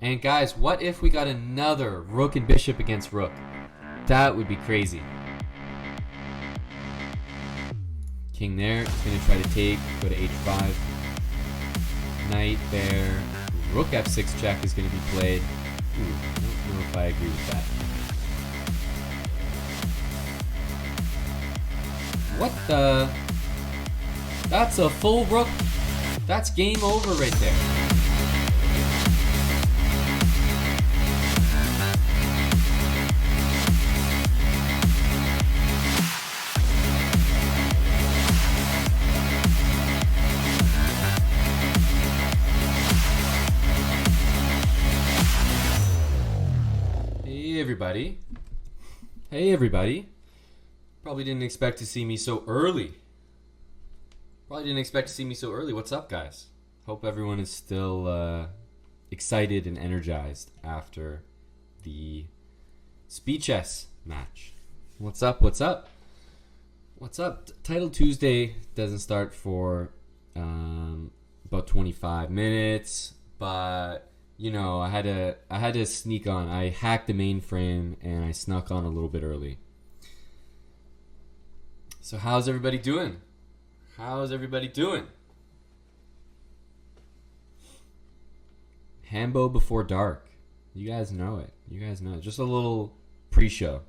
And guys, what if we got another rook and bishop against rook? That would be crazy. King there. It's going to try to take. Go to h5. Knight there. Rook f6 check is going to be played. Ooh, I don't know if I agree with that. What the? That's a full rook. That's game over right there. Hey everybody. Hey everybody. Probably didn't expect to see me so early. What's up, guys? Hope everyone is still excited and energized after the speed chess match. What's up? Title Tuesday doesn't start for about 25 minutes, but you know, I had to sneak on. I hacked the mainframe and I snuck on a little bit early. So how's everybody doing? Hambo before dark. You guys know it. Just a little pre-show.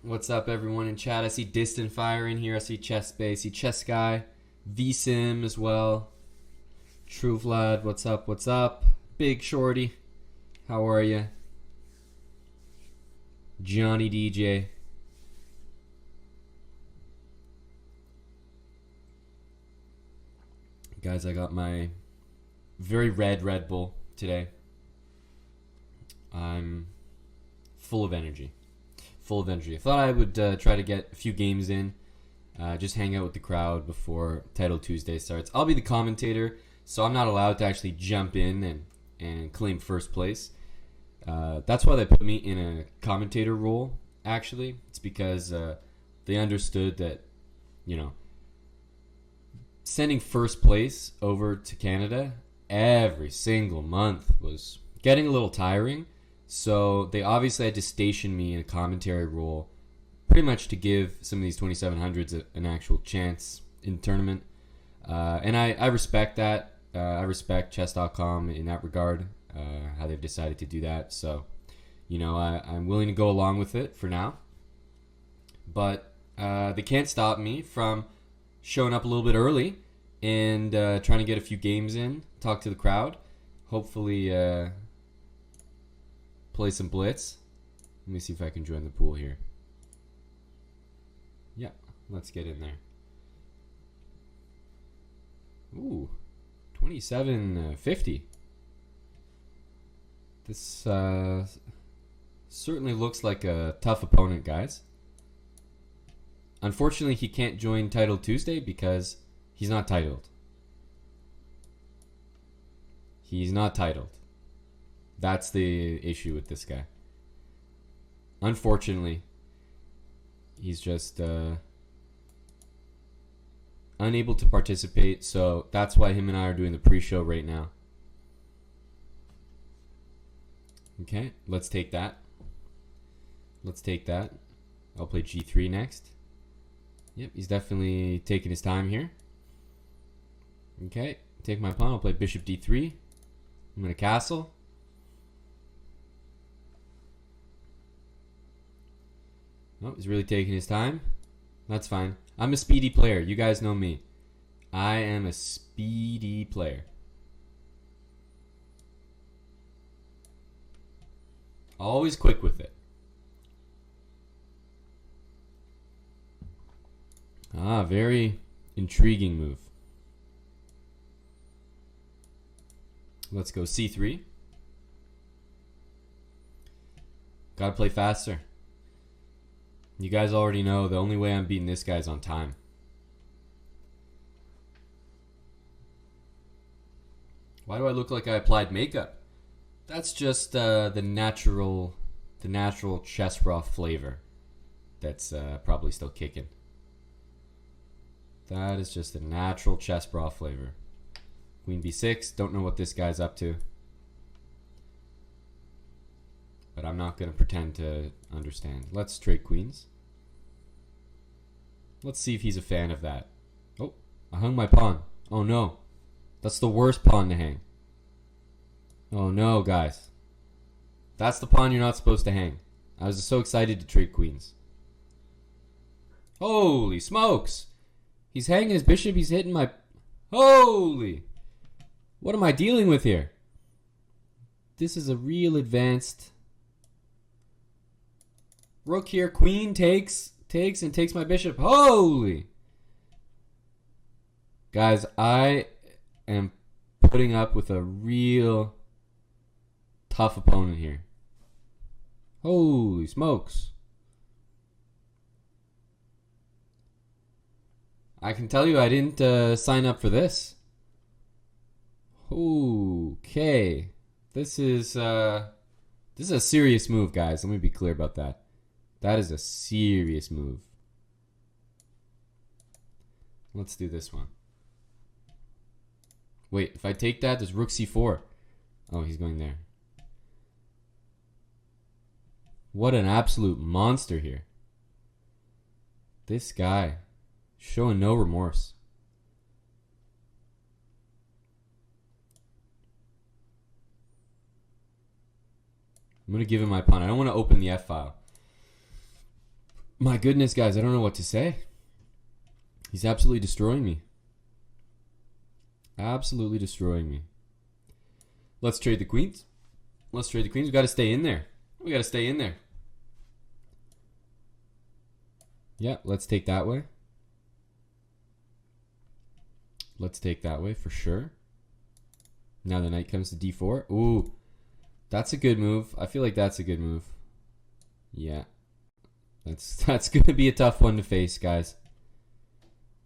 What's up, everyone in chat? I see Distant Fire in here. I see Chess Bay. I see Chess Guy. VSim as well. True Vlad. What's up? Big Shorty. How are you? Johnny DJ. Guys, I got my very red Red Bull today. I'm full of energy. I thought I would try to get a few games in. Just hang out with the crowd before Title Tuesday starts. I'll be the commentator, so I'm not allowed to actually jump in and claim first place. That's why they put me in a commentator role, actually. It's because they understood that, you know, sending first place over to Canada every single month was getting a little tiring. So they obviously had to station me in a commentary role pretty much to give some of these 2700s an actual chance in the tournament. And I respect that. I respect Chess.com in that regard. How they've decided to do that. So, you know, I'm willing to go along with it for now. But they can't stop me from showing up a little bit early and trying to get a few games in, talk to the crowd, hopefully play some Blitz. Let me see if I can join the pool here. Yeah, let's get in there. Ooh, 2750. This certainly looks like a tough opponent, guys. Unfortunately, he can't join Title Tuesday because he's not titled. That's the issue with this guy. Unfortunately, he's just unable to participate, so that's why him and I are doing the pre-show right now. Okay, let's take that. I'll play g3 next. Yep, he's definitely taking his time here. Okay, take my pawn. I'll play bishop d3. I'm going to castle. Oh, he's really taking his time. That's fine. I'm a speedy player. You guys know me. I am a speedy player. Always quick with it. Ah, very intriguing move. Let's go c3. Gotta play faster. You guys already know the only way I'm beating this guy is on time. Why do I look like I applied makeup? That's just the natural Chessbrah flavor that's probably still kicking. That is just a natural Chessbrah flavor. Queen b6. Don't know what this guy's up to. But I'm not going to pretend to understand. Let's trade queens. Let's see if he's a fan of that. Oh, I hung my pawn. Oh no. That's the worst pawn to hang. Oh no, guys. That's the pawn you're not supposed to hang. I was so excited to trade queens. Holy smokes. He's hanging his bishop. He's hitting my... Holy. What am I dealing with here? This is a real advanced... Rook here. Queen takes and takes my bishop. Holy. Guys, I am putting up with a real tough opponent here. Holy smokes. I can tell you I didn't sign up for this. Okay. This is a serious move, guys. Let me be clear about that. That is a serious move. Let's do this one. Wait, if I take that, there's rook c4. Oh, he's going there. What an absolute monster here. This guy showing no remorse. I'm going to give him my pawn. I don't want to open the f-file. My goodness, guys, I don't know what to say. He's absolutely destroying me. Absolutely destroying me. Let's trade the queens. Let's trade the queens. We got to stay in there. We got to stay in there. Yeah, let's take that way. Let's take that way for sure. Now the knight comes to d4. Ooh, that's a good move. I feel like that's a good move. Yeah. That's going to be a tough one to face, guys.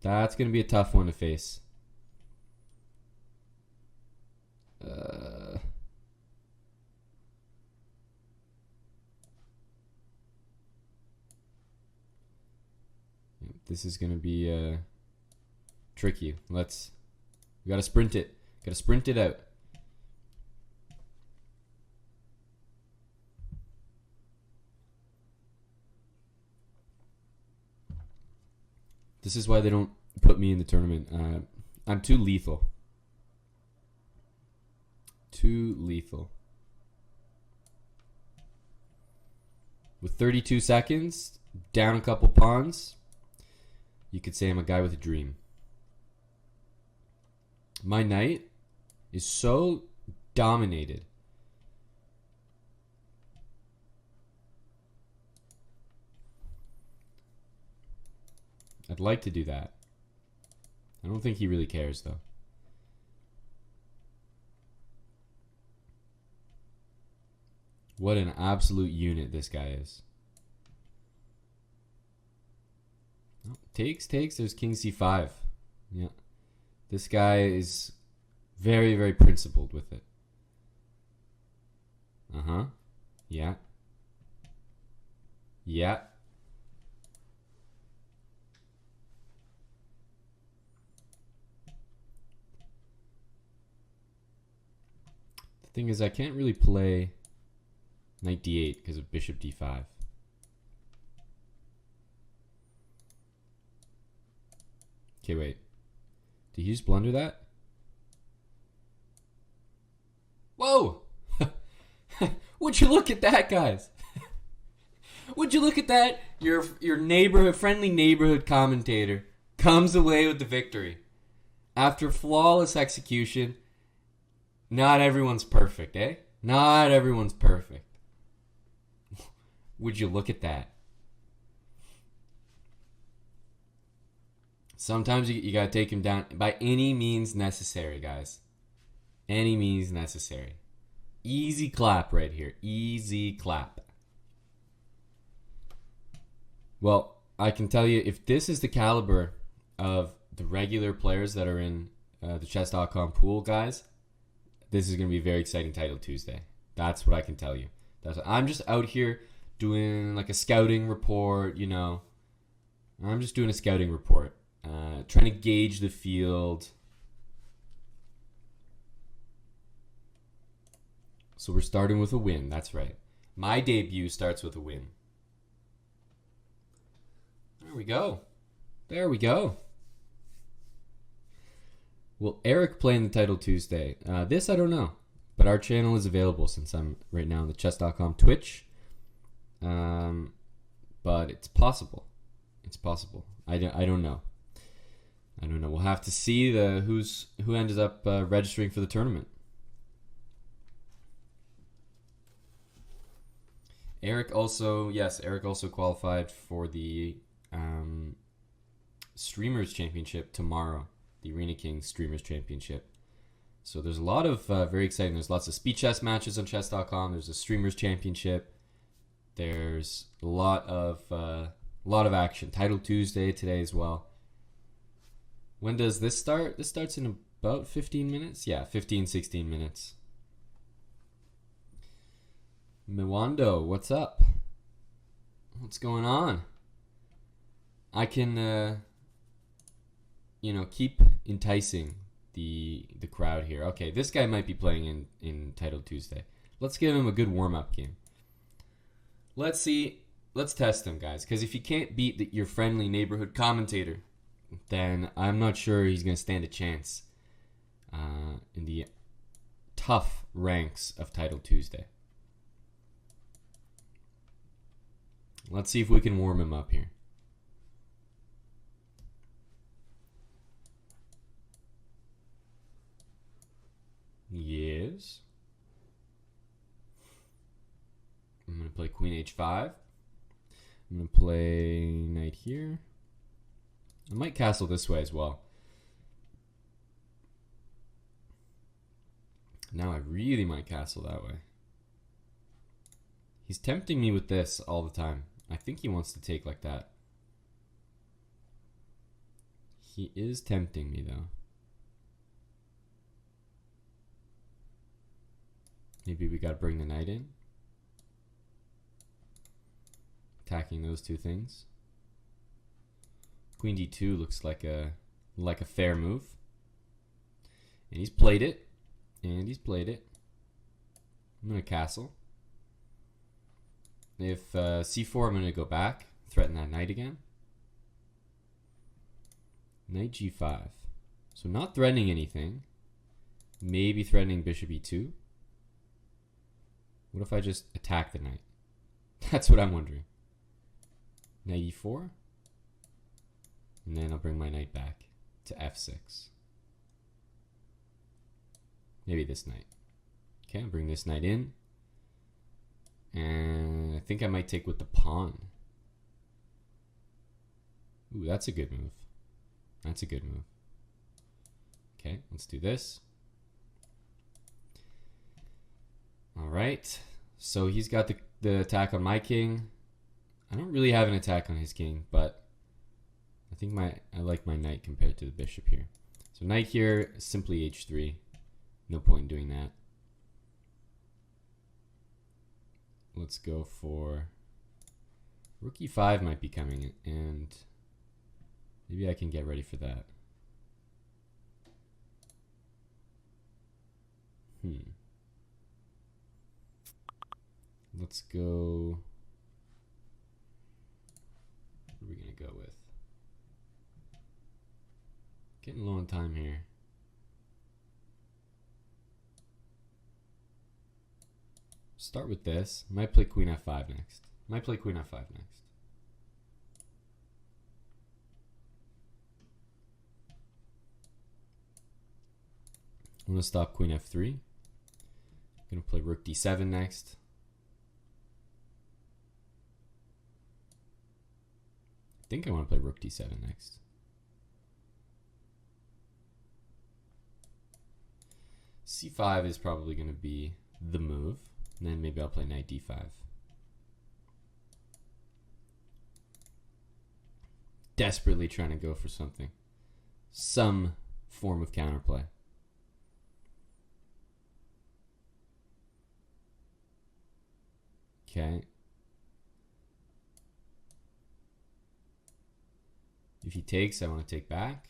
That's going to be a tough one to face. This is going to be tricky. We got to sprint it. Got to sprint it out. This is why they don't put me in the tournament. I'm too lethal. Too lethal. With 32 seconds, down a couple pawns, you could say I'm a guy with a dream. My knight is so dominated. I'd like to do that. I don't think he really cares, though. What an absolute unit this guy is. Oh, takes. There's king c5. Yeah. This guy is very, very principled with it. Uh-huh. Yeah. Yeah. The thing is, I can't really play knight d8 because of bishop d5. Okay, wait. Did he just blunder that? Whoa! Would you look at that, guys? Would you look at that? Your friendly neighborhood commentator comes away with the victory. After flawless execution. Not everyone's perfect, eh? Not everyone's perfect. Would you look at that? Sometimes you gotta take him down by any means necessary, guys. Any means necessary. Easy clap right here. Easy clap. Well, I can tell you, if this is the caliber of the regular players that are in the Chess.com pool, guys, this is going to be a very exciting Title Tuesday. That's what I can tell you. I'm just out here doing like a scouting report, you know. I'm just doing a scouting report. Trying to gauge the field. So we're starting with a win. That's right. My debut starts with a win. There we go. There we go. Will Eric play in the title Tuesday? This I don't know. But our channel is available since I'm right now on the Chess.com Twitch. But it's possible. It's possible. I don't know. I don't know. We'll have to see who ends up registering for the tournament. Eric also qualified for the Streamers Championship tomorrow. The Arena King Streamers Championship. So there's a lot of very exciting. There's lots of speed chess matches on Chess.com. There's a Streamers Championship. There's a lot of action. Title Tuesday today as well. When does this start? This starts in about 15 minutes. Yeah, 15, 16 minutes. Miwando, what's up? What's going on? I can, keep enticing the crowd here. Okay, this guy might be playing in Title Tuesday. Let's give him a good warm-up game. Let's see. Let's test him, guys. Because if you can't beat your friendly neighborhood commentator, then I'm not sure he's going to stand a chance in the tough ranks of Title Tuesday. Let's see if we can warm him up here. Yes. I'm going to play Queen H5. I'm going to play Knight here. I might castle this way as well. Now I really might castle that way. He's tempting me with this all the time. I think he wants to take like that. He is tempting me though. Maybe we gotta bring the knight in. Attacking those two things. Queen d2 looks like a fair move. And he's played it. And he's played it. I'm gonna castle. If c4, I'm gonna go back, threaten that knight again. Knight g5. So not threatening anything. Maybe threatening bishop e2. What if I just attack the knight? That's what I'm wondering. Knight e4. And then I'll bring my knight back to f6. Maybe this knight. Okay, I'll bring this knight in. And I think I might take with the pawn. Ooh, that's a good move. That's a good move. Okay, let's do this. Alright, so he's got the attack on my king. I don't really have an attack on his king, but I think I like my knight compared to the bishop here. So knight here, simply h3. No point in doing that. Let's go for rook e5 might be coming, and maybe I can get ready for that. Let's go. What are we gonna go with? Getting low on time here. Start with this. Might play Queen f5 next. Might play Queen f5 next. I'm gonna stop Queen f3. I'm gonna play Rook d7 next. I think I want to play Rook d7 next. c5 is probably gonna be the move. And then maybe I'll play Knight d5. Desperately trying to go for something. Some form of counterplay. Okay. If he takes, I want to take back.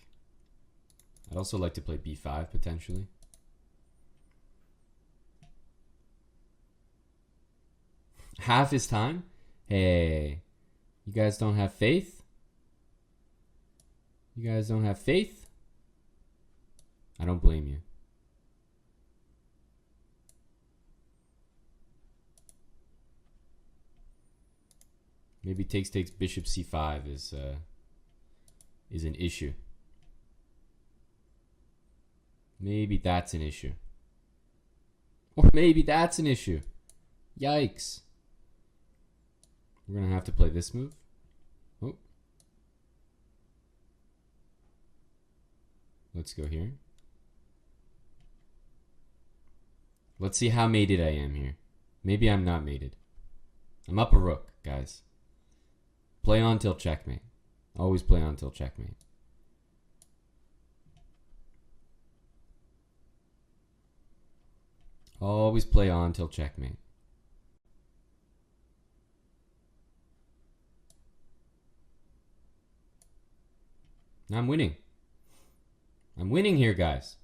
I'd also like to play b5 potentially. Half his time? Hey, you guys don't have faith? You guys don't have faith? I don't blame you. Maybe takes bishop c5 is an issue. Maybe that's an issue. Or maybe that's an issue. Yikes. We're going to have to play this move. Oh. Let's go here. Let's see how mated I am here. Maybe I'm not mated. I'm up a rook, guys. Play on till checkmate. Always play on till checkmate. Always play on till checkmate. I'm winning. I'm winning here, guys.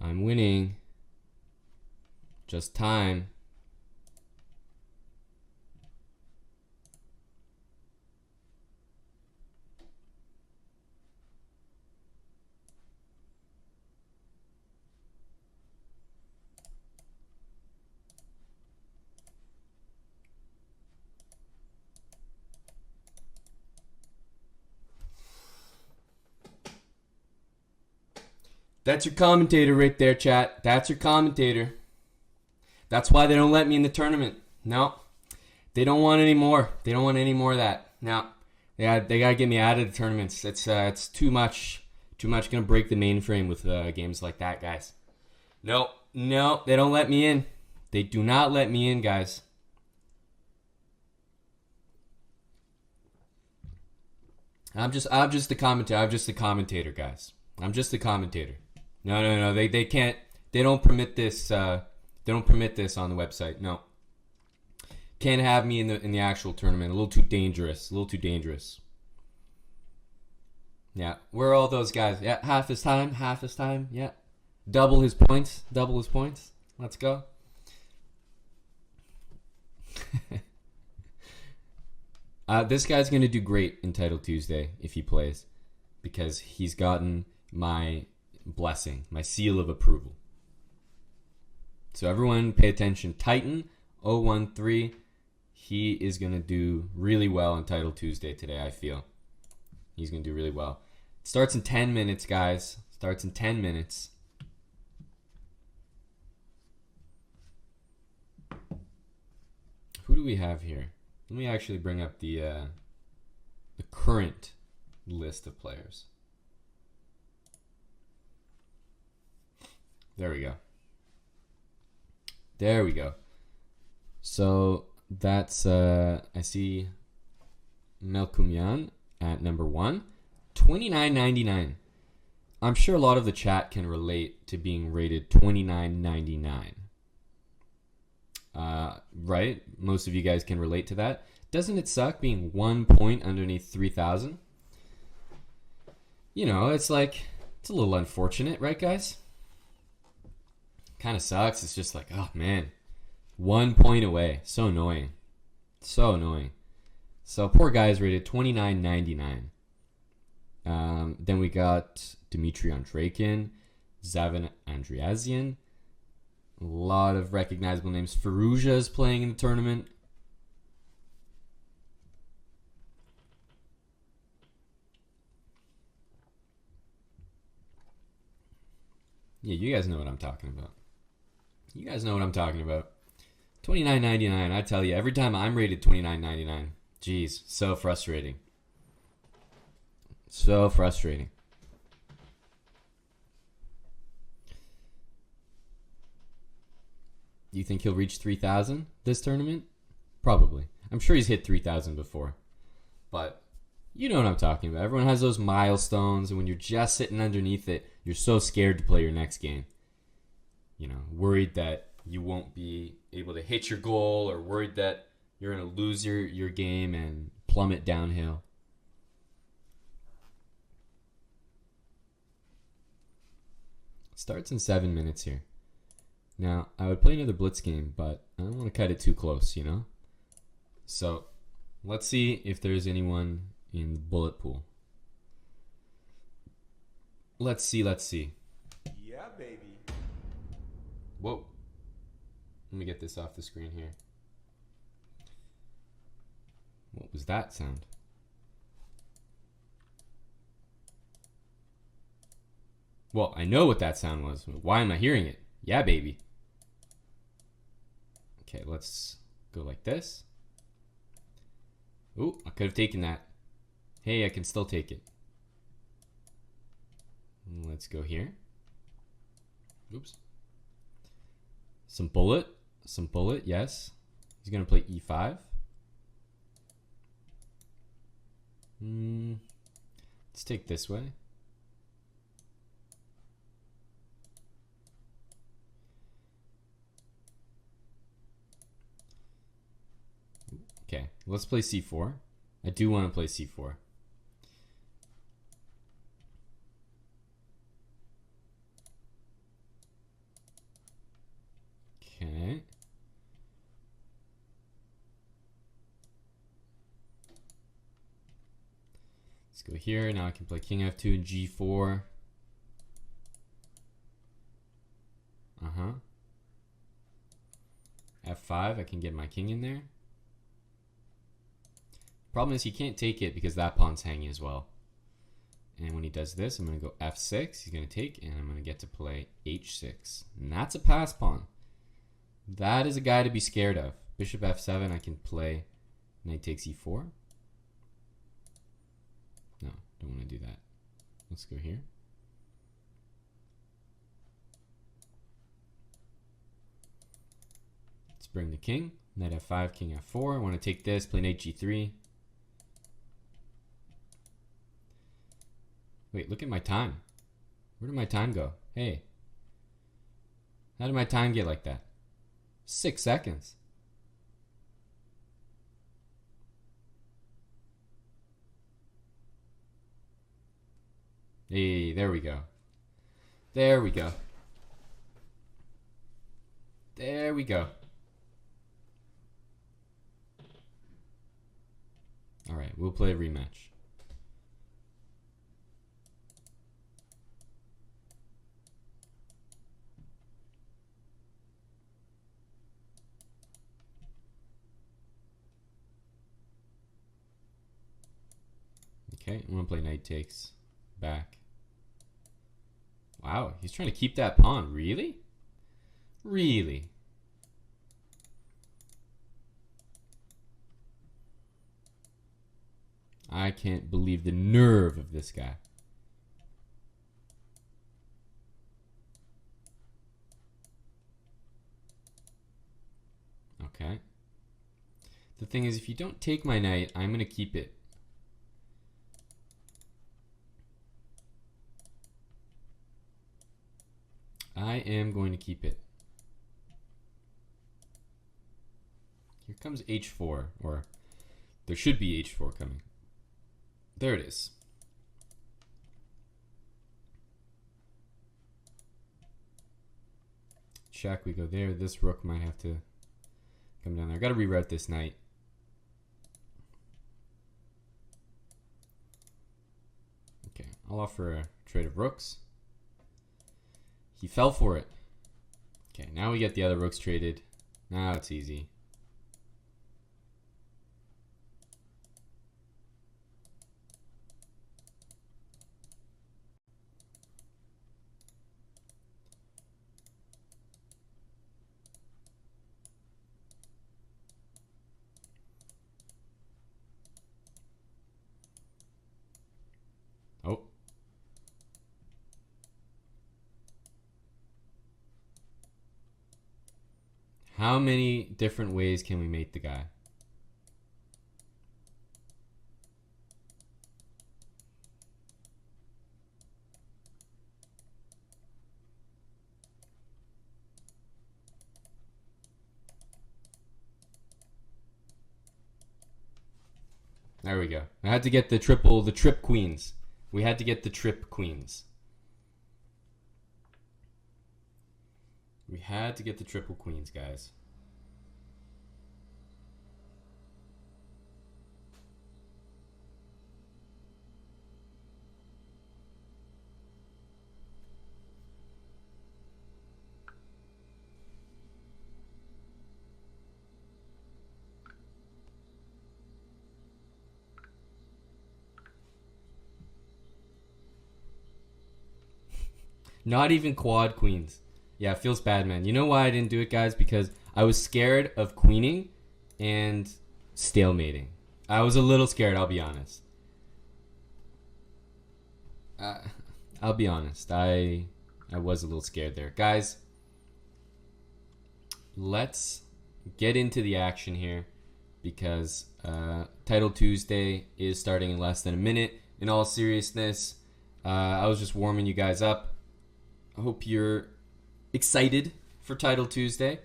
I'm winning. Just time. That's your commentator right there, chat. That's your commentator. That's why they don't let me in the tournament. No. They don't want any more. They don't want any more of that. No. They gotta get me out of the tournaments. It's too much. Too much. Gonna break the mainframe with games like that, guys. No. They don't let me in. They do not let me in, guys. I'm just the commentator. I'm just the commentator, guys. I'm just the commentator. No. They can't. They don't permit this. They don't permit this on the website. No. Can't have me in the actual tournament. A little too dangerous. A little too dangerous. Yeah. Where are all those guys? Yeah. Half his time. Half his time. Yeah. Double his points. Double his points. Let's go. This guy's gonna do great in Title Tuesday if he plays, because he's gotten my blessing, my seal of approval. So everyone pay attention. Titan 013, he is going to do really well in Title Tuesday today, I feel. He's going to do really well. It starts in 10 minutes, guys. Starts in 10 minutes. Who do we have here? Let me actually bring up the current list of players. There we go. There we go. So that's, I see Melkumian at number 1. $29.99. I'm sure a lot of the chat can relate to being rated $29.99. Right? Most of you guys can relate to that. Doesn't it suck being 1 point underneath 3,000? You know, it's like, it's a little unfortunate, right, guys? Kind of sucks. It's just like, oh man, 1 point away. So annoying. So annoying. So poor guy's rated $29.99. Then we got Dmitry Andreikin, Zavin Andreasian. A lot of recognizable names. Firouzja is playing in the tournament. Yeah, you guys know what I'm talking about. You guys know what I'm talking about. $29.99. I tell you, every time I'm rated $29.99, geez, so frustrating. So frustrating. Do you think he'll reach 3,000 this tournament? Probably. I'm sure he's hit 3,000 before. But you know what I'm talking about. Everyone has those milestones, and when you're just sitting underneath it, you're so scared to play your next game. You know, worried that you won't be able to hit your goal, or worried that you're going to lose your game and plummet downhill. Starts in 7 minutes here. Now, I would play another Blitz game, but I don't want to cut it too close, you know? So, let's see if there's anyone in the bullet pool. Let's see. Yeah, baby. Whoa. Let me get this off the screen here. What was that sound? Well, I know what that sound was. Why am I hearing it? Yeah, baby. Okay, let's go like this. Ooh, I could have taken that. Hey, I can still take it. Let's go here. Oops. Some bullet, yes. He's going to play e5. Let's take this way. Okay, let's play c4. I do want to play c4. Okay. Let's go here. Now I can play king f2 and g4. F5, I can get my king in there. Problem is he can't take it because that pawn's hanging as well. And when he does this, I'm going to go f6. He's going to take, and I'm going to get to play h6. And that's a pass pawn. That is a guy to be scared of. Bishop f7, I can play knight takes e4. No, don't want to do that. Let's go here. Let's bring the king. Knight f5, king f4. I want to take this, play knight g3. Wait, look at my time. Where did my time go? Hey. How did my time get like that? 6 seconds. Hey, there we go. There we go. There we go. All right, we'll play a rematch. Okay, I'm gonna play knight takes back. Wow, he's trying to keep that pawn. Really? Really? I can't believe the nerve of this guy. Okay. The thing is, if you don't take my knight, I'm gonna keep it. I am going to keep it. Here comes h4, or there should be h4 coming. There it is. Check, we go there. This rook might have to come down there. I gotta reroute this knight. Okay, I'll offer a trade of rooks. He fell for it. Okay, now we get the other rooks traded. Now it's easy. How many different ways can we mate the guy? There we go. I had to get the trip queens. We had to get the trip queens. We had to get the triple queens, guys. Not even quad queens. Yeah, it feels bad, man. You know why I didn't do it, guys? Because I was scared of queening and stalemating. I was a little scared, I'll be honest. I'll be honest. I was a little scared there. Guys, let's get into the action here because Title Tuesday is starting in less than a minute. In all seriousness, I was just warming you guys up. I hope you're excited for Title Tuesday.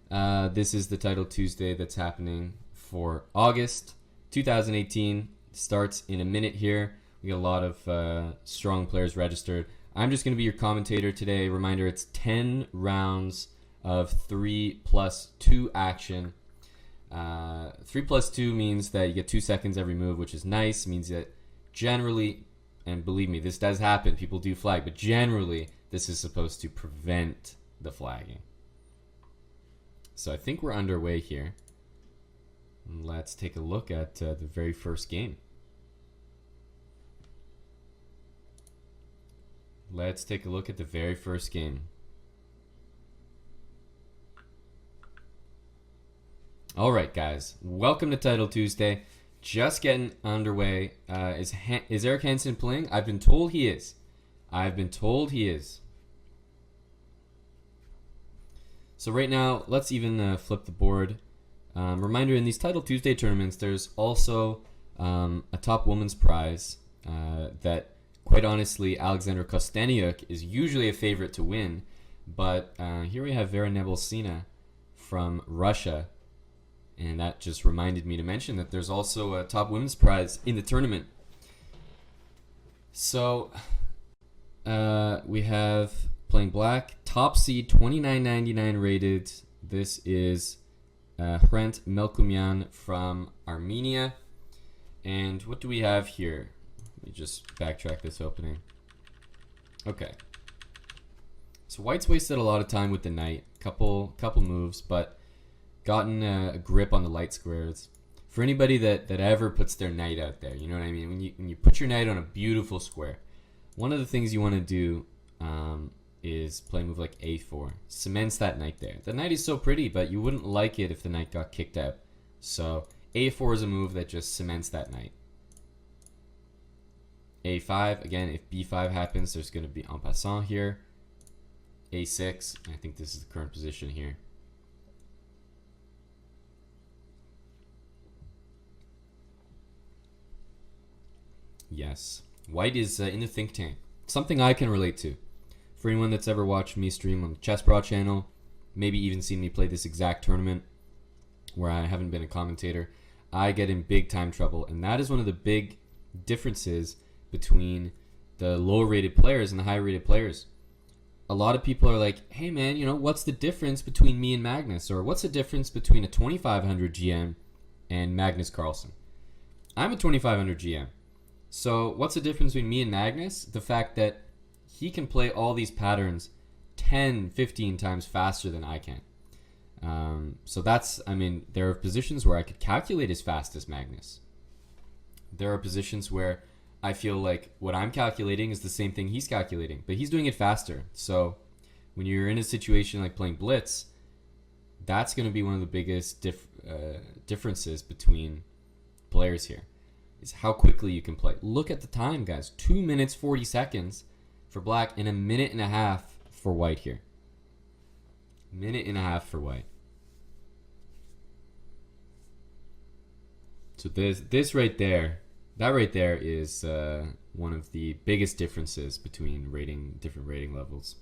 This is the Title Tuesday that's happening for August 2018. Starts in a minute here. We got a lot of strong players registered. I'm just going to be your commentator today. Reminder, it's 10 rounds of 3+2 action. 3+2 means that you get 2 seconds every move, which is nice. It means that generally, and believe me, this does happen. People do flag, but generally, this is supposed to prevent the flagging. So I think we're underway here. Let's take a look at the very first game. Let's take a look at the very first game. All right, guys. Welcome to Title Tuesday. Just getting underway. Is Eric Hansen playing? I've been told he is. I've been told he is. So right now, let's even flip the board. Reminder, in these Title Tuesday tournaments, there's also a top women's prize that, quite honestly, Alexandra Kosteniuk is usually a favorite to win. But here we have Vera Nebelcina from Russia. And that just reminded me to mention that there's also a top women's prize in the tournament. So we have, playing black, top seed, 29.99 rated. This is Hrant Melkumyan from Armenia. And what do we have here? Let me just backtrack this opening. Okay. So white's wasted a lot of time with the knight. Couple moves, but gotten a grip on the light squares. For anybody that ever puts their knight out there, you know what I mean? When you put your knight on a beautiful square, one of the things you want to do is play a move like a4. Cements that knight there. The knight is so pretty, but you wouldn't like it if the knight got kicked out. So a4 is a move that just cements that knight. a5, again, if b5 happens, there's going to be en passant here. a6, I think this is the current position here. Yes, white is in the think tank. Something I can relate to. For anyone that's ever watched me stream on the Chessbrah channel, maybe even seen me play this exact tournament where I haven't been a commentator, I get in big time trouble. And that is one of the big differences between the lower rated players and the higher rated players. A lot of people are like, hey man, you know, what's the difference between me and Magnus? Or what's the difference between a 2500 GM and Magnus Carlsen? I'm a 2500 GM. So what's the difference between me and Magnus? The fact that he can play all these patterns 10, 15 times faster than I can. So that's, I mean, there are positions where I could calculate as fast as Magnus. There are positions where I feel like what I'm calculating is the same thing he's calculating, but he's doing it faster. So when you're in a situation like playing Blitz, that's going to be one of the biggest differences between players here. Is how quickly you can play. Look at the time, guys. 2 minutes 40 seconds for black and a minute and a half for white here. Minute and a half for white. So this right there, that right there is one of the biggest differences between different rating levels.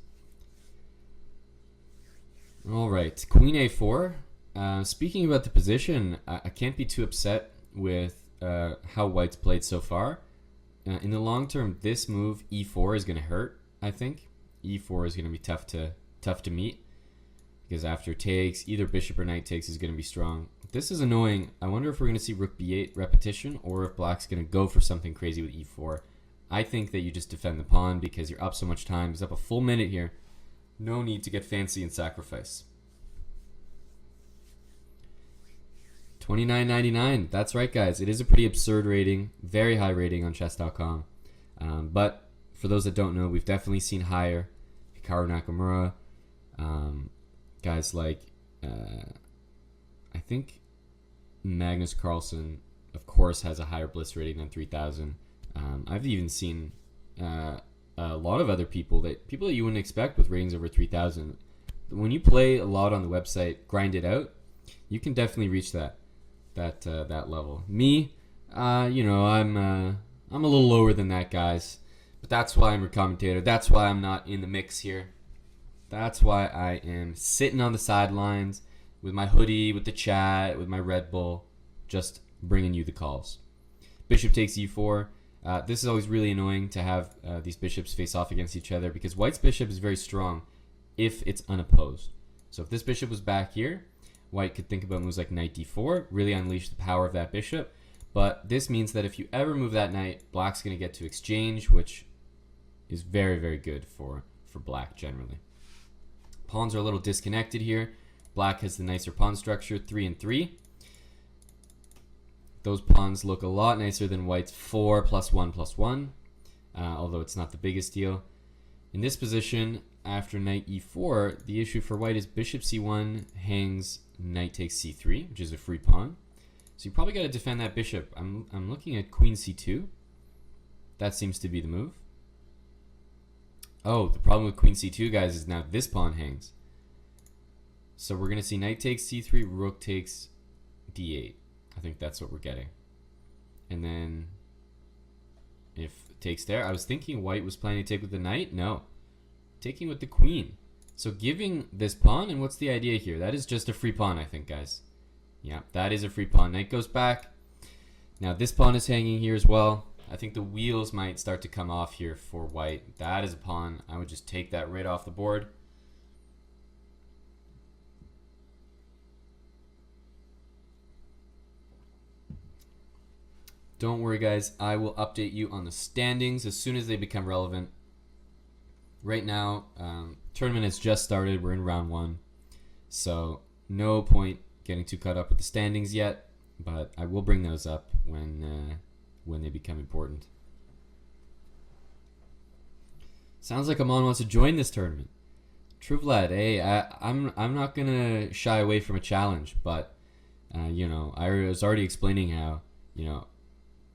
All right, Queen A4. Speaking about the position, I can't be too upset with how White's played so far. In the long term, this move E4 is going to hurt. I think E4 is going to be tough to meet because after takes, either bishop or knight takes is going to be strong. This is annoying. I wonder if we're going to see rook b8 repetition or if black's going to go for something crazy with e4. I think that you just defend the pawn because you're up so much time. He's up a full minute here. No need to get fancy and sacrifice. 29.99. That's right, guys. It is a pretty absurd rating. Very high rating on Chess.com. But for those that don't know, we've definitely seen higher. Hikaru Nakamura. Guys like, I think Magnus Carlsen, of course, has a higher Blitz rating than 3,000. I've even seen a lot of other people that you wouldn't expect with ratings over 3,000. When you play a lot on the website, grind it out, you can definitely reach that level. Me, I'm a little lower than that, guys. But that's why I'm your commentator. That's why I'm not in the mix here. That's why I am sitting on the sidelines with my hoodie, with the chat, with my Red Bull, just bringing you the calls. Bishop takes e4. This is always really annoying to have these bishops face off against each other because White's bishop is very strong if it's unopposed. So if this bishop was back here, White could think about moves like knight d4, really unleash the power of that bishop. But this means that if you ever move that knight, black's going to get to exchange, which is very, very good for black generally. Pawns are a little disconnected here. Black has the nicer pawn structure, 3 and 3. Those pawns look a lot nicer than White's 4 +1/+1, although it's not the biggest deal. In this position, after knight e4, the issue for White is bishop c1 hangs knight takes c3, which is a free pawn. So you probably got to defend that bishop. I'm looking at queen c2. That seems to be the move. Oh, the problem with queen c2, guys, is now this pawn hangs. So we're going to see knight takes c3, rook takes d8. I think that's what we're getting. And then if it takes there, I was thinking White was planning to take with the knight. No, taking with the queen. So giving this pawn, and what's the idea here? That is just a free pawn, I think, guys. Yeah, that is a free pawn. Knight goes back. Now this pawn is hanging here as well. I think the wheels might start to come off here for White. That is a pawn. I would just take that right off the board. Don't worry, guys. I will update you on the standings as soon as they become relevant. Right now, tournament has just started. We're in round 1. So no point getting too caught up with the standings yet. But I will bring those up when they become important. Sounds like Aman wants to join this tournament. True Vlad, hey, I'm not gonna shy away from a challenge, but I was already explaining how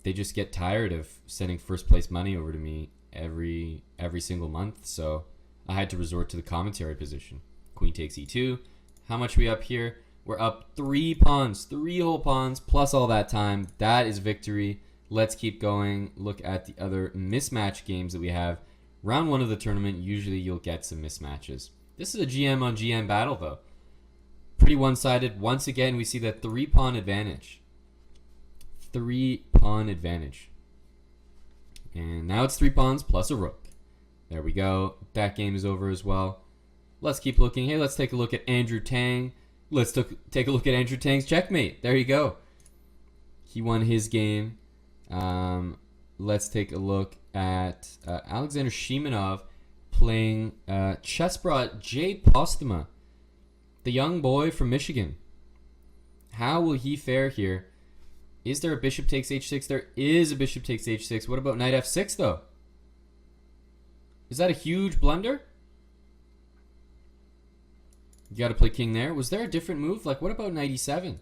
they just get tired of sending first place money over to me every single month, so I had to resort to the commentary position. Queen takes e2. How much are we up here? We're up 3 pawns, 3 whole pawns, plus all that time. That is victory. Let's keep going. Look at the other mismatch games that we have. Round 1 of the tournament, usually you'll get some mismatches. This is a GM on GM battle, though. Pretty one-sided. Once again, we see that 3-pawn advantage. 3-pawn advantage. And now it's 3 pawns plus a rook. There we go. That game is over as well. Let's keep looking. Hey, let's take a look at Andrew Tang. Let's take a look at Andrew Tang's checkmate. There you go. He won his game. Let's take a look at Alexander Shimanov playing Chessbrah Jade Postuma, the young boy from Michigan. How will he fare here? Is there a bishop takes h6? There is a bishop takes h6. What about knight f6, though? Is that a huge blunder? You got to play king there. Was there a different move? Like, what about knight e7?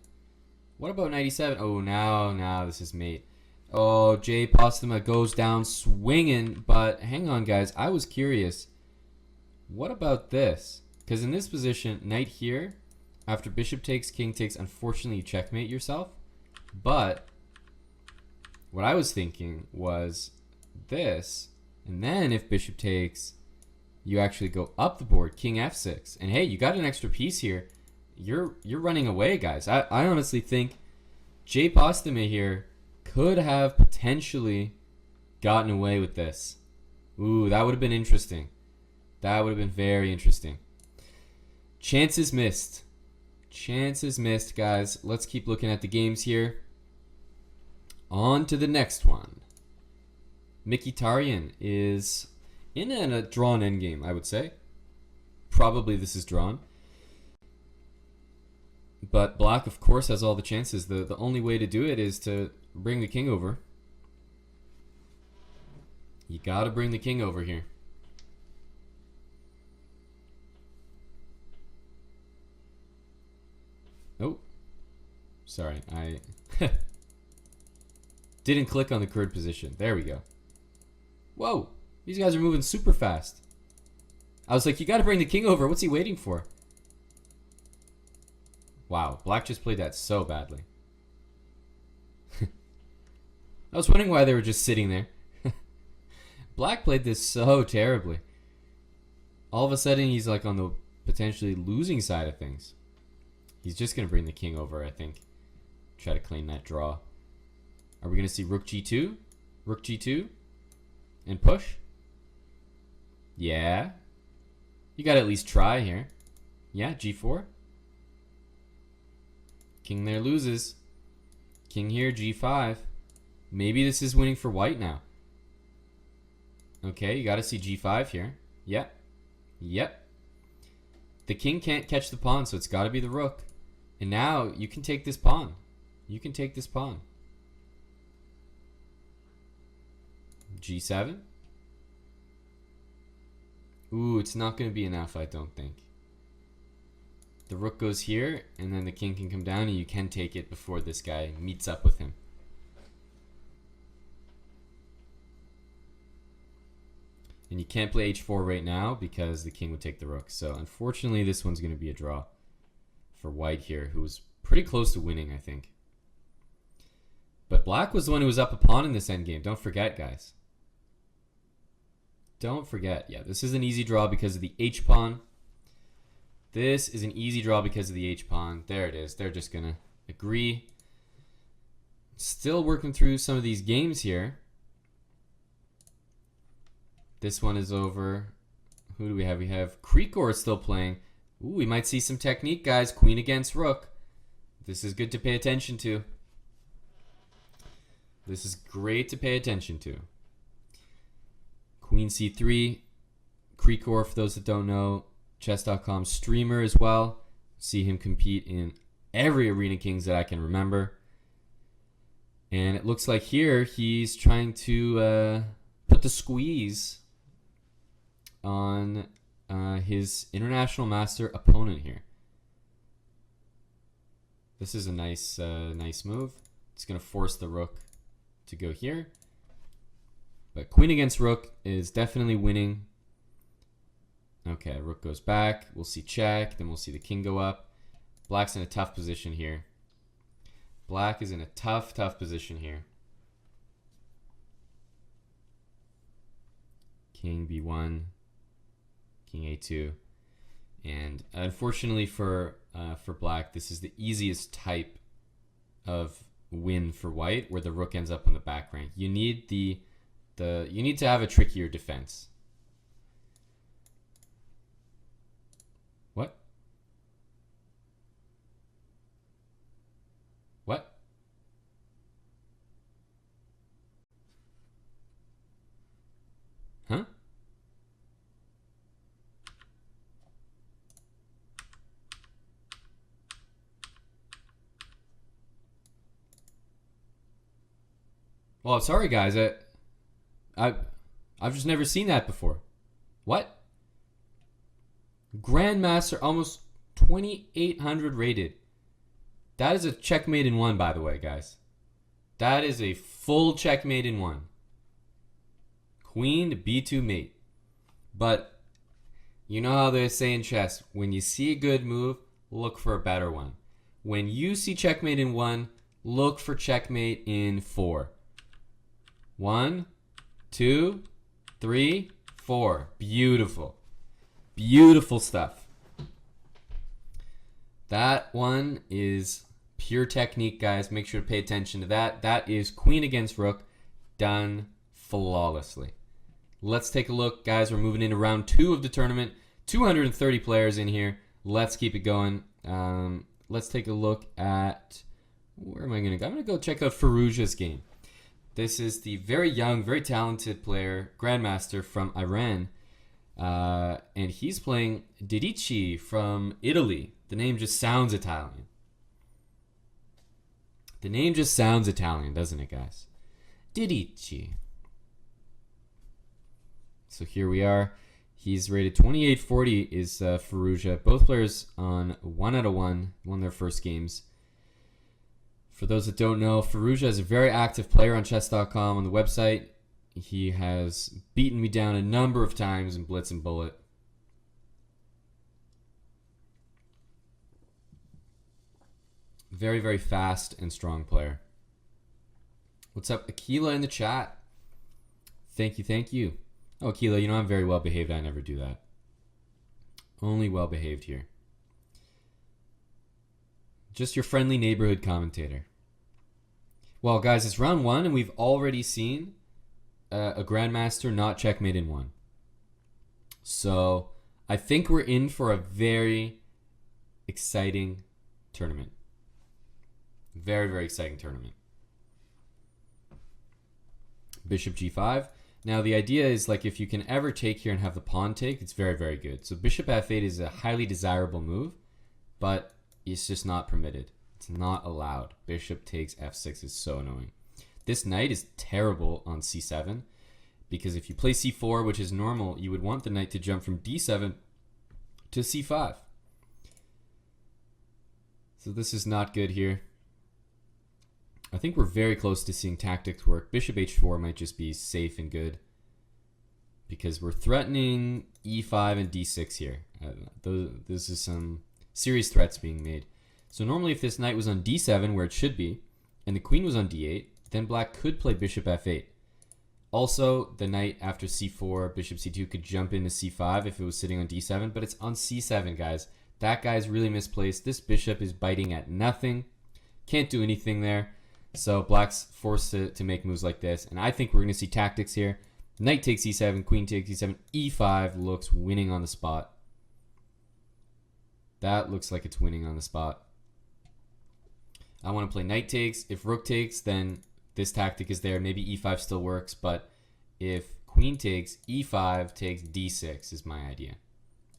What about knight e7? Oh, now this is mate. Oh, Jay Postuma goes down swinging. But hang on, guys. I was curious. What about this? Because in this position, knight here, after bishop takes, king takes, unfortunately, you checkmate yourself. But What I was thinking was this, and then if bishop takes, you actually go up the board, king f6, and hey, you got an extra piece here. You're running away, guys. I honestly think Jay Postame here could have potentially gotten away with this. Ooh, that would have been interesting. That would have been very interesting. Chances missed. Chances missed, guys. Let's keep looking at the games here. On to the next one. Mkhitaryan is in a drawn endgame, I would say. Probably this is drawn. But black, of course, has all the chances. The only way to do it is to bring the king over. You gotta bring the king over here. Oh. Sorry, I didn't click on the current position. There we go. Whoa, these guys are moving super fast. I was like, you gotta bring the king over. What's he waiting for? Wow, black just played that so badly. I was wondering why they were just sitting there. Black played this so terribly. All of a sudden, he's like on the potentially losing side of things. He's just going to bring the king over, I think. Try to claim that draw. Are we going to see rook g2? Rook g2? And push? Yeah. You got to at least try here. Yeah, g4. King there loses. King here, g5. Maybe this is winning for white now. Okay, you got to see g5 here. Yep. Yep. The king can't catch the pawn, so it's got to be the rook. And now you can take this pawn. You can take this pawn. g7. Ooh, it's not going to be enough, I don't think. The rook goes here, and then the king can come down, and you can take it before this guy meets up with him. And you can't play h4 right now because the king would take the rook. So unfortunately, this one's going to be a draw for white here, who was pretty close to winning, I think. But black was the one who was up a pawn in this endgame. Don't forget, guys. Don't forget. Yeah, this is an easy draw because of the h-pawn. This is an easy draw because of the h-pawn. There it is. They're just going to agree. Still working through some of these games here. This one is over. Who do we have? We have Krikor still playing. Ooh, we might see some technique, guys. Queen against rook. This is good to pay attention to. This is great to pay attention to. Queen c3. Krikor, for those that don't know, Chess.com streamer as well. See him compete in every Arena Kings that I can remember. And it looks like here he's trying to put the squeeze on his international master opponent here. This is a nice nice move. It's going to force the rook to go here. But queen against rook is definitely winning. Okay, rook goes back. We'll see check. Then we'll see the king go up. Black's in a tough position here. Black is in a tough position here. King b1. King a2. And unfortunately for black, this is the easiest type of win for white, where the rook ends up on the back rank. You need you need to have a trickier defense. What? What? Huh? Well, I'm sorry, guys. I've just never seen that before. What? Grandmaster, almost 2,800 rated. That is a checkmate in one, by the way, guys. That is a full checkmate in one. Queen to b2 mate. But you know how they say in chess, when you see a good move, look for a better one. When you see checkmate in one, look for checkmate in 4. 1, 2, 3, 4. Beautiful. Beautiful stuff. That one is pure technique, guys. Make sure to pay attention to that. That is queen against rook, done flawlessly. Let's take a look, guys. We're moving into round 2 of the tournament. 230 players in here. Let's keep it going. Let's take a look at... Where am I going to go? I'm going to go check out Firouzja's game. This is the very young, very talented player, grandmaster from Iran. And he's playing Prodigy from Italy. The name just sounds Italian. The name just sounds Italian, doesn't it, guys? Prodigy. So here we are. He's rated 2840 is Firouzja. Both players on 1 out of 1, won their first games. For those that don't know, Firouzja is a very active player on Chess.com on the website. He has beaten me down a number of times in Blitz and Bullet. Very, very fast and strong player. What's up, Aquila in the chat? Thank you, thank you. Oh, Aquila, you know I'm very well behaved. I never do that. Only well behaved here. Just your friendly neighborhood commentator. Well, guys, it's round 1, and we've already seen a grandmaster not checkmate in 1. So I think we're in for a very exciting tournament. Very, very exciting tournament. Bishop g5. Now, the idea is, like, if you can ever take here and have the pawn take, it's very, very good. So bishop f8 is a highly desirable move, but it's just not permitted. It's not allowed. Bishop takes f6 is so annoying. This knight is terrible on c7 because if you play c4, which is normal, you would want the knight to jump from d7 to c5. So this is not good here. I think we're very close to seeing tactics work. Bishop h4 might just be safe and good because we're threatening e5 and d6 here. This is some serious threats being made. So normally if this knight was on d7 where it should be and the queen was on d8, then black could play bishop f8. Also, the knight after c4, bishop c2 could jump into c5 if it was sitting on d7, but it's on c7, guys. That guy's really misplaced. This bishop is biting at nothing. Can't do anything there. So black's forced to make moves like this. And I think we're going to see tactics here. Knight takes e7, queen takes e7, e5 looks winning on the spot. That looks like it's winning on the spot. I want to play knight takes. If rook takes, then this tactic is there. Maybe e5 still works, but if queen takes, e5 takes d6 is my idea.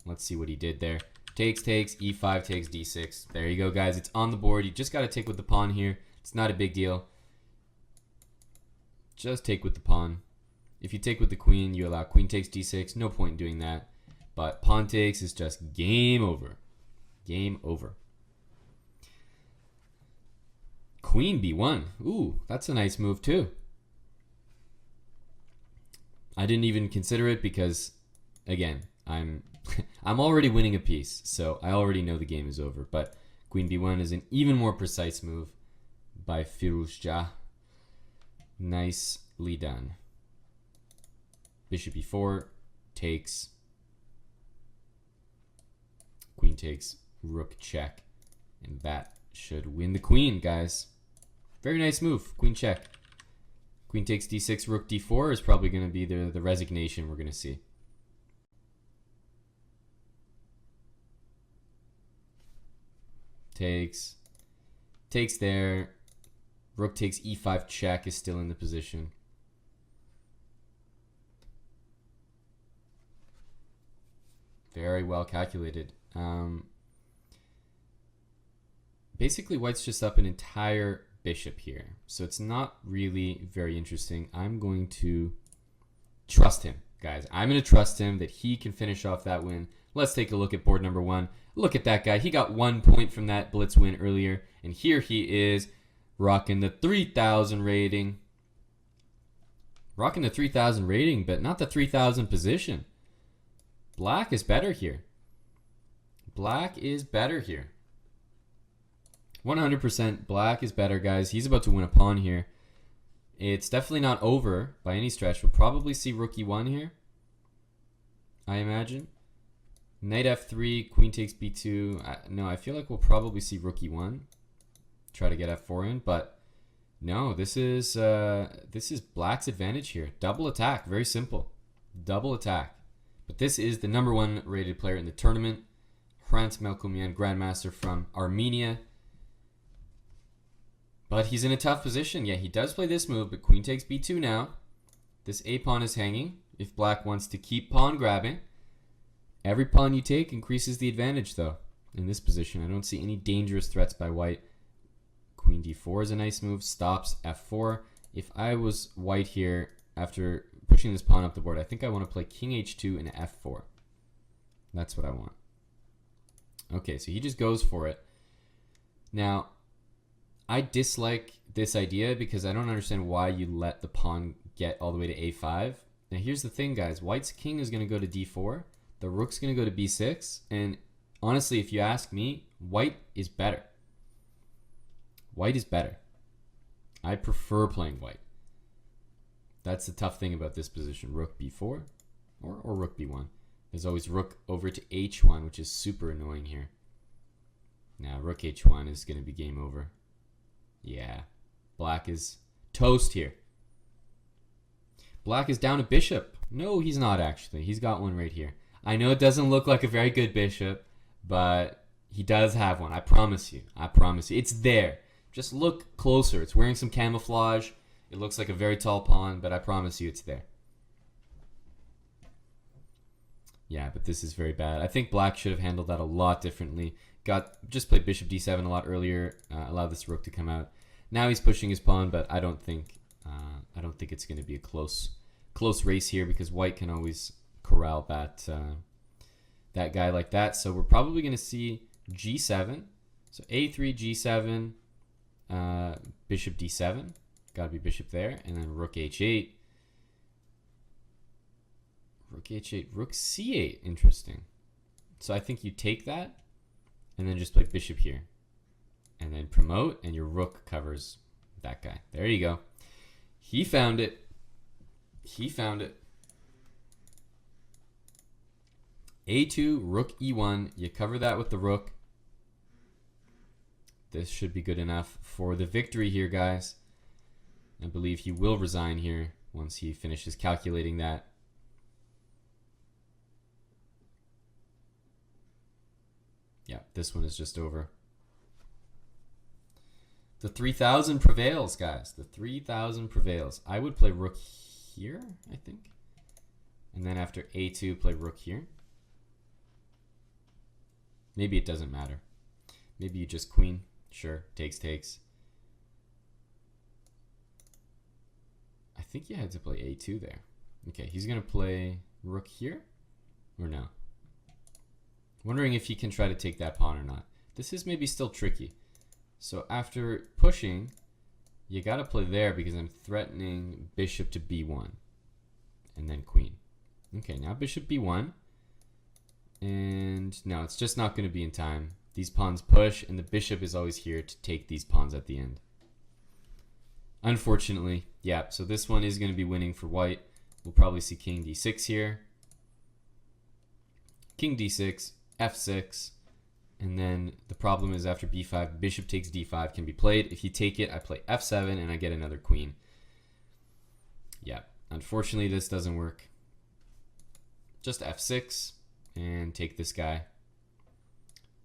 Let's see what he did there. Takes, e5 takes d6. There you go, guys. It's on the board. You just got to take with the pawn here. It's not a big deal. Just take with the pawn. If you take with the queen, you allow queen takes d6. No point in doing that. But pawn takes is just game over. Game over. Queen b1. Ooh, that's a nice move too. I didn't even consider it because, again, I'm already winning a piece, so I already know the game is over. But queen b1 is an even more precise move by Firouzja. Nicely done. Bishop e4 takes. Queen takes, rook check, and that should win the queen, guys. Very nice move. Queen check. Queen takes d6, rook d4 is probably going to be the resignation we're going to see. Takes. Takes there. Rook takes e5 check is still in the position. Very well calculated. Basically, white's just up an entire bishop here. So it's not really very interesting. I'm going to trust him, guys. I'm going to trust him that he can finish off that win. Let's take a look at board number 1. Look at that guy. He got 1 point from that Blitz win earlier. And here he is rocking the 3,000 rating. Rocking the 3,000 rating, but not the 3,000 position. Black is better here. Black is better here. 100% black is better, guys. He's about to win a pawn here. It's definitely not over by any stretch. We'll probably see rook e1 here, I imagine. Knight f3, queen takes b2. No, I feel like we'll probably see rook e1. Try to get f4 in, but no, this is black's advantage here. Double attack, very simple. Double attack. But this is the #1 rated player in the tournament, Hrant Melkomian, Grandmaster from Armenia. But he's in a tough position. Yeah, he does play this move, but queen takes b2 now. This a pawn is hanging if black wants to keep pawn grabbing. Every pawn you take increases the advantage, though, in this position. I don't see any dangerous threats by white. Queen d4 is a nice move. Stops f4. If I was white here, after pushing this pawn up the board, I think I want to play king h2 and f4. That's what I want. Okay, so he just goes for it. Now, I dislike this idea because I don't understand why you let the pawn get all the way to a5. Now, here's the thing, guys. White's king is going to go to d4. The rook's going to go to b6. And honestly, if you ask me, white is better. White is better. I prefer playing white. That's the tough thing about this position. Rook b4 or rook b1. There's always rook over to h1, which is super annoying here. Now, rook h1 is going to be game over. Yeah, black is toast here. Black is down a bishop. No, he's not actually. He's got one right here. I know it doesn't look like a very good bishop, but he does have one. I promise you. I promise you. It's there. Just look closer. It's wearing some camouflage. It looks like a very tall pawn, but I promise you it's there. Yeah, but this is very bad. I think black should have handled that a lot differently. Just played bishop d7 a lot earlier. Allowed this rook to come out. Now he's pushing his pawn, but I don't think it's going to be a close race here because white can always corral that guy like that. So we're probably going to see g7. So a3, g7, bishop d7. Got to be bishop there, and then rook h8. Rook h8, rook c8. Interesting. So I think you take that, and then just play bishop here, and then promote, and your rook covers that guy. There you go. He found it. He found it. a2, rook e1. You cover that with the rook. This should be good enough for the victory here, guys. I believe he will resign here once he finishes calculating that. Yeah, this one is just over. The 3000 prevails, guys. The 3000 prevails. I would play rook here, I think. And then after a2, play rook here. Maybe it doesn't matter. Maybe you just queen. Sure, takes. I think you had to play a2 there. Okay, he's going to play rook here? Or no? Wondering if he can try to take that pawn or not. This is maybe still tricky. So after pushing, you got to play there because I'm threatening bishop to b1. And then queen. Okay, now bishop b1. And no, it's just not going to be in time. These pawns push, and the bishop is always here to take these pawns at the end. Unfortunately, yeah, so this one is going to be winning for white. We'll probably see king d6 here. King d6, f6, and then the problem is after b5, bishop takes d5 can be played. If you take it, I play f7, and I get another queen. Yeah, unfortunately, this doesn't work. Just f6, and take this guy.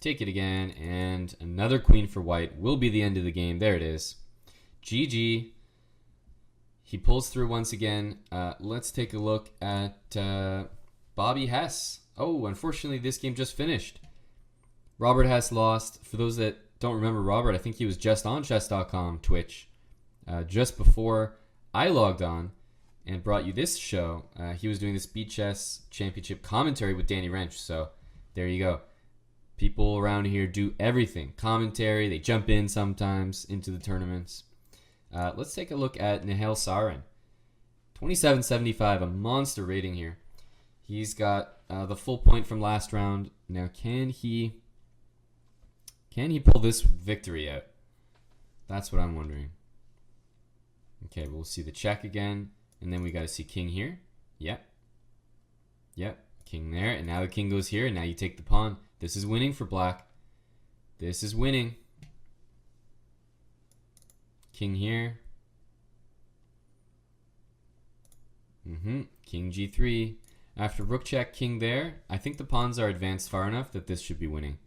Take it again, and another queen for white will be the end of the game. There it is. GG. He pulls through once again. Let's take a look at Bobby Hess. Oh, unfortunately, this game just finished. Robert Hess lost. For those that don't remember Robert, I think he was just on Chess.com Twitch just before I logged on and brought you this show. He was doing the Speed Chess Championship commentary with Danny Wrench. So there you go. People around here do everything. Commentary, they jump in sometimes into the tournaments. Let's take a look at Nihal Sarin. 2775, a monster rating here. He's got the full point from last round. Now, can he pull this victory out? That's what I'm wondering. Okay, we'll see the check again. And then we got to see king here. Yep. Yep. King there. And now the king goes here. And now you take the pawn. This is winning for black. This is winning. King here. King g3. After rook check, king there. I think the pawns are advanced far enough that this should be winning.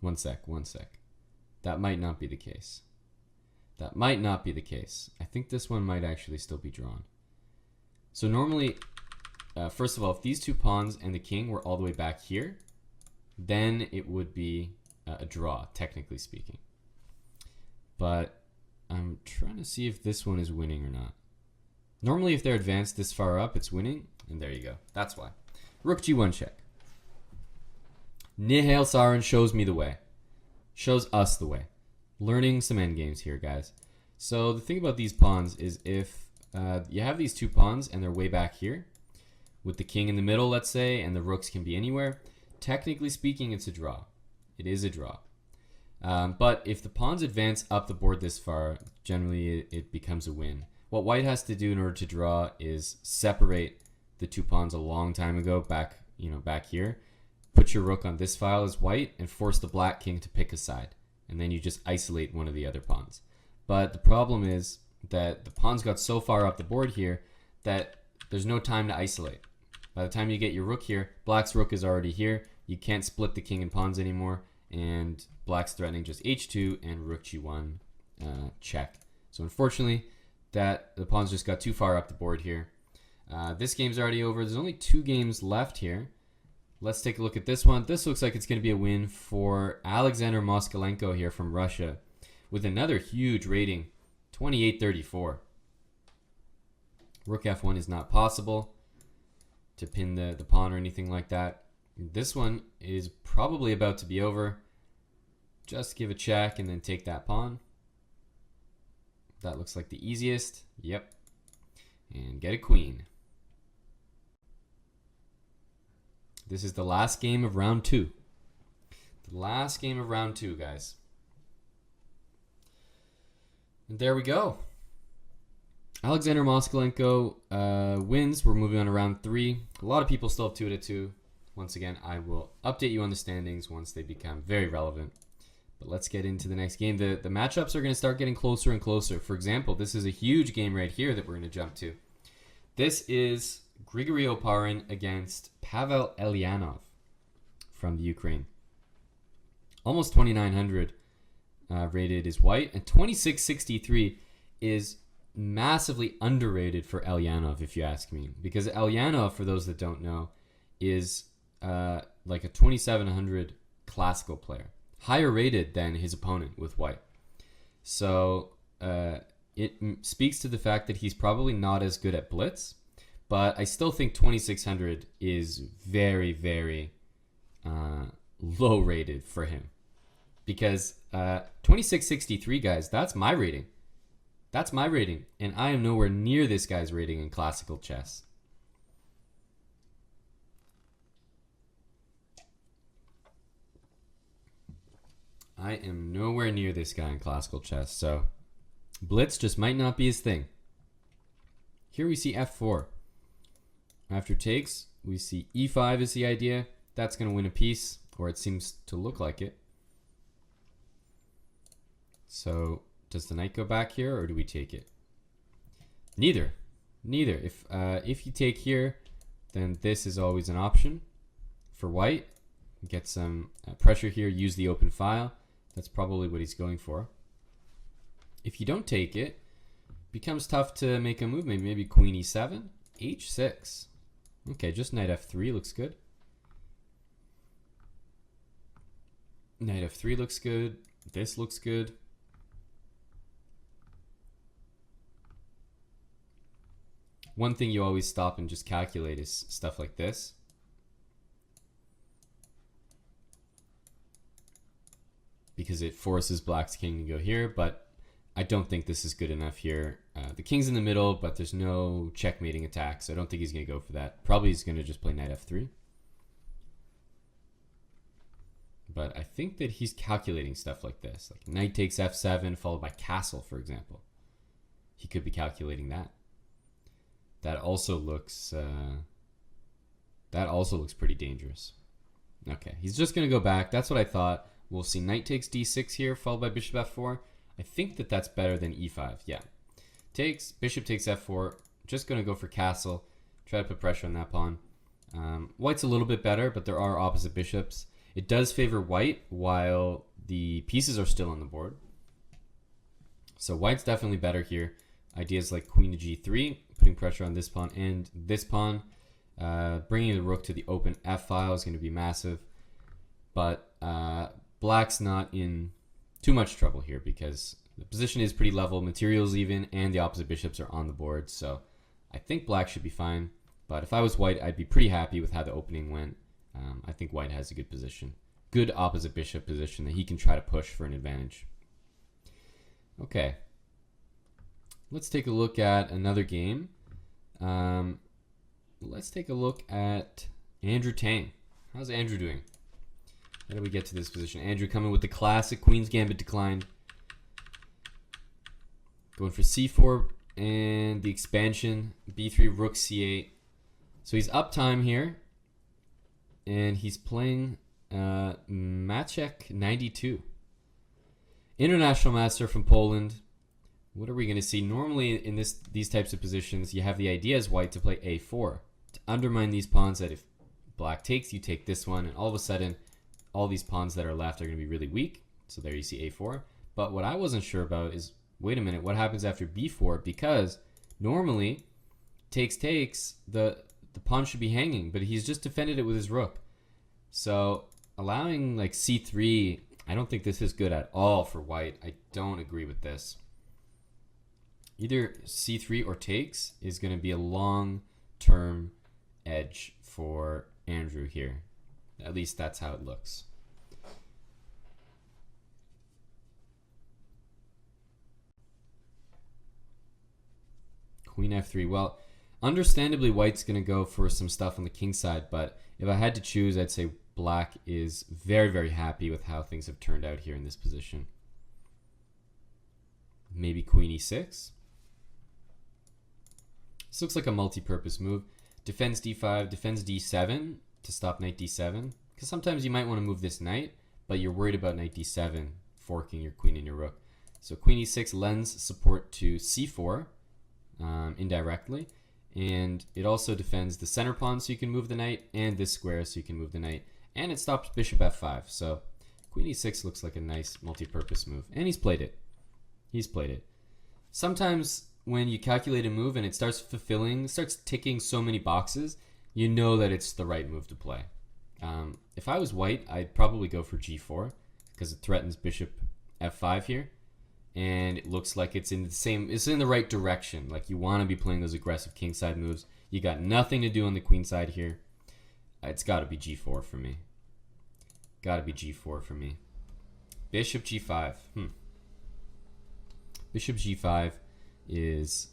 One sec. That might not be the case. That might not be the case. I think this one might actually still be drawn. So normally, first of all, if these two pawns and the king were all the way back here, then it would be a draw, technically speaking. But I'm trying to see if this one is winning or not. Normally, if they're advanced this far up, it's winning. And there you go. That's why. Rook g1 check. Nihal Sarin shows me the way. Shows us the way. Learning some endgames here, guys. So the thing about these pawns is if you have these two pawns and they're way back here, with the king in the middle, let's say, and the rooks can be anywhere, technically speaking, it's a draw. It is a draw. But if the pawns advance up the board this far, generally it becomes a win. What white has to do in order to draw is separate the two pawns a long time ago, back here. Put your rook on this file as white and force the black king to pick a side. And then you just isolate one of the other pawns. But the problem is that the pawns got so far up the board here that there's no time to isolate. By the time you get your rook here, black's rook is already here. You can't split the king and pawns anymore. And black's threatening just h2 and rook g1 check. So unfortunately, the pawns just got too far up the board here. This game's already over. There's only 2 games left here. Let's take a look at this one. This looks like it's going to be a win for Alexander Moskalenko here from Russia with another huge rating, 28-34. Rook f1 is not possible to pin the pawn or anything like that. This one is probably about to be over. Just give a check and then take that pawn. That looks like the easiest. Yep. And get a queen. This is the last game of round 2. The last game of round 2, guys. And there we go. Alexander Moskalenko wins. We're moving on to round 3. A lot of people still have 2-2. Once again, I will update you on the standings once they become very relevant. But let's get into the next game. The matchups are going to start getting closer and closer. For example, this is a huge game right here that we're going to jump to. This is Grigory Oparin against Pavel Elyanov from the Ukraine. Almost 2,900 rated is white, and 2,663 is massively underrated for Elyanov, if you ask me. Because Elyanov, for those that don't know, is like a 2,700 classical player. Higher rated than his opponent with white. So it speaks to the fact that he's probably not as good at Blitz. But I still think 2,600 is very, very low rated for him. Because 2,663, guys, that's my rating. That's my rating. And I am nowhere near this guy's rating in classical chess. I am nowhere near this guy in classical chess. So Blitz just might not be his thing. Here we see f4. After takes, we see e5 is the idea. That's going to win a piece, or it seems to look like it. So does the knight go back here, or do we take it? Neither. Neither. If you take here, then this is always an option for white. Get some pressure here, use the open file. That's probably what he's going for. If you don't take it, becomes tough to make a move. Maybe queen e7, h6. Okay, just knight f3 looks good. Knight f3 looks good. This looks good. One thing you always stop and just calculate is stuff like this. Because it forces black's king to go here, but I don't think this is good enough here. The king's in the middle, but there's no checkmating attack, so I don't think he's going to go for that. Probably he's going to just play knight f3. But I think that he's calculating stuff like this. Like knight takes f7 followed by castle, for example. He could be calculating that. That also looks pretty dangerous. Okay, he's just going to go back. That's what I thought. We'll see knight takes d6 here, followed by bishop f4. I think that that's better than e5. Yeah. Takes, bishop takes f4. Just going to go for castle. Try to put pressure on that pawn. White's a little bit better, but there are opposite bishops. It does favor white while the pieces are still on the board. So white's definitely better here. Ideas like queen to g3, putting pressure on this pawn and this pawn. Bringing the rook to the open f file is going to be massive. But black's not in too much trouble here because the position is pretty level, materials even, and the opposite bishops are on the board. So I think black should be fine. But if I was white, I'd be pretty happy with how the opening went. I think white has a good position. Good opposite bishop position that he can try to push for an advantage. Okay. Let's take a look at another game. Let's take a look at Andrew Tang. How's Andrew doing? How do we get to this position? Andrew coming with the classic Queen's Gambit declined. Going for c4 and the expansion. b3, rook c8. So he's up time here. And he's playing Maciek 92. International master from Poland. What are we going to see? Normally in these types of positions, you have the idea as white to play a4. To undermine these pawns that if black takes, you take this one. And all of a sudden, all these pawns that are left are going to be really weak. So there you see a4. But what I wasn't sure about is, wait a minute, what happens after b4? Because normally, takes, the pawn should be hanging. But he's just defended it with his rook. So allowing like c3, I don't think this is good at all for white. I don't agree with this. Either c3 or takes is going to be a long-term edge for Andrew here. At least that's how it looks. Queen f3. Well, understandably, white's going to go for some stuff on the king side, but if I had to choose, I'd say black is very, very happy with how things have turned out here in this position. Maybe queen e6. This looks like a multi-purpose move. Defends d5, defends d7 to stop knight d7. Because sometimes you might want to move this knight, but you're worried about knight d7 forking your queen and your rook. So queen e6 lends support to c4 indirectly. And it also defends the center pawn so you can move the knight, and this square so you can move the knight. And it stops bishop f5. So queen e6 looks like a nice multi-purpose move. And he's played it. He's played it. Sometimes when you calculate a move and it starts ticking so many boxes, you know that it's the right move to play. If I was white, I'd probably go for g4 because it threatens bishop f5 here. And it looks like it's in the right direction. Like you want to be playing those aggressive kingside moves. You got nothing to do on the queen side here. It's got to be g4 for me. Got to be g4 for me. Bishop g5. Bishop g5 is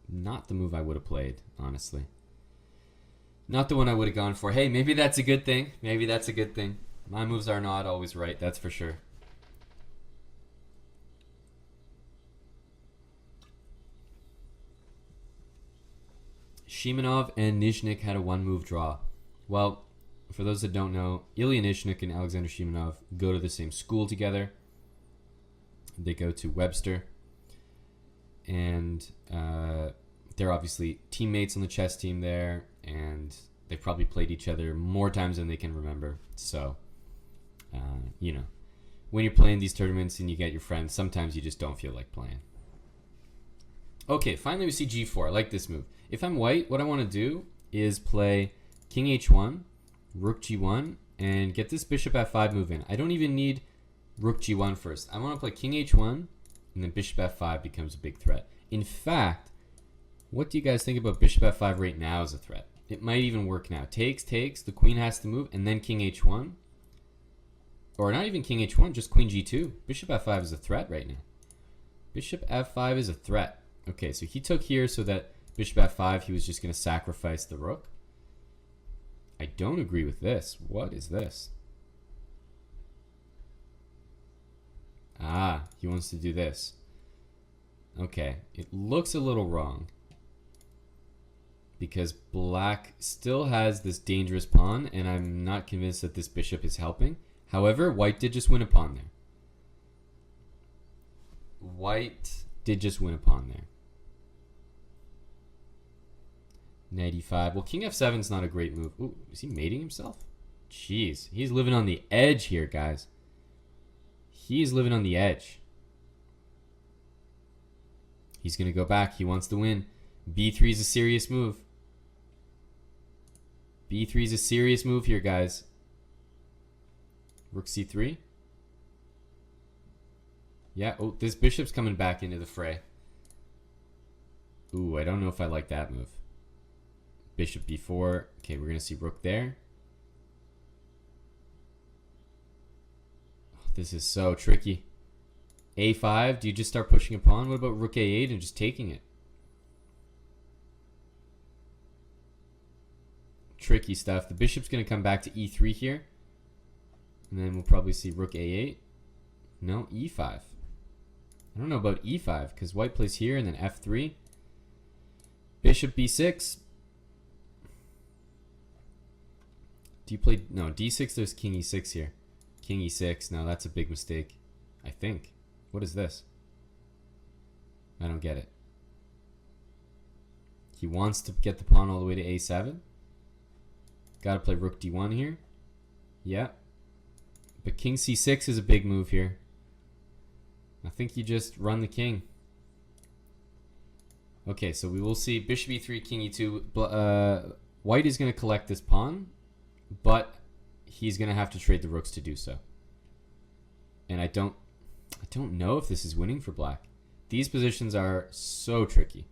not the move I would have played, honestly. Not the one I would have gone for. Hey, maybe that's a good thing. Maybe that's a good thing. My moves are not always right, that's for sure. Shimanov and Nizhnik had a one-move draw. Well, for those that don't know, Ilya Nizhnik and Alexander Shimanov go to the same school together. They go to Webster. And they're obviously teammates on the chess team there. And they've probably played each other more times than they can remember. So, you know, when you're playing these tournaments and you get your friends, sometimes you just don't feel like playing. Okay, finally we see g4. I like this move. If I'm white, what I want to do is play king h1, rook g1, and get this bishop f5 move in. I don't even need rook g1 first. I want to play king h1, and then bishop f5 becomes a big threat. In fact, what do you guys think about bishop f5 right now as a threat? It might even work now. Takes, the queen has to move, and then king h1. Or not even king h1, just queen g2. Bishop f5 is a threat right now. Bishop f5 is a threat. Okay, so he took here so that bishop f5, he was just going to sacrifice the rook. I don't agree with this. What is this? Ah, he wants to do this. Okay, it looks a little wrong. Because black still has this dangerous pawn, and I'm not convinced that this bishop is helping. However, white did just win a pawn there. White did just win a pawn there. Knight e5. Well, king f7 is not a great move. Ooh, is he mating himself? Jeez, he's living on the edge here, guys. He's living on the edge. He's going to go back. He wants to win. b3 is a serious move. b3 is a serious move here, guys. Rook c3. Yeah, oh, this bishop's coming back into the fray. Ooh, I don't know if I like that move. Bishop b4. Okay, we're going to see rook there. Oh, this is so tricky. a5, do you just start pushing a pawn? What about rook a8 and just taking it? Tricky stuff. The bishop's going to come back to e3 here. And then we'll probably see rook a8. No, e5. I don't know about e5 because white plays here and then f3. Bishop b6. Do you play... No, d6, there's king e6 here. King e6. No, that's a big mistake. I think. What is this? I don't get it. He wants to get the pawn all the way to a7. Got to play rook d1 here. Yeah. But king c6 is a big move here. I think you just run the king. Okay, so we will see bishop e3, king e2. White is going to collect this pawn, but he's going to have to trade the rooks to do so. And I don't know if this is winning for black. These positions are so tricky.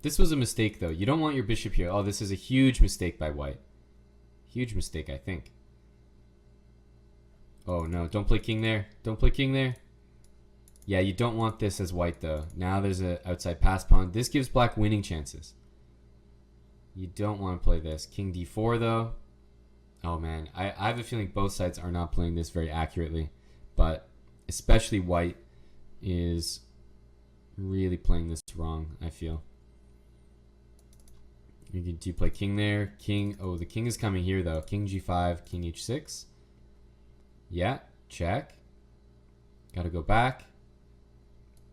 This was a mistake, though. You don't want your bishop here. Oh, this is a huge mistake by white. Huge mistake, I think. Oh, no. Don't play king there. Don't play king there. Yeah, you don't want this as white, though. Now there's an outside pass pawn. This gives black winning chances. You don't want to play this. King d4, though. Oh, man. I have a feeling both sides are not playing this very accurately. But especially white is really playing this wrong, I feel. Do you play king there? King. Oh, the king is coming here, though. King g5, king h6. Yeah, check. Got to go back.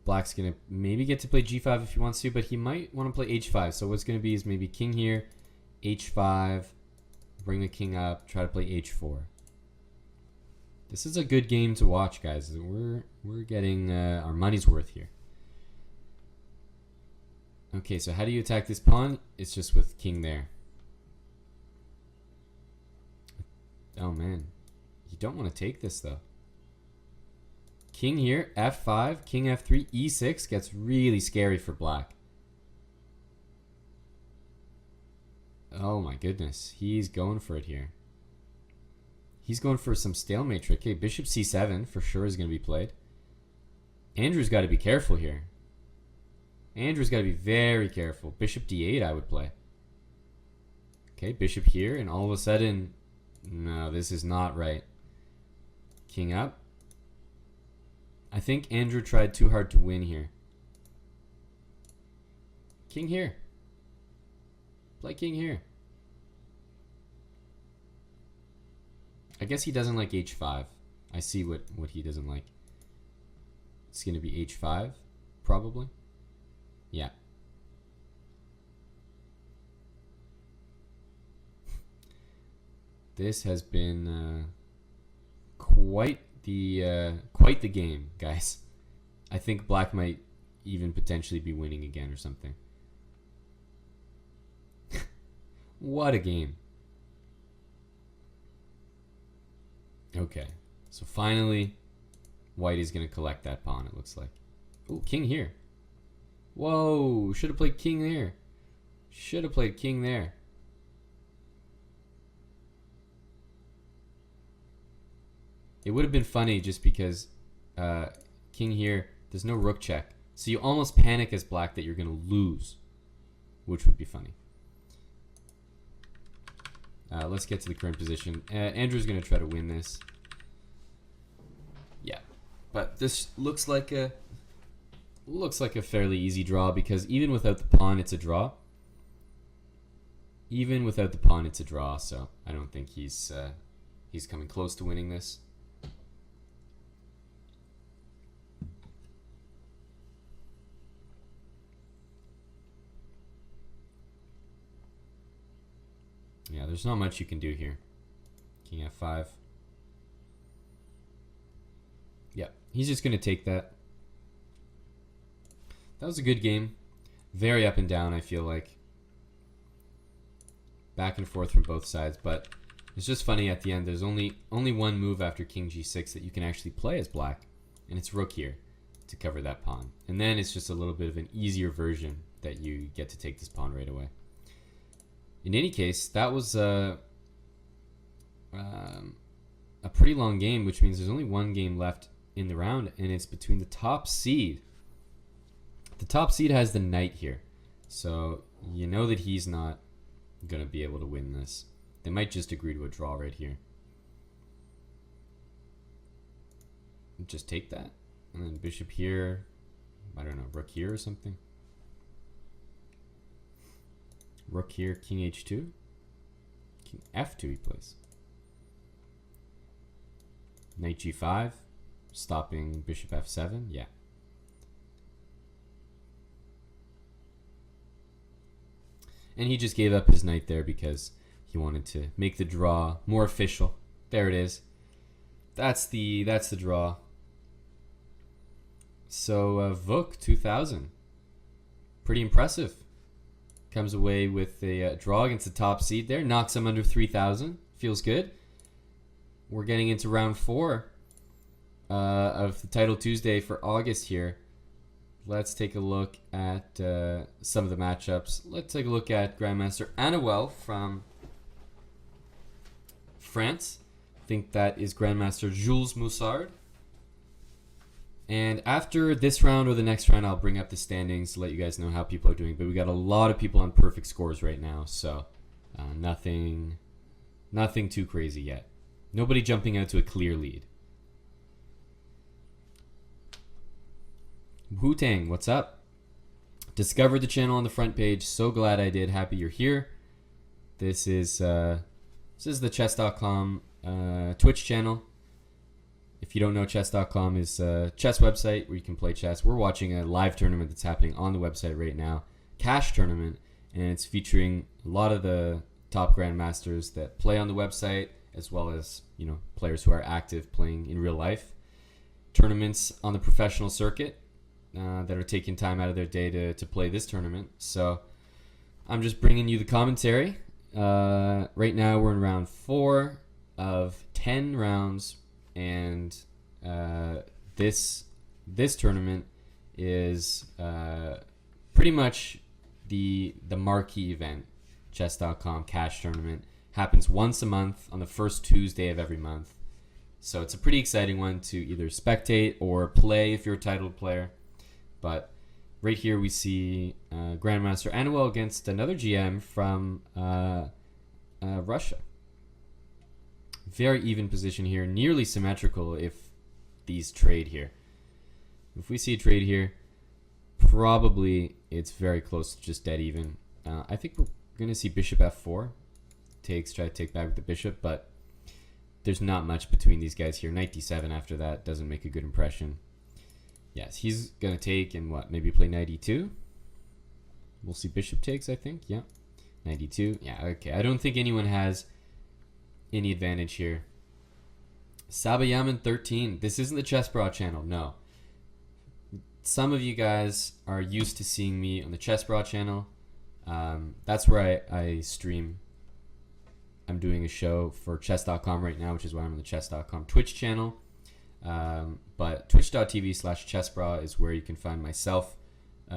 Black's going to maybe get to play g5 if he wants to, but he might want to play h5. So what's going to be is maybe king here, h5, bring the king up, try to play h4. This is a good game to watch, guys. We're getting our money's worth here. Okay, so how do you attack this pawn? It's just with king there. Oh, man. You don't want to take this, though. King here, f5, king f3, e6 gets really scary for black. Oh, my goodness. He's going for it here. He's going for some stalemate trick. Okay, bishop c7 for sure is going to be played. Andrew's got to be careful here. Andrew's got to be very careful. Bishop d8 I would play. Okay, bishop here, and all of a sudden, no, this is not right. King up. I think Andrew tried too hard to win here. King here. Play king here. I guess he doesn't like h5. I see what he doesn't like. It's going to be h5, probably. Yeah. This has been quite the game, guys. I think black might even potentially be winning again or something. What a game. Okay, so finally white is going to collect that pawn, it looks like. Oh, king here. Whoa, should have played king there. Should have played king there. It would have been funny just because king here, there's no rook check. So you almost panic as black that you're going to lose, which would be funny. Let's get to the current position. Andrew's going to try to win this. this looks like a fairly easy draw because even without the pawn, it's a draw. Even without the pawn, it's a draw. So I don't think he's coming close to winning this. Yeah, there's not much you can do here. King f5. Yeah, he's just going to take that. That was a good game. Very up and down, I feel like. Back and forth from both sides, but it's just funny at the end. There's only one move after king g6 that you can actually play as black, and it's rook here to cover that pawn. And then it's just a little bit of an easier version that you get to take this pawn right away. In any case, that was a pretty long game, which means there's only one game left in the round, and it's between the top seed. The top seed has the knight here, so you know that he's not going to be able to win this. They might just agree to a draw right here. Just take that, and then bishop here, I don't know, rook here or something. Rook here, king h2. King f2 he plays. Knight g5, stopping bishop f7, yeah. And he just gave up his knight there because he wanted to make the draw more official. There it is. That's the draw. So Vuk 2000, pretty impressive. Comes away with a draw against the top seed there. Knocks him under 3,000. Feels good. We're getting into round 4 of the Title Tuesday for August here. Let's take a look at some of the matchups. Let's take a look at Grandmaster Anuel from France. I think that is Grandmaster Jules Moussard. And after this round or the next round, I'll bring up the standings to let you guys know how people are doing. But we got a lot of people on perfect scores right now, so nothing too crazy yet. Nobody jumping out to a clear lead. Wu-Tang, what's up? Discovered the channel on the front page. So glad I did. Happy you're here. This is the Chess.com Twitch channel. If you don't know, Chess.com is a chess website where you can play chess. We're watching a live tournament that's happening on the website right now, cash tournament, and it's featuring a lot of the top grandmasters that play on the website, as well as players who are active playing in real life. Tournaments on the professional circuit that are taking time out of their day to play this tournament. So I'm just bringing you the commentary. Right now we're in round 4 of 10 rounds. And this tournament is pretty much the marquee event. Chess.com cash tournament happens once a month on the first Tuesday of every month. So it's a pretty exciting one to either spectate or play if you're a titled player. But right here we see Grandmaster Anuel against another GM from Russia. Very even position here, nearly symmetrical if these trade here. If we see a trade here, probably it's very close to just dead even. I think we're going to see bishop f4. Try to take back with the bishop, but there's not much between these guys here. Knight d7 after that doesn't make a good impression. Yes, he's going to take and maybe play knight e2. We'll see bishop takes, I think. Yeah, knight e2. Yeah, okay. I don't think anyone has any advantage here. Sabayaman 13. This isn't the Chessbrah channel, no. Some of you guys are used to seeing me on the Chessbrah channel. That's where I stream. I'm doing a show for Chess.com right now, which is why I'm on the Chess.com Twitch channel. But twitch.tv/Chessbrah is where you can find myself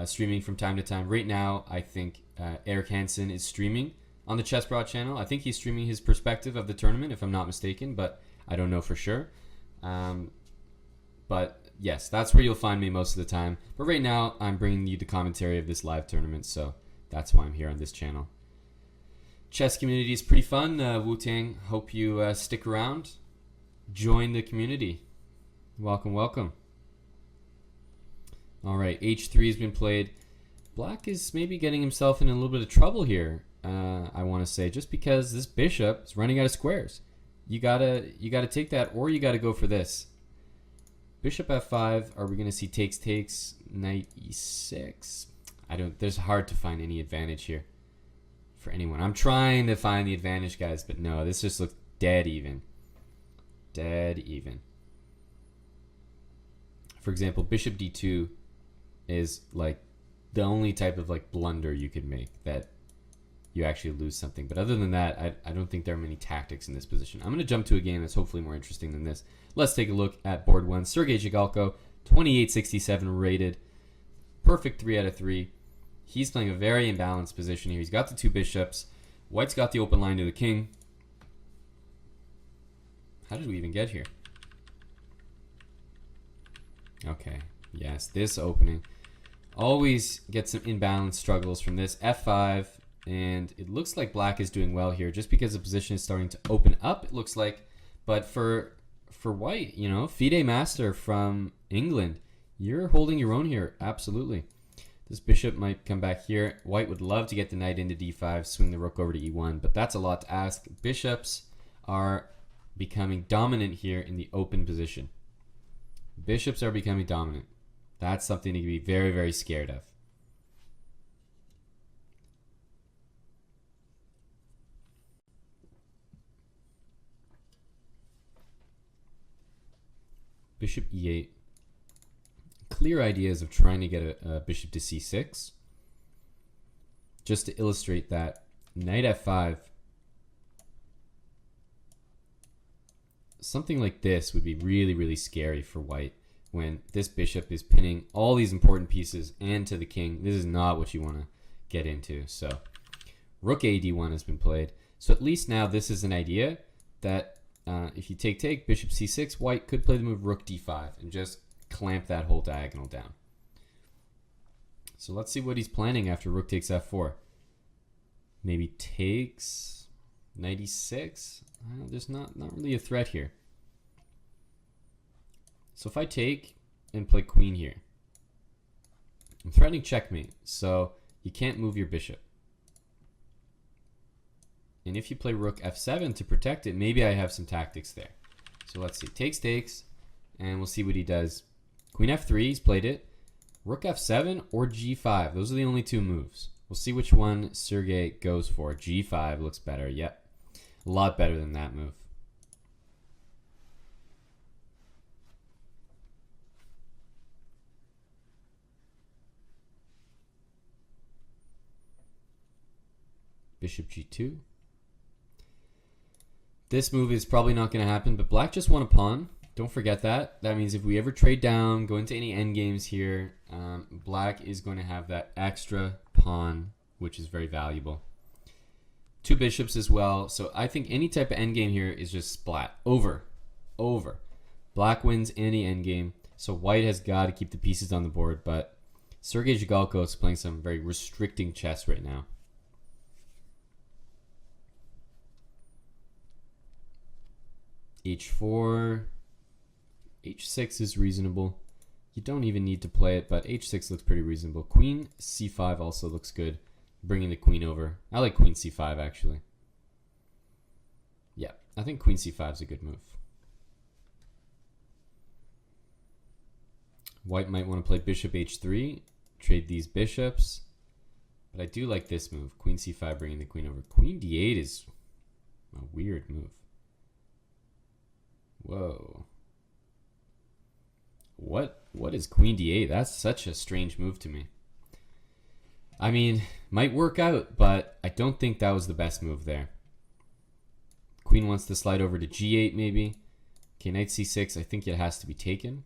streaming from time to time. Right now, I think Eric Hansen is streaming on the Chessbrah channel. I think he's streaming his perspective of the tournament, if I'm not mistaken, but I don't know for sure. But yes, that's where you'll find me most of the time. But right now, I'm bringing you the commentary of this live tournament, so that's why I'm here on this channel. Chess community is pretty fun, Wu-Tang. Hope you stick around. Join the community. Welcome, welcome. All right, h3 has been played. Black is maybe getting himself in a little bit of trouble here, I want to say, just because this bishop is running out of squares. You gotta take that, or you gotta go for this. Bishop f5. Are we gonna see takes? Knight e6. There's hard to find any advantage here for anyone. I'm trying to find the advantage, guys, but no, this just looks dead even. Dead even. For example, bishop d2 is like the only type of like blunder you could make that you actually lose something. But other than that, I don't think there are many tactics in this position. I'm going to jump to a game that's hopefully more interesting than this. Let's take a look at board 1. Sergei Zhigalko, 2867 rated. Perfect 3 out of 3. He's playing a very imbalanced position here. He's got the 2 bishops. White's got the open line to the king. How did we even get here? Okay, yes, this opening. Always get some imbalance struggles from this. f5, and it looks like black is doing well here just because the position is starting to open up, it looks like. But for white, you know, FIDE Master from England, you're holding your own here, absolutely. This bishop might come back here. White would love to get the knight into d5, swing the rook over to e1, but that's a lot to ask. Bishops are becoming dominant here in the open position. Bishops are becoming dominant. That's something to be very, very scared of. Bishop e8. Clear ideas of trying to get a bishop to c6. Just to illustrate that, knight f5. Something like this would be really, really scary for white when this bishop is pinning all these important pieces and to the king. This is not what you want to get into. So rook a d1 has been played. So at least now this is an idea that if you take bishop c6, white could play the move rook d5 and just clamp that whole diagonal down. So let's see what he's planning after rook takes f4. Maybe takes knight e6. There's not really a threat here. So if I take and play queen here, I'm threatening checkmate, so you can't move your bishop. And if you play rook f7 to protect it, maybe I have some tactics there. So let's see. Takes, and we'll see what he does. Queen f3, he's played it. Rook f7 or g5. Those are the only 2 moves. We'll see which one Sergei goes for. g5 looks better. Yep. A lot better than that move. Bishop g2. This move is probably not going to happen, but black just won a pawn. Don't forget that. That means if we ever trade down, go into any endgames here, black is going to have that extra pawn, which is very valuable. 2 bishops as well. So I think any type of endgame here is just splat. Over. Black wins any endgame. So white has got to keep the pieces on the board, but Sergei Zhigalko is playing some very restricting chess right now. h4. h6 is reasonable. You don't even need to play it, but h6 looks pretty reasonable. Queen c5 also looks good, bringing the queen over. I like queen c5 actually. Yeah, I think queen c5 is a good move. White might want to play bishop h3, trade these bishops, but I do like this move. Queen c5 bringing the queen over. Queen d8 is a weird move. Whoa. What is queen d8? That's such a strange move to me. I mean, might work out, but I don't think that was the best move there. Queen wants to slide over to g8 maybe. Okay, knight c6, I think it has to be taken.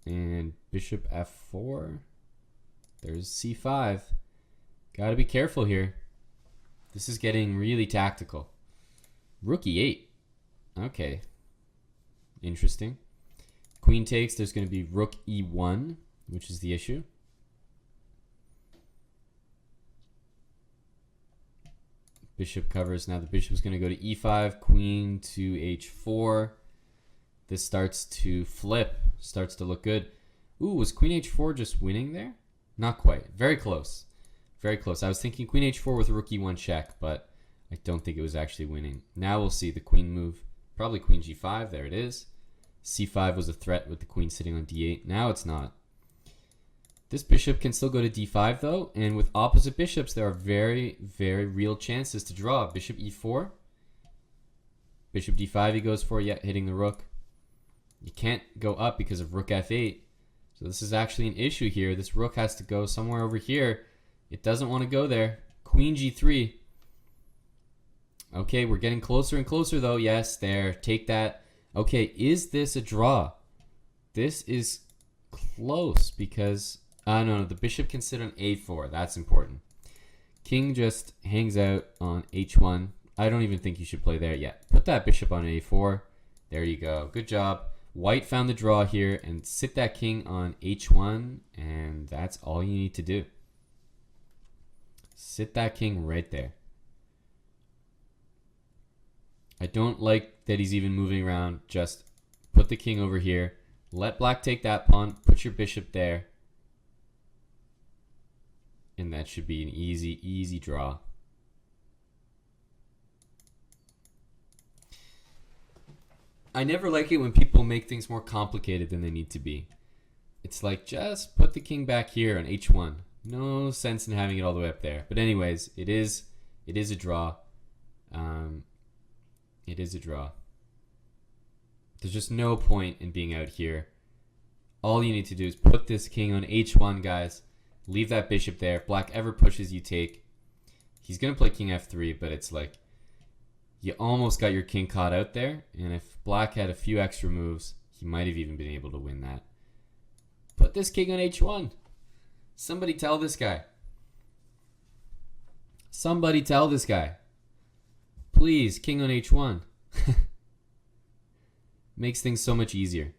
And bishop f4. There's c5. Gotta be careful here. This is getting really tactical. Rook e8. Okay. Interesting. Queen takes, there's going to be rook e1, which is the issue. Bishop covers. Now the bishop's going to go to e5, queen to h4. this starts to flip, starts to look good. Ooh, was queen h4 just winning there? Not quite. Very close. Very close. I was thinking queen h4 with rook e1 check, but I don't think it was actually winning. Now we'll see the queen move. Probably queen g5. There it is. c5 was a threat with the queen sitting on d8. Now it's not. This bishop can still go to d5 though, and with opposite bishops there are very, very real chances to draw. Bishop e4. Bishop d5 he goes for, yet hitting the rook. You can't go up because of rook f8. So this is actually an issue here. This rook has to go somewhere over here. It doesn't want to go there. Queen g3. Okay, we're getting closer and closer though. Yes, there. Take that. Okay, is this a draw? This is close because... no, the bishop can sit on a4. That's important. King just hangs out on h1. I don't even think you should play there yet. Put that bishop on a4. There you go. Good job. White found the draw here and sit that king on h1, and that's all you need to do. Sit that king right there. I don't like that he's even moving around. Just put the king over here. Let black take that pawn. Put your bishop there. And that should be an easy, easy draw. I never like it when people make things more complicated than they need to be. It's like, just put the king back here on h1. No sense in having it all the way up there. But anyways, it is a draw. It is a draw. There's just no point in being out here. All you need to do is put this king on h1, guys. Leave that bishop there. If black ever pushes, you take. He's going to play king f3, but it's like you almost got your king caught out there. And if black had a few extra moves, he might have even been able to win that. Put this king on h1. Somebody tell this guy. Somebody tell this guy. Please, king on h1. Makes things so much easier.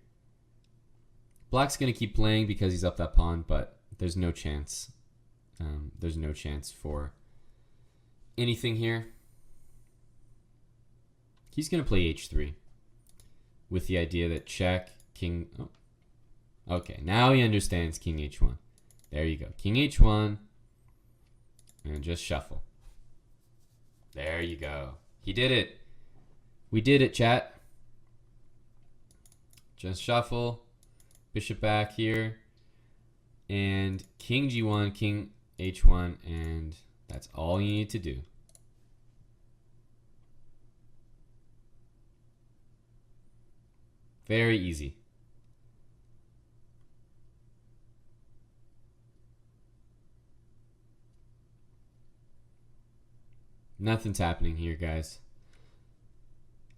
Black's going to keep playing because he's up that pawn, but there's no chance. There's no chance for anything here. He's going to play h3 with the idea that check, king... Oh. Okay, now he understands king h1. There you go. King h1. And just shuffle. There you go. He did it. We did it, chat. Just shuffle. Bishop back here. And king g1, king h1, and that's all you need to do. Very easy. Nothing's happening here, guys.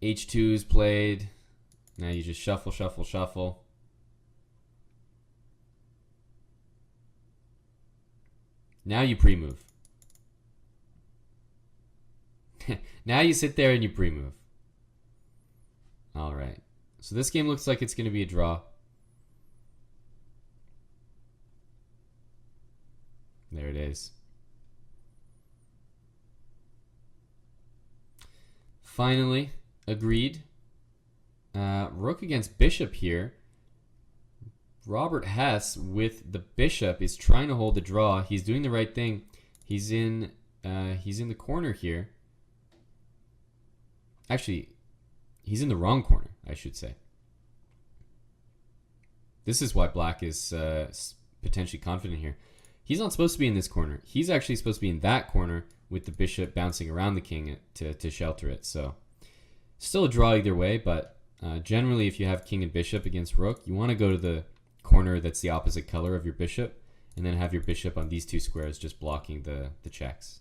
h2 is played. Now you just shuffle, shuffle, shuffle. Now you pre-move. Now you sit there and you pre-move. All right. So this game looks like it's going to be a draw. There it is. Finally, agreed. Rook against bishop here. Robert Hess with the bishop is trying to hold the draw. He's doing the right thing. He's in the corner here. Actually, he's in the wrong corner, I should say. This is why black is potentially confident here. He's not supposed to be in this corner. He's actually supposed to be in that corner with the bishop bouncing around the king to shelter it. So still a draw either way, but generally if you have king and bishop against rook, you want to go to the corner that's the opposite color of your bishop and then have your bishop on these two squares just blocking the checks.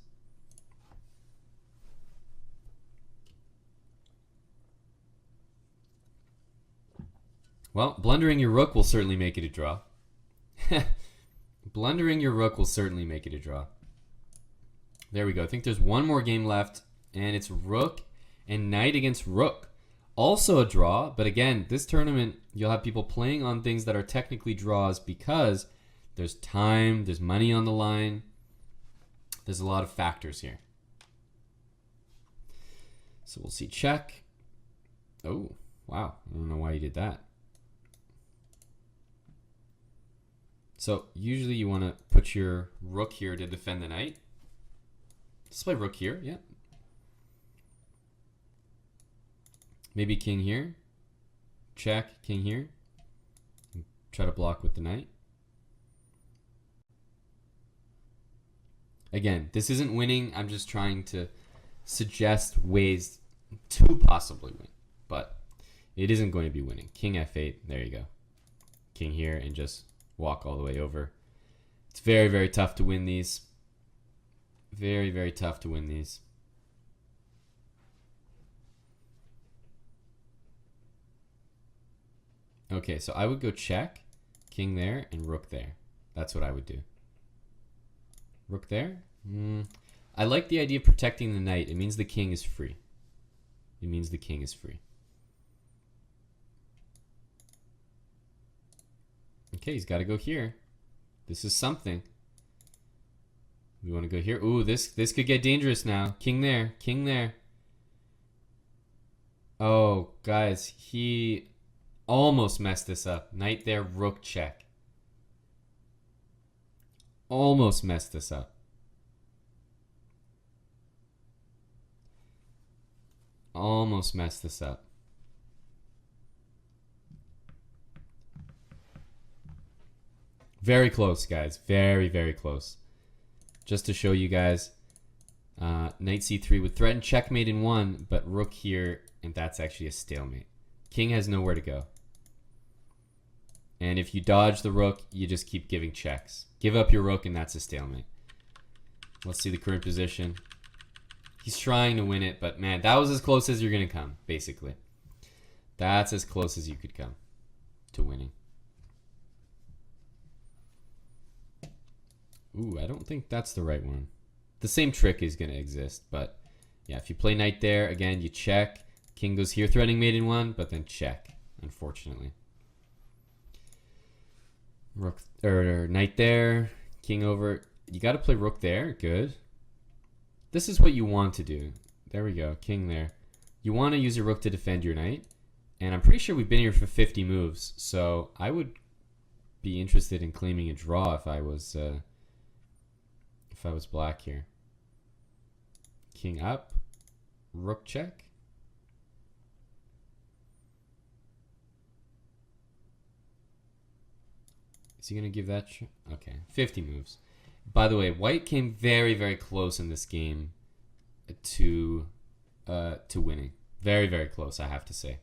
Well, blundering your rook will certainly make it a draw. Blundering your rook will certainly make it a draw. There we go. I think there's one more game left, and it's rook and knight against rook. Also a draw, but again, this tournament, you'll have people playing on things that are technically draws because there's time, there's money on the line. There's a lot of factors here. So we'll see check. Oh, Wow, I don't know why you did that. So usually you want to put your rook here to defend the knight. Let's play rook here, yeah. Maybe king here. Check, king here. Try to block with the knight. Again, this isn't winning. I'm just trying to suggest ways to possibly win. But it isn't going to be winning. King f8, there you go. King here and just walk all the way over. It's very, very tough to win these. Very, very tough to win these. Okay, so I would go check, king there, and rook there. That's what I would do. Rook there. I like the idea of protecting the knight. It means the king is free. It means the king is free. Okay, he's got to go here. This is something. We want to go here. Ooh, this could get dangerous now. King there. King there. Oh, guys, he almost messed this up. Knight there, rook check. Almost messed this up. Almost messed this up. Very close, guys. Very, very close. Just to show you guys, knight c3 would threaten checkmate in one, but rook here, and that's actually a stalemate. King has nowhere to go. And if you dodge the rook, you just keep giving checks. Give up your rook, and that's a stalemate. Let's see the current position. He's trying to win it, but man, that was as close as you're going to come, basically. That's as close as you could come to winning. Ooh, I don't think that's the right one. The same trick is going to exist, but yeah, if you play knight there, again, you check. King goes here, threatening mate in one, but then check, unfortunately. Rook, or knight there, king over. You got to play rook there, good. This is what you want to do. There we go, king there. You want to use your rook to defend your knight, and I'm pretty sure we've been here for 50 moves, so I would be interested in claiming a draw if I was black here. King up, rook check. Is he going to give that? Okay, 50 moves. By the way, white came very, very close in this game to winning. Very, very close, I have to say.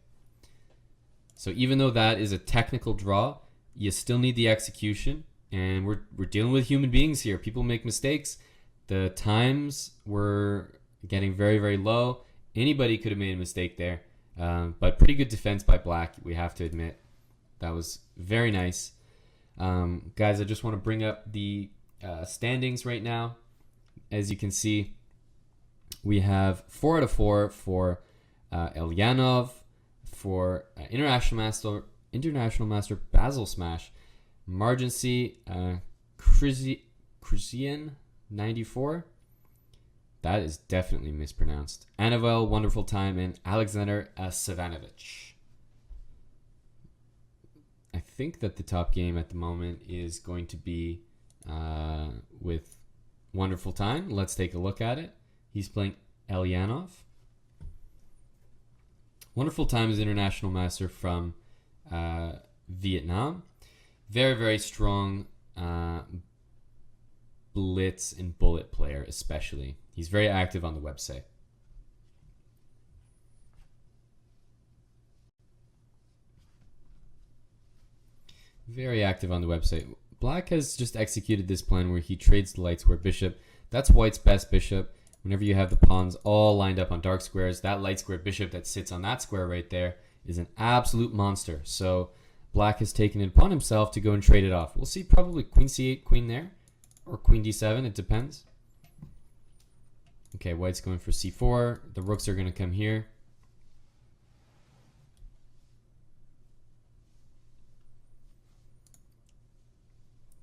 So even though that is a technical draw, you still need the execution. And we're dealing with human beings here. People make mistakes. The times were getting very, very low. Anybody could have made a mistake there. But pretty good defense by black, we have to admit. That was very nice. Guys, I just want to bring up the standings right now. As you can see, we have 4 out of 4 for Elyanov, for International Master Basil Smash, Margency, Krisian 94. That is definitely mispronounced. Anavel, Wonderful Time, and Alexander Savanovic. I think that the top game at the moment is going to be with Wonderful Time. Let's take a look at it. He's playing Elyanov. Wonderful Time is International Master from Vietnam. Very, very strong blitz and bullet player, especially. He's very active on the website. Very active on the website. Black has just executed this plan where he trades the light square bishop. That's white's best bishop. Whenever you have the pawns all lined up on dark squares, that light square bishop that sits on that square right there is an absolute monster. So black has taken it upon himself to go and trade it off. We'll see probably queen c8, queen there, or queen d7. It depends. Okay, white's going for c4. The rooks are going to come here.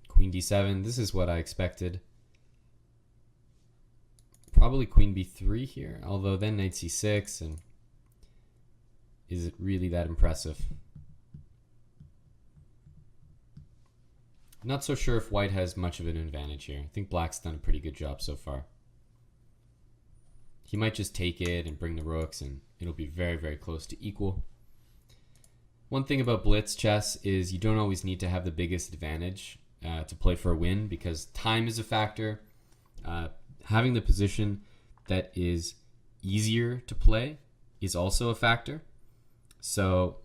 Queen d7. This is what I expected. Probably queen b3 here, although then knight c6, and is it really that impressive? Not so sure if white has much of an advantage here. I think black's done a pretty good job so far. He might just take it and bring the rooks, and it'll be very, very close to equal. One thing about blitz chess is you don't always need to have the biggest advantage to play for a win, because time is a factor. Having the position that is easier to play is also a factor. So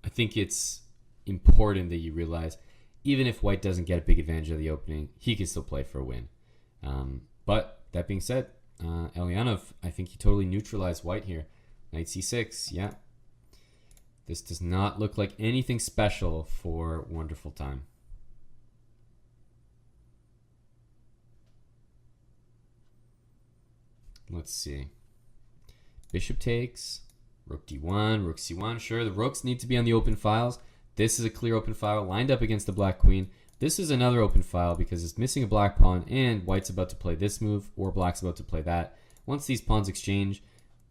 I think it's important that you realize even if white doesn't get a big advantage of the opening, he can still play for a win. But that being said, Elyanov, I think he totally neutralized white here. Knight c6, yeah. This does not look like anything special for Wonderful Time. Let's see. Bishop takes, rook d1, rook c1. Sure, the rooks need to be on the open files. This is a clear open file lined up against the black queen. This is another open file because it's missing a black pawn, and white's about to play this move, or black's about to play that. Once these pawns exchange,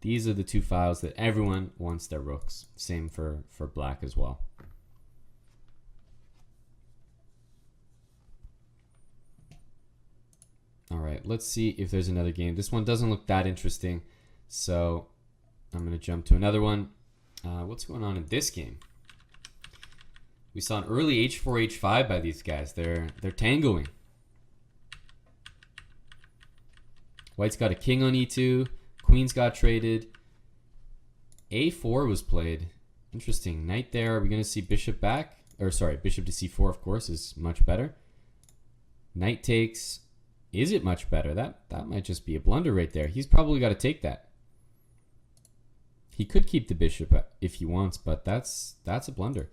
these are the two files that everyone wants their rooks. Same for black as well. All right, let's see if there's another game. This one doesn't look that interesting, so I'm going to jump to another one. What's going on in this game? We saw an early h4, h5 by these guys. They're tangoing. White's got a king on e2. Queens got traded. a4 was played. Interesting. Knight there. Are we going to see bishop back? Or sorry, bishop to c4, of course, is much better. Knight takes. Is it much better? That might just be a blunder right there. He's probably got to take that. He could keep the bishop if he wants, but that's a blunder.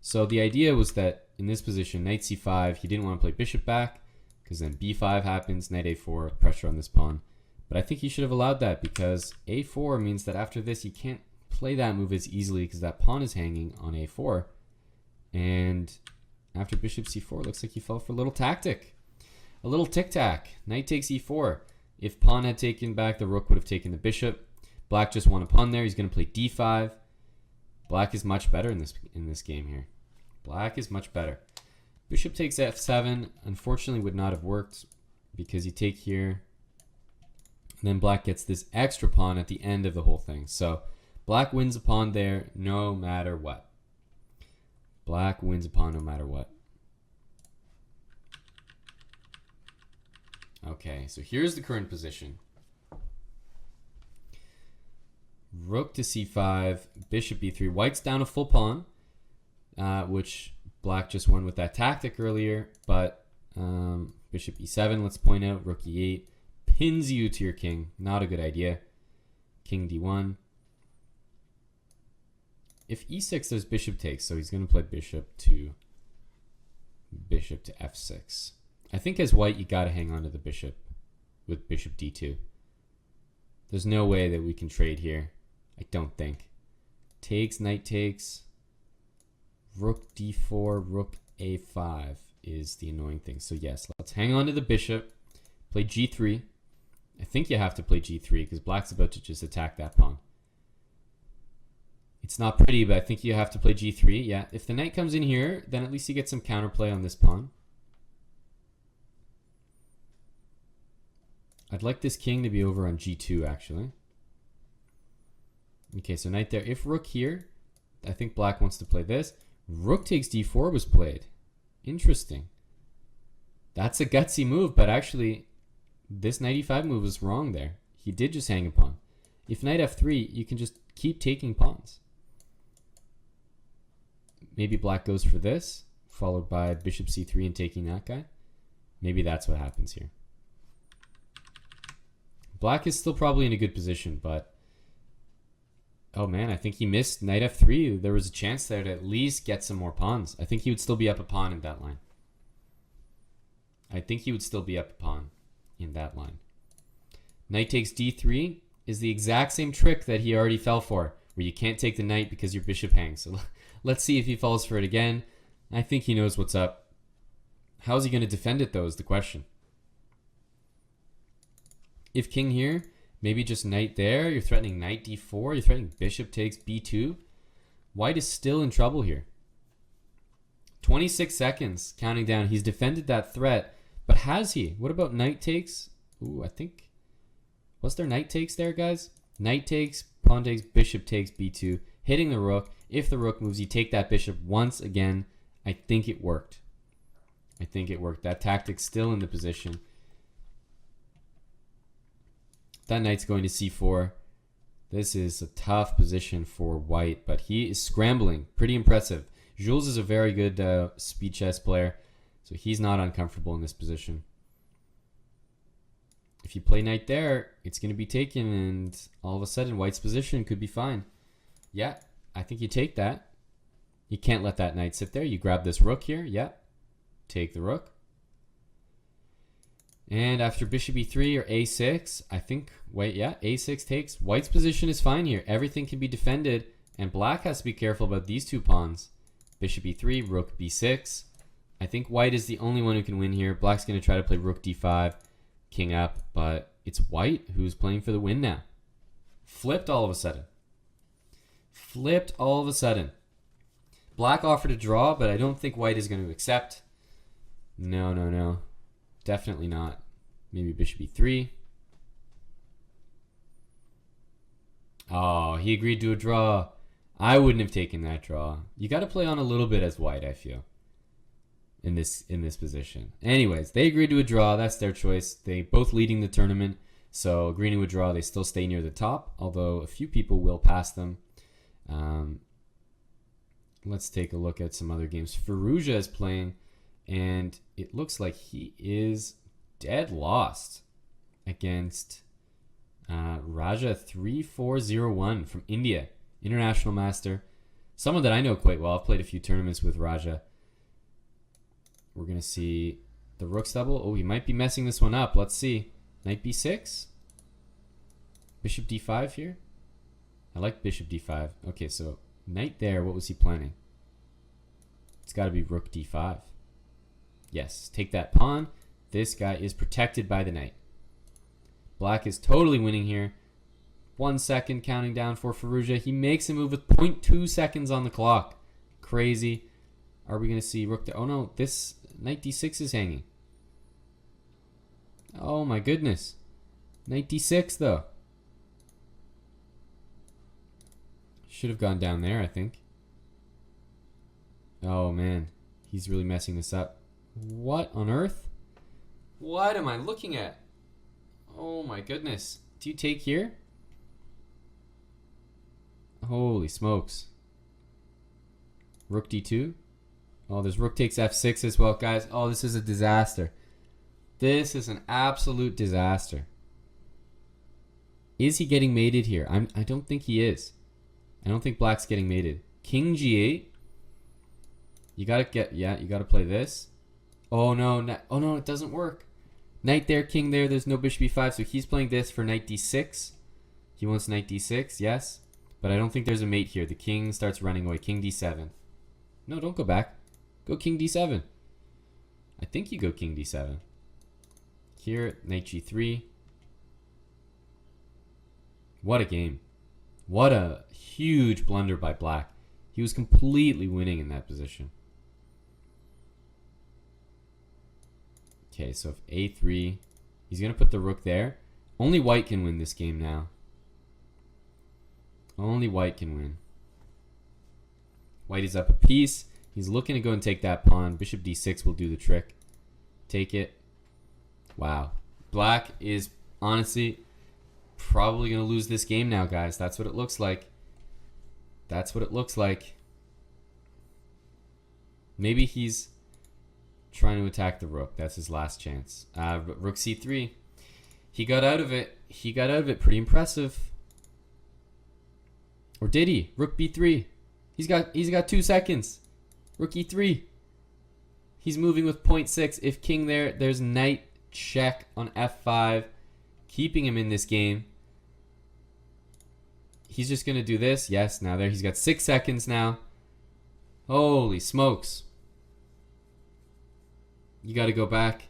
So the idea was that in this position, knight c5, he didn't want to play bishop back because then b5 happens, knight a4, pressure on this pawn. But I think he should have allowed that because a4 means that after this, you can't play that move as easily because that pawn is hanging on a4. And after bishop c4, looks like he fell for a little tactic. A little tic-tac. Knight takes e4. If pawn had taken back, the rook would have taken the bishop. Black just won a pawn there. He's going to play d5. Black is much better in this game here. Black is much better. Bishop takes f7. Unfortunately, would not have worked because you take here. And then black gets this extra pawn at the end of the whole thing. So black wins a pawn there no matter what. Black wins a pawn no matter what. Okay, so here's the current position. Rook to c5, bishop e3. White's down a full pawn, which black just won with that tactic earlier. But bishop e7, let's point out, rook e8 pins you to your king. Not a good idea. King d1. If e6, there's bishop takes, so he's going to play bishop to f6. I think as white, you got to hang on to the bishop with bishop d2. There's no way that we can trade here. I don't think. Takes, knight takes. Rook d4, rook a5 is the annoying thing. So yes, let's hang on to the bishop. Play g3. I think you have to play g3 because black's about to just attack that pawn. It's not pretty, but I think you have to play g3. Yeah, if the knight comes in here, then at least you get some counterplay on this pawn. I'd like this king to be over on g2, actually. Okay, so knight there. If rook here, I think black wants to play this. Rook takes d4 was played. Interesting. That's a gutsy move, but actually, this knight e5 move was wrong there. He did just hang a pawn. If knight f3, you can just keep taking pawns. Maybe black goes for this, followed by bishop c3 and taking that guy. Maybe that's what happens here. Black is still probably in a good position, but oh man, I think he missed knight f3. There was a chance there to at least get some more pawns. I think he would still be up a pawn in that line. Knight takes d3 is the exact same trick that he already fell for, where you can't take the knight because your bishop hangs. So let's see if he falls for it again. I think he knows what's up. How is he going to defend it, though, is the question. If king here, Maybe just knight there. You're threatening knight d4. You're threatening bishop takes b2. White is still in trouble here. 26 seconds counting down. He's defended that threat, but has he? What about knight takes? Ooh, I think... Was there knight takes there, guys? Knight takes, pawn takes, bishop takes b2. Hitting the rook. If the rook moves, you take that bishop once again. I think it worked. I think it worked. That tactic's still in the position. That knight's going to c4. This is a tough position for white, but he is scrambling. Pretty impressive. Jules is a very good speed chess player, so he's not uncomfortable in this position. If you play knight there, it's going to be taken, and all of a sudden, white's position could be fine. Yeah, I think you take that. You can't let that knight sit there. You grab this rook here. Yeah, take the rook. And after bishop e3 or a6, I think, wait, yeah, a6 takes. White's position is fine here. Everything can be defended, and black has to be careful about these two pawns. Bishop e3, rook b6. I think white is the only one who can win here. Black's going to try to play rook d5, king up, but it's white who's playing for the win now. Flipped all of a sudden. Flipped all of a sudden. Black offered a draw, but I don't think white is going to accept. No, no, no. Definitely not. Maybe bishop e3. Oh, he agreed to a draw. I wouldn't have taken that draw. You got to play on a little bit as white, I feel, in this position. Anyways, they agreed to a draw. That's their choice. They both leading the tournament, so agreeing to a draw, they still stay near the top, although a few people will pass them. Let's take a look at some other games. Firouzja is playing, and it looks like he is dead lost against Raja 3401 from India. International master. Someone that I know quite well. I've played a few tournaments with Raja. We're going to see the rook's double. Oh, he might be messing this one up. Let's see. Knight b6. Bishop d5 here. I like bishop d5. Okay, so knight there. What was he planning? It's got to be rook d5. Yes, take that pawn. This guy is protected by the knight. Black is totally winning here. 1 second counting down for Firouzja. He makes a move with 0.2 seconds on the clock. Crazy. Are we going to see rook there? Oh no, this knight d6 is hanging. Oh my goodness. Knight d6 though. Should have gone down there, I think. Oh man, he's really messing this up. What on earth? What am I looking at? Oh my goodness. Do you take here? Holy smokes. Rook d2. Oh, there's rook takes f6 as well, guys. Oh, this is a disaster. This is an absolute disaster. Is he getting mated here? I don't think he is. I don't think black's getting mated. King g8. You gotta get, yeah, you gotta play this. Oh no, oh no, it doesn't work. Knight there, king there, there's no bishop e5, so he's playing this for knight d6. He wants knight d6, yes. But I don't think there's a mate here. The king starts running away. King d7. No, don't go back. Go king d7. I think you go king d7. Here, knight g3. What a game. What a huge blunder by black. He was completely winning in that position. Okay, so if a3, he's going to put the rook there. Only white can win this game now. Only white can win. White is up a piece. He's looking to go and take that pawn. Bishop d6 will do the trick. Take it. Wow. Black is honestly probably going to lose this game now, guys. That's what it looks like. That's what it looks like. Maybe he's trying to attack the rook. That's his last chance. Rook c3. He got out of it. He got out of it. Pretty impressive. Or did he? Rook b3. He's got 2 seconds. Rook e3. He's moving with 0.6. If king there, there's knight check on f5, keeping him in this game. He's just going to do this. Yes, now there. He's got 6 seconds now. Holy smokes. You got to go back.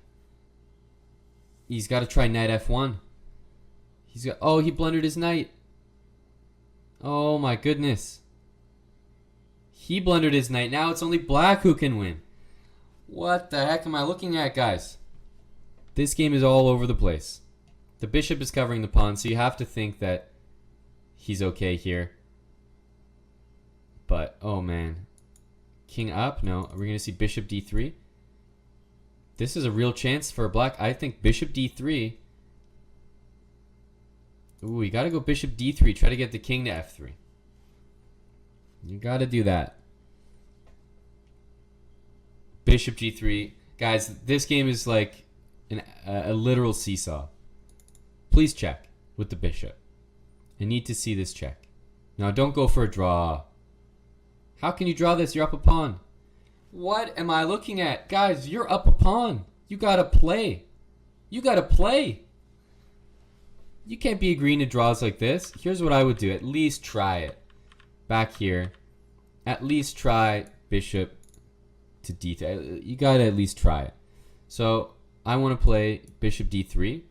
He's got to try knight f1. He's got... Oh, he blundered his knight. Oh my goodness. He blundered his knight. Now it's only black who can win. What the heck am I looking at, guys? This game is all over the place. The bishop is covering the pawn, so you have to think that he's okay here. But, oh man. King up? No. Are we going to see bishop d3? This is a real chance for black. I think bishop d3. Ooh, you got to go bishop d3. Try to get the king to f3. You got to do that. Bishop g3. Guys, this game is like a literal seesaw. Please check with the bishop. I need to see this check. Now, don't go for a draw. How can you draw this? You're up a pawn. What am I looking at? Guys, you're up a pawn. You gotta play. You gotta play. You can't be agreeing to draws like this. Here's what I would do. At least try it. Back here. At least try bishop to d3. You gotta at least try it. So, I want to play bishop d3.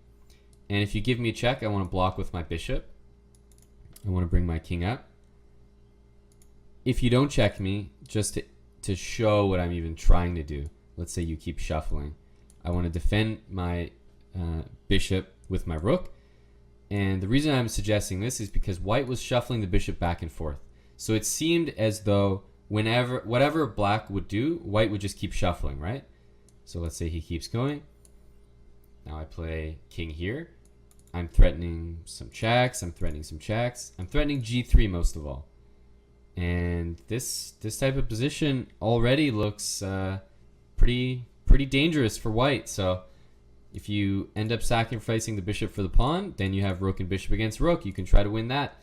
And if you give me a check, I want to block with my bishop. I want to bring my king up. If you don't check me, just to show what I'm even trying to do, let's say you keep shuffling. I want to defend my bishop with my rook. And the reason I'm suggesting this is because white was shuffling the bishop back and forth. So it seemed as though whatever black would do, white would just keep shuffling, right? So let's say he keeps going. Now I play king here. I'm threatening some checks. I'm threatening some checks. I'm threatening g3 most of all. And this type of position already looks pretty dangerous for white. So if you end up sacrificing the bishop for the pawn, then you have rook and bishop against rook. You can try to win that.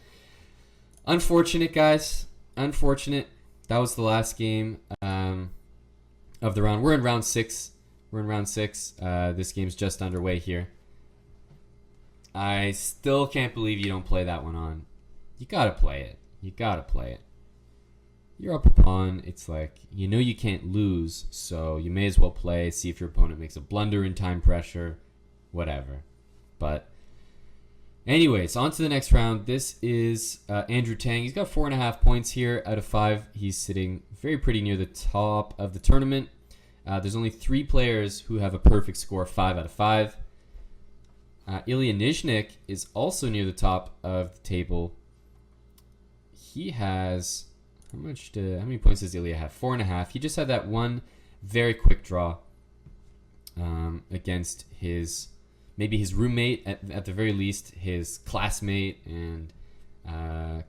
Unfortunate, guys. Unfortunate. That was the last game of the round. We're in round 6. We're in round 6. This game's just underway here. I still can't believe you don't play that one on. You gotta play it. You gotta play it. You're up a pawn. It's like, you know you can't lose, so you may as well play, see if your opponent makes a blunder in time pressure, whatever. But anyways, on to the next round. This is Andrew Tang. He's got 4.5 points here out of 5. He's sitting very pretty near the top of the tournament. There's only 3 players who have a perfect score, 5 out of 5. Ilya Nizhnik is also near the top of the table. He has... How many points does Ilya have? 4.5. He just had that one very quick draw against maybe his roommate, at the very least, his classmate and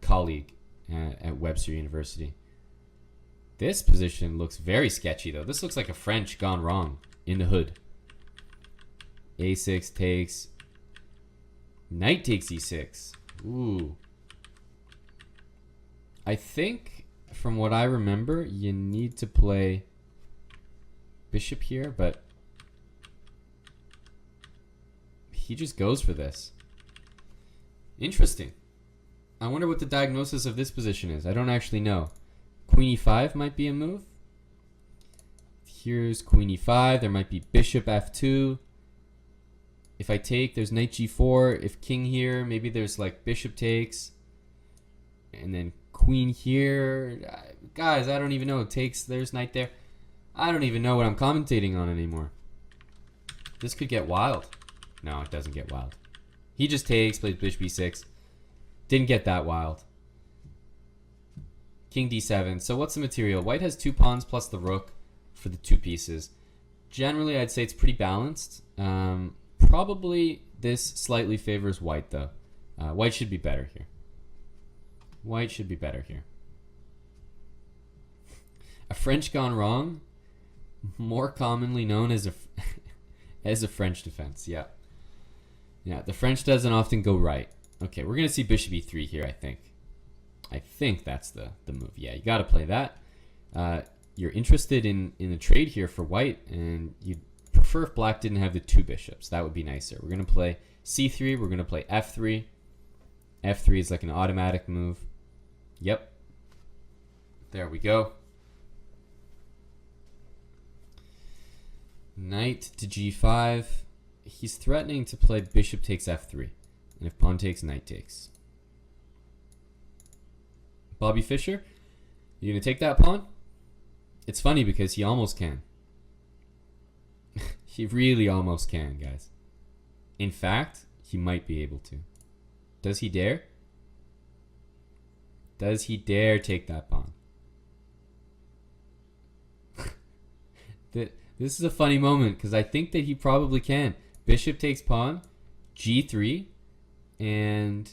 colleague at Webster University. This position looks very sketchy, though. This looks like a French gone wrong in the hood. A6 takes. Knight takes e6. Ooh. I think, from what I remember, you need to play bishop here, but he just goes for this. Interesting. I wonder what the diagnosis of this position is. I don't actually know. Queen e5 might be a move. Here's queen e5. There might be bishop f2. If I take, there's knight g4. If king here, maybe there's like bishop takes. And then queen here. Guys, I don't even know. It takes, there's knight there. I don't even know what I'm commentating on anymore. This could get wild. No, it doesn't get wild. He just takes, plays bishop e6. Didn't get that wild. King d7. So what's the material? White has 2 pawns plus the rook for the 2 pieces. Generally, I'd say it's pretty balanced. Probably this slightly favors white, though. White should be better here. White should be better here. A French gone wrong, more commonly known as a French defense. Yeah. Yeah, the French doesn't often go right. Okay, we're going to see bishop e3 here, I think. I think that's the move. Yeah, you got to play that. You're interested in the trade here for white, and you'd prefer if black didn't have the 2 bishops. That would be nicer. We're going to play c3. We're going to play f3. f3 is like an automatic move. Yep. There we go. Knight to g5. He's threatening to play bishop takes f3. And if pawn takes, knight takes. Bobby Fischer, you gonna take that pawn? It's funny because he almost can. He really almost can, guys. In fact, he might be able to. Does he dare? Does he dare take that pawn? This is a funny moment because I think that he probably can. Bishop takes pawn, g3, and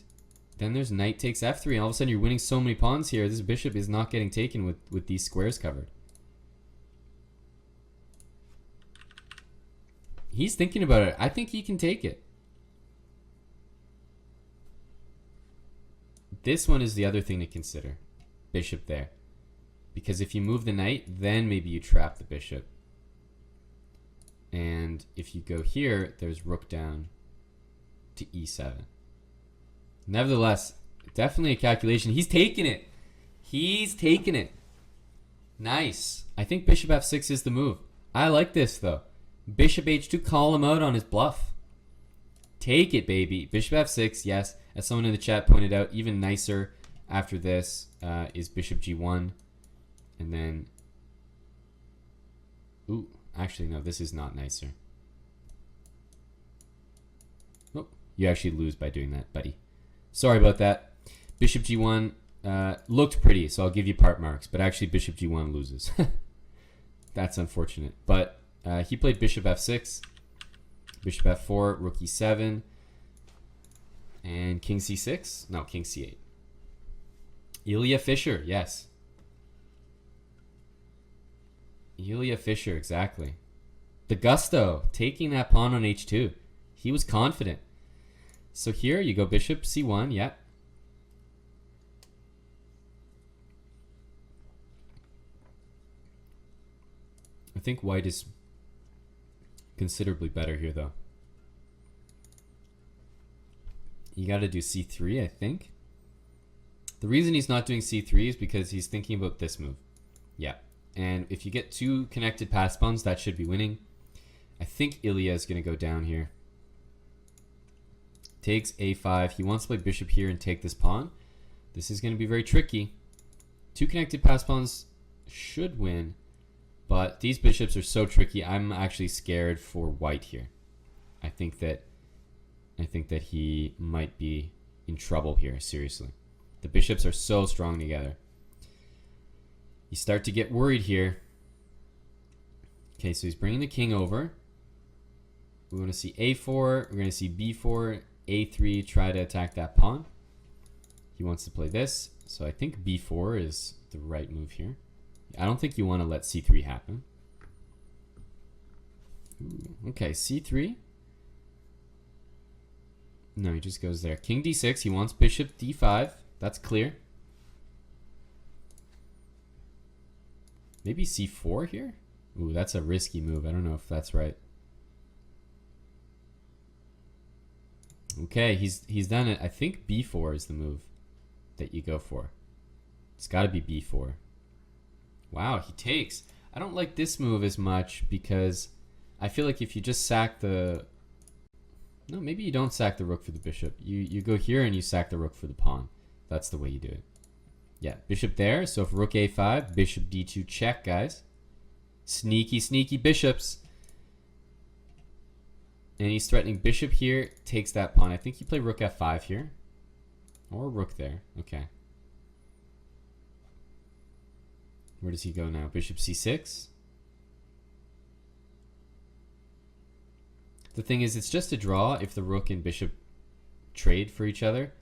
then there's knight takes f3, and all of a sudden you're winning so many pawns here. This bishop is not getting taken with these squares covered. He's thinking about it. I think he can take it. This one is the other thing to consider. Bishop there. Because if you move the knight, then maybe you trap the bishop. And if you go here, there's rook down to e7. Nevertheless, definitely a calculation. He's taking it. He's taking it. Nice. I think bishop f6 is the move. I like this, though. Bishop h2, call him out on his bluff. Take it, baby. Bishop f6, yes. As someone in the chat pointed out, even nicer after this is bishop g1. And then... Ooh, actually, no, this is not nicer. Oh, you actually lose by doing that, buddy. Sorry about that. Bishop g1 looked pretty, so I'll give you part marks. But actually, bishop g1 loses. That's unfortunate. But he played bishop f6, bishop f4, rook e7, and king c6. No, king c8. Ilya Fischer, yes. Ilya Fischer, exactly. The gusto, taking that pawn on h2. He was confident. So here you go bishop c1, yeah. I think white is considerably better here, though. You got to do c3, I think. The reason he's not doing c3 is because he's thinking about this move. Yeah. And if you get two connected pass pawns, that should be winning. I think Ilya is going to go down here. Takes a5. He wants to play bishop here and take this pawn. This is going to be very tricky. Two connected pass pawns should win. But these bishops are so tricky. I'm actually scared for white here. I think that he might be in trouble here, seriously. The bishops are so strong together. You start to get worried here. Okay, so he's bringing the king over. We're going to see a4. We're going to see b4, a3, try to attack that pawn. He wants to play this. So I think b4 is the right move here. I don't think you want to let c3 happen. Ooh, okay, c3. No, he just goes there. King d6. He wants bishop d5. That's clear. Maybe c4 here? Ooh, that's a risky move. I don't know if that's right. Okay, he's done it. I think b4 is the move that you go for. It's got to be b4. Wow, he takes. I don't like this move as much because I feel like if you just sack the... No, maybe you don't sack the rook for the bishop. You go here and you sack the rook for the pawn. That's the way you do it. Yeah, bishop there. So if rook a5, bishop d2 check, guys. Sneaky, sneaky bishops. And he's threatening bishop here. Takes that pawn. I think you play rook f5 here. Or rook there. Okay. Where does he go now? Bishop c6. The thing is, it's just a draw if the rook and bishop trade for each other.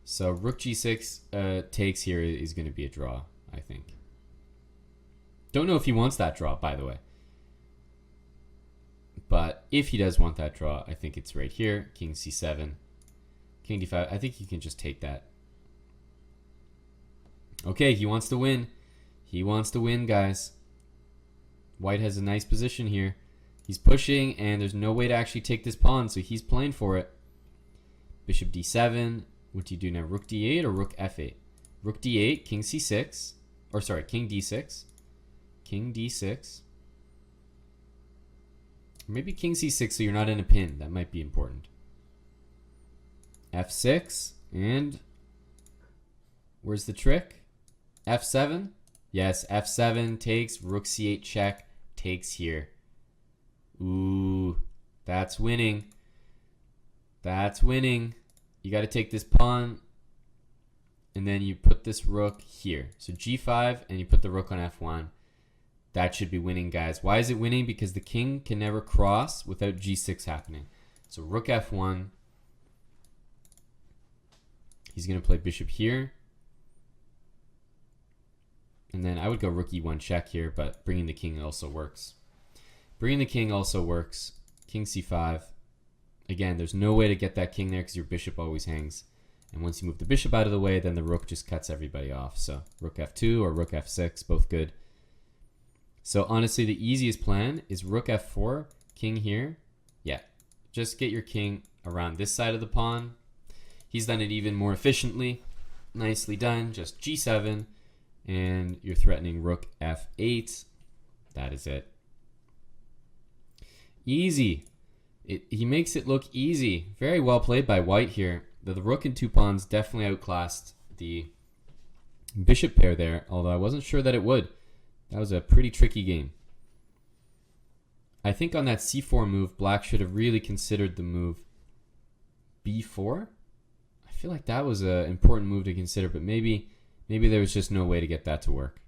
So rook g6 takes here is going to be a draw, I think. Don't know if he wants that draw, by the way. But if he does want that draw, I think it's right here. King c7. King d5. I think you can just take that. Okay, he wants to win. He wants to win, guys. White has a nice position here. He's pushing, and there's no way to actually take this pawn, so he's playing for it. Bishop d7. What do you do now? Rook d8 or rook f8? Rook d8, king c6. Or sorry, king d6. King d6. Maybe king c6 so you're not in a pin. That might be important. f6, and where's the trick? f7. Yes, f7 takes, rook c8 check, takes here. Ooh, that's winning. That's winning. You got to take this pawn, and then you put this rook here. So g5, and you put the rook on f1. That should be winning, guys. Why is it winning? Because the king can never cross without g6 happening. So rook f1. He's going to play bishop here. And then I would go rook e1 check here, but bringing the king also works. Bringing the king also works. King c5. Again, there's no way to get that king there because your bishop always hangs. And once you move the bishop out of the way, then the rook just cuts everybody off. So rook f2 or rook f6, both good. So honestly, the easiest plan is rook f4, king here. Yeah, just get your king around this side of the pawn. He's done it even more efficiently. Nicely done. Just g7, and you're threatening rook f8. That is it. Easy. He makes it look easy. Very well played by white here. The rook and two pawns definitely outclassed the bishop pair there, although I wasn't sure that it would. That was a pretty tricky game. I think on that c4 move, black should have really considered the move b4. I feel like that was an important move to consider, but maybe there was just no way to get that to work.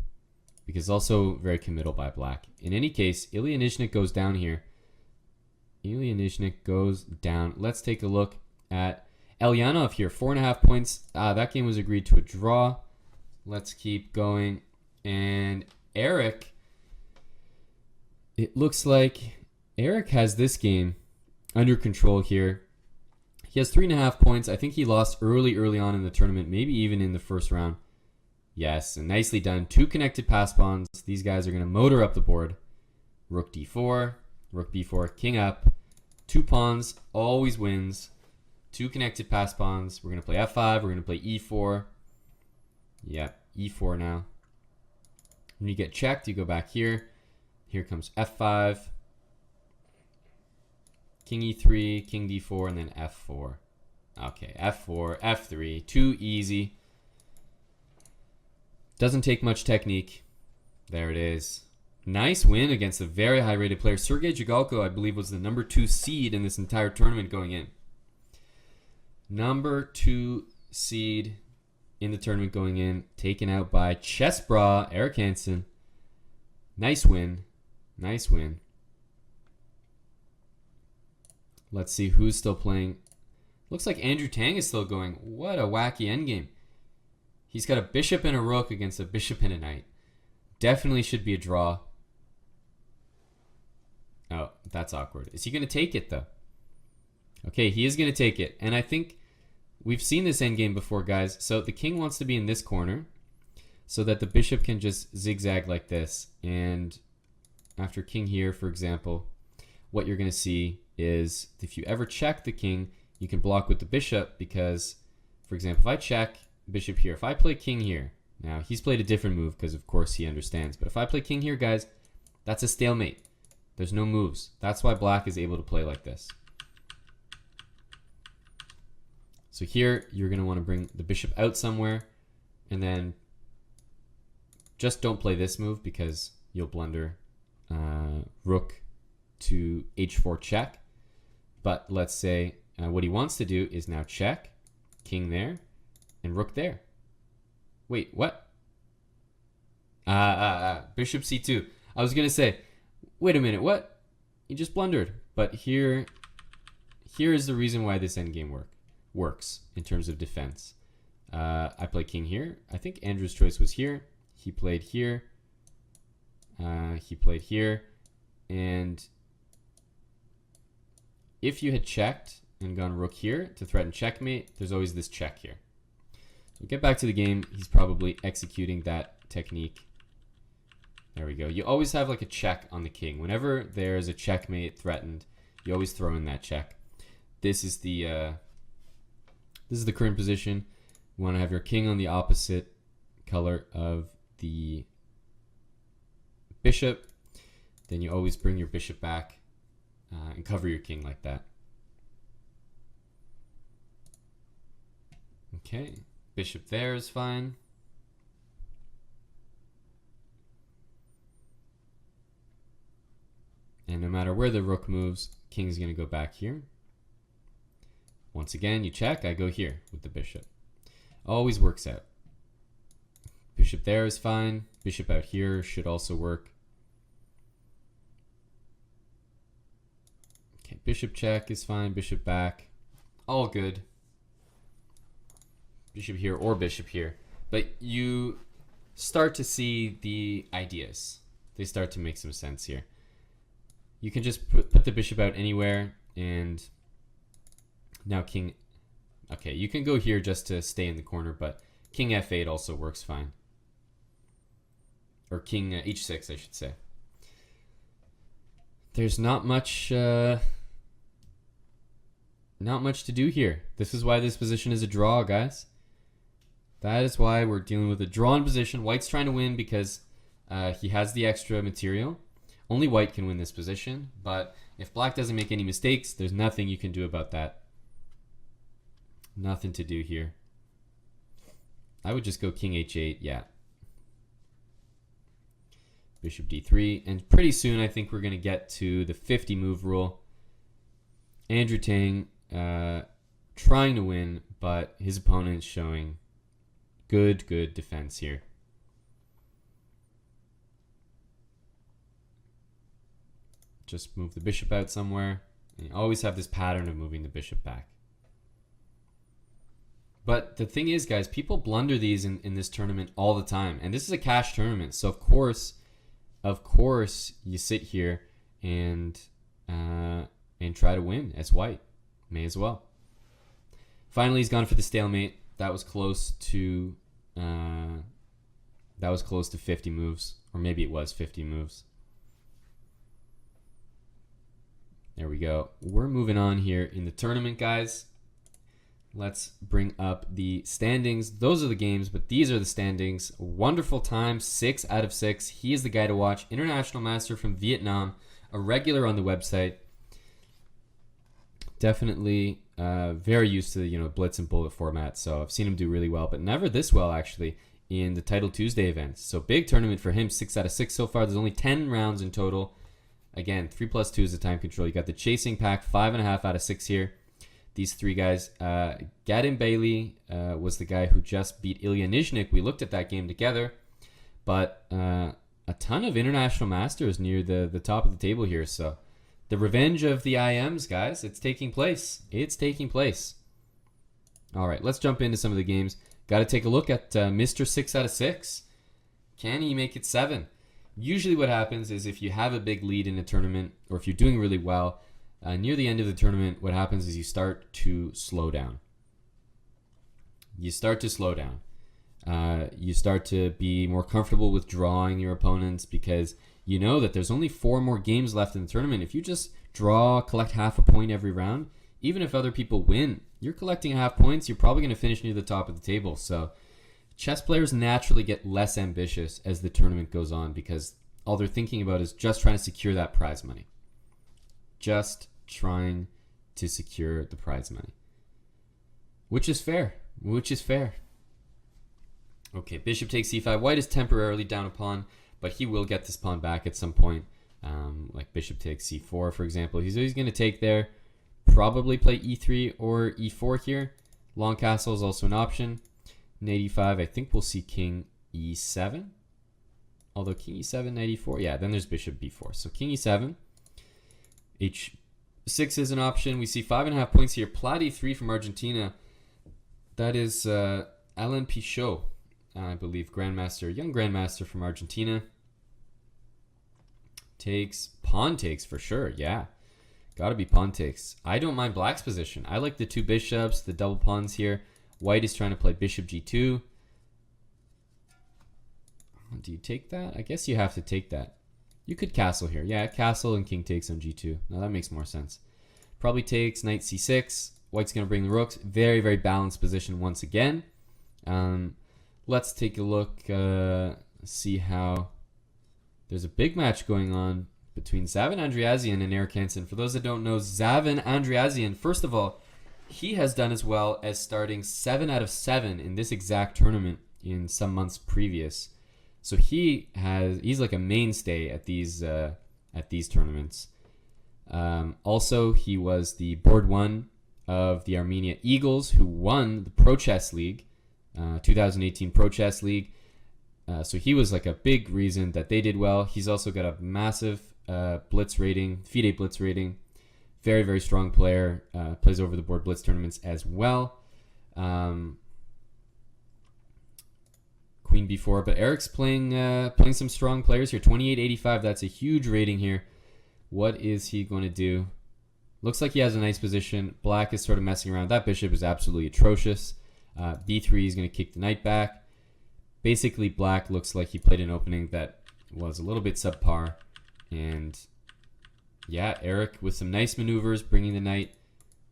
Because also very committal by black. In any case, Ilya Nizhnik goes down here. Ilya Nizhnik goes down. Let's take a look at Elyanov here. 4.5 points. That game was agreed to a draw. Let's keep going. And Eric, it looks like Eric has this game under control here. He has 3.5 points. I think he lost early on in the tournament, maybe even in the first round. Yes, and nicely done. 2 connected pass pawns. These guys are going to motor up the board. Rook d4, rook b4, king up. 2 pawns, always wins. 2 connected pass pawns. We're going to play f5. We're going to play e4. Yep, e4 now. When you get checked, you go back here. Here comes f5. King e3, king d4, and then f4. Okay, f4, f3. Too easy. Doesn't take much technique. There it is. Nice win against a very high-rated player. Sergei Jigalko, I believe, was the number 2 seed in this entire tournament going in. Number 2 seed in the tournament going in. Taken out by Chessbrah, Eric Hansen. Nice win. Nice win. Let's see who's still playing. Looks like Andrew Tang is still going. What a wacky endgame. He's got a bishop and a rook against a bishop and a knight. Definitely should be a draw. Oh, that's awkward. Is he going to take it, though? Okay, he is going to take it. And I think we've seen this endgame before, guys. So the king wants to be in this corner so that the bishop can just zigzag like this. And after king here, for example, what you're going to see is if you ever check the king, you can block with the bishop because, for example, if I check bishop here, if I play king here, now he's played a different move because of course he understands, but if I play king here, guys, that's a stalemate. There's no moves. That's why black is able to play like this. So here you're going to want to bring the bishop out somewhere, and then just don't play this move because you'll blunder rook to h4 check. But let's say what he wants to do is now check, king there, and rook there. Wait, what? Bishop c2. I was going to say, wait a minute, what? He just blundered. But here is the reason why this endgame works in terms of defense. I play king here. I think Andrew's choice was here. He played here. He played here. And if you had checked and gone rook here to threaten checkmate, there's always this check here. So get back to the game. He's probably executing that technique. There we go. You always have like a check on the king. Whenever there's a checkmate threatened, you always throw in that check. This is the current position. You want to have your king on the opposite color of the bishop. Then you always bring your bishop back and cover your king like that. Okay, bishop there is fine. And no matter where the rook moves, king's going to go back here. Once again, you check, I go here with the bishop. Always works out. Bishop there is fine. Bishop out here should also work. Okay, bishop check is fine. Bishop back. All good. Bishop here or bishop here. But you start to see the ideas. They start to make some sense here. You can just put the bishop out anywhere, and now king. Okay, you can go here just to stay in the corner, but king f8 also works fine. Or king h6, I should say. There's not much to do here. This is why this position is a draw, guys. That is why we're dealing with a drawn position. White's trying to win because he has the extra material. Only white can win this position, but if black doesn't make any mistakes, there's nothing you can do about that. Nothing to do here. I would just go king h8, yeah. Bishop d3, and pretty soon I think we're going to get to the 50 move rule. Andrew Tang trying to win, but his opponent's showing good defense here. Just move the bishop out somewhere. And you always have this pattern of moving the bishop back. But the thing is, guys, people blunder these in this tournament all the time. And this is a cash tournament. So, of course, you sit here and try to win as white. May as well. Finally, he's gone for the stalemate. That was close to 50 moves. Or maybe it was 50 moves. There we go. We're moving on here in the tournament, guys. Let's bring up the standings. Those are the games, but these are the standings. Wonderful time, 6 out of 6. He is the guy to watch. International master from Vietnam, a regular on the website. Definitely very used to the Blitz and bullet format, so I've seen him do really well, but never this well actually in the Title Tuesday events. So big tournament for him, 6 out of 6 so far. There's only 10 rounds in total. Again, 3+2 is the time control. You got the chasing pack, 5.5 out of 6 here. These three guys. Gadin Bailey was the guy who just beat Ilya Nizhnik. We looked at that game together. But a ton of international masters near the top of the table here. So the revenge of the IMs, guys. It's taking place. It's taking place. All right, let's jump into some of the games. Got to take a look at Mr. 6 out of 6. Can he make it 7? Usually what happens is if you have a big lead in a tournament, or if you're doing really well, near the end of the tournament, what happens is you start to slow down. You start to slow down. You start to be more comfortable with drawing your opponents because you know that there's only 4 more games left in the tournament. If you just draw, collect half a point every round, even if other people win, you're collecting half points, you're probably going to finish near the top of the table. So chess players naturally get less ambitious as the tournament goes on because all they're thinking about is just trying to secure that prize money. Just trying to secure the prize money. Which is fair. Okay, bishop takes c5. White is temporarily down a pawn, but he will get this pawn back at some point. Like bishop takes c4, for example. He's going to take there. Probably play e3 or e4 here. Long castle is also an option. Knight e5, I think we'll see king e7. Although king e7, knight e4. Yeah, then there's bishop b4. So king e7. h6 is an option. We see 5.5 points here. Plat e3 from Argentina. That is Alan Pichot, I believe, grandmaster, young grandmaster from Argentina. Takes, pawn takes for sure, yeah. Gotta be pawn takes. I don't mind black's position. I like the 2 bishops, the double pawns here. White is trying to play bishop g2. Do you take that? I guess you have to take that. You could castle here. Yeah, castle and king takes on g2. Now that makes more sense. Probably takes knight c6. White's going to bring the rooks. Very, very balanced position once again. Let's take a look, see how... There's a big match going on between Zavin Andreasyan and Eric Hansen. For those that don't know, Zavin Andreasyan, first of all, he has done as well as starting 7 out of 7 in this exact tournament in some months previous. So he's like a mainstay at these tournaments. Also, he was the board one of the Armenia Eagles, who won the Pro Chess League, 2018 Pro Chess League. So he was like a big reason that they did well. He's also got a massive Blitz rating, FIDE Blitz rating. Very, very strong player. Plays over the board Blitz tournaments as well. Queen b4, but Eric's playing some strong players here. 2885, that's a huge rating here. What is he going to do? Looks like he has a nice position. Black is sort of messing around. That bishop is absolutely atrocious. b3 is going to kick the knight back. Basically, Black looks like he played an opening that was a little bit subpar. And yeah, Eric with some nice maneuvers, bringing the knight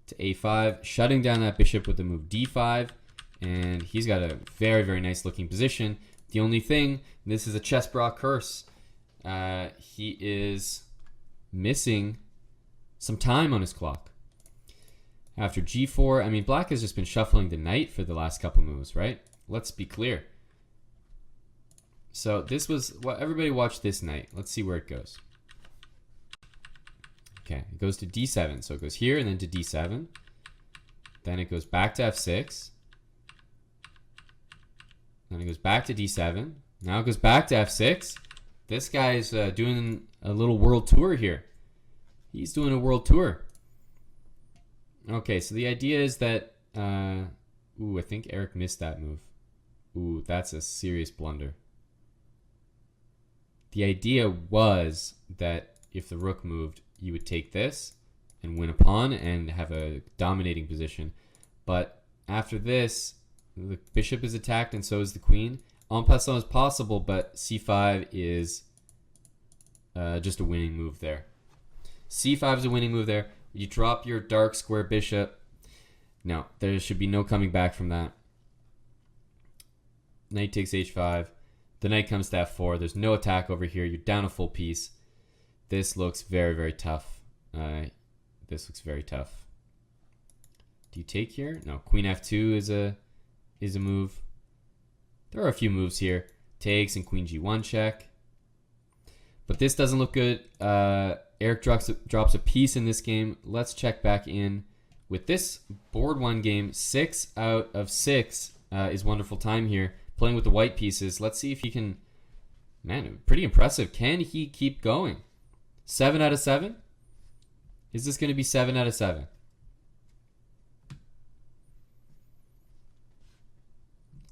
to a5, shutting down that bishop with the move d5. And he's got a very, very nice looking position. The only thing, this is a Chessbrah curse. He is missing some time on his clock. After g4, I mean, Black has just been shuffling the knight for the last couple moves, right? Let's be clear. So this was what everybody watched this knight. Let's see where it goes. Okay, it goes to d7. So it goes here and then to d7. Then it goes back to f6. Then it goes back to d7. Now it goes back to f6. This guy's doing a little world tour here. He's doing a world tour. Okay, so the idea is that... I think Eric missed that move. Ooh, that's a serious blunder. The idea was that if the rook moved, you would take this and win a pawn and have a dominating position. But after this, the bishop is attacked and so is the queen. En passant is possible, but c5 is just a winning move there. c5 is a winning move there. You drop your dark square bishop. No, there should be no coming back from that. Knight takes h5. The knight comes to f4. There's no attack over here. You're down a full piece. This looks very, very tough. This looks very tough. Do you take here? No. Queen f2 is a move. There are a few moves here. Takes and queen g1 check. But this doesn't look good. Eric drops a piece in this game. Let's check back in. With this board one game, 6 out of 6 is wonderful time here. Playing with the white pieces. Let's see if he can... Man, pretty impressive. Can he keep going? 7 out of 7? Is this going to be 7 out of 7?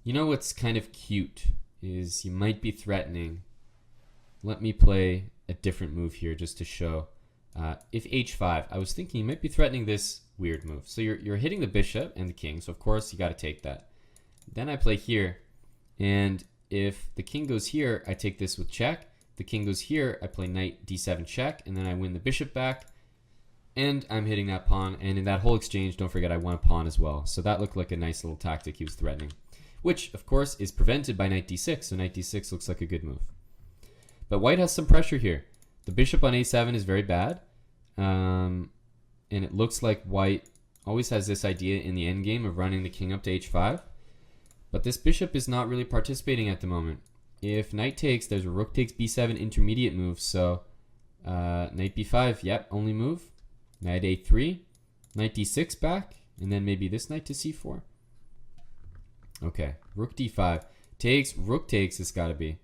You know what's kind of cute is you might be threatening. Let me play a different move here just to show. If h5, I was thinking you might be threatening this weird move. So you're hitting the bishop and the king, so of course you got to take that. Then I play here, and if the king goes here, I take this with check. The king goes here, I play knight d7 check, and then I win the bishop back, and I'm hitting that pawn. And in that whole exchange, don't forget I won a pawn as well. So that looked like a nice little tactic he was threatening, which of course is prevented by knight d6. So knight d6 looks like a good move. But white has some pressure here. The bishop on a7 is very bad. And it looks like white always has this idea in the endgame of running the king up to h5. But this bishop is not really participating at the moment. If knight takes, there's a rook takes b7 intermediate move. So knight b5, yep, only move. Knight a3, knight d6 back, and then maybe this knight to c4. Okay, rook d5. Takes, rook takes, it's got to be.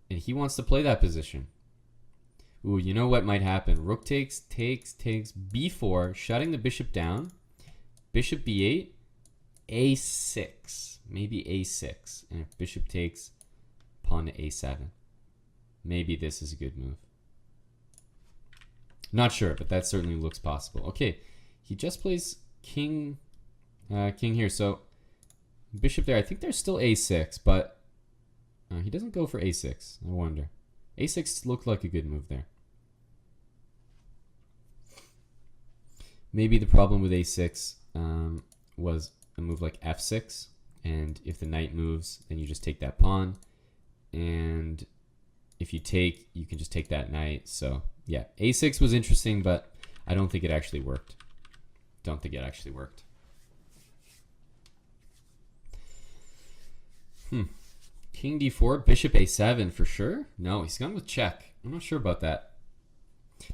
And he wants to play that position. Ooh, you know what might happen? Rook takes, takes, b4, shutting the bishop down. Bishop b8, a6. Maybe a6. And if bishop takes, pawn to a7. Maybe this is a good move. Not sure, but that certainly looks possible. Okay, he just plays king here. So bishop there. I think there's still a6, but he doesn't go for a6. I wonder. a6 looked like a good move there. Maybe the problem with a6 was a move like f6, and if the knight moves, then you just take that pawn, and if you take, you can just take that knight. So yeah, a6 was interesting, but I don't think it actually worked. don't think it actually worked. King d4, bishop a7 for sure? No, he's gone with check. I'm not sure about that.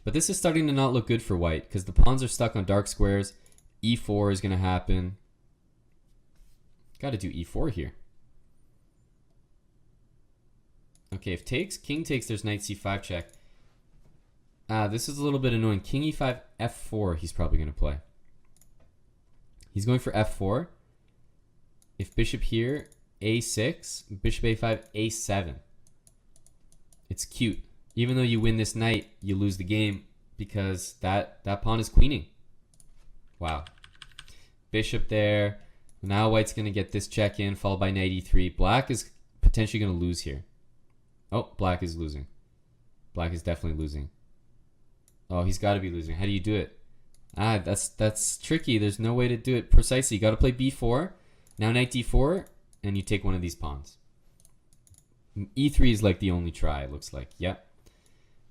But this is starting to not look good for white because the pawns are stuck on dark squares. e4 is going to happen. Got to do e4 here. Okay, if takes, king takes, there's knight c5 check. This is a little bit annoying. King e5, f4 he's probably going to play. He's going for f4. If bishop here, a6, bishop a5, a7. It's cute. Even though you win this knight, you lose the game because that pawn is queening. Wow. Bishop there. Now white's going to get this check in, followed by knight e3. Black is potentially going to lose here. Oh, black is losing. Black is definitely losing. Oh, he's got to be losing. How do you do it? That's tricky. There's no way to do it precisely. You got to play b4. Now knight d4, and you take one of these pawns. e3 is like the only try, it looks like. Yep.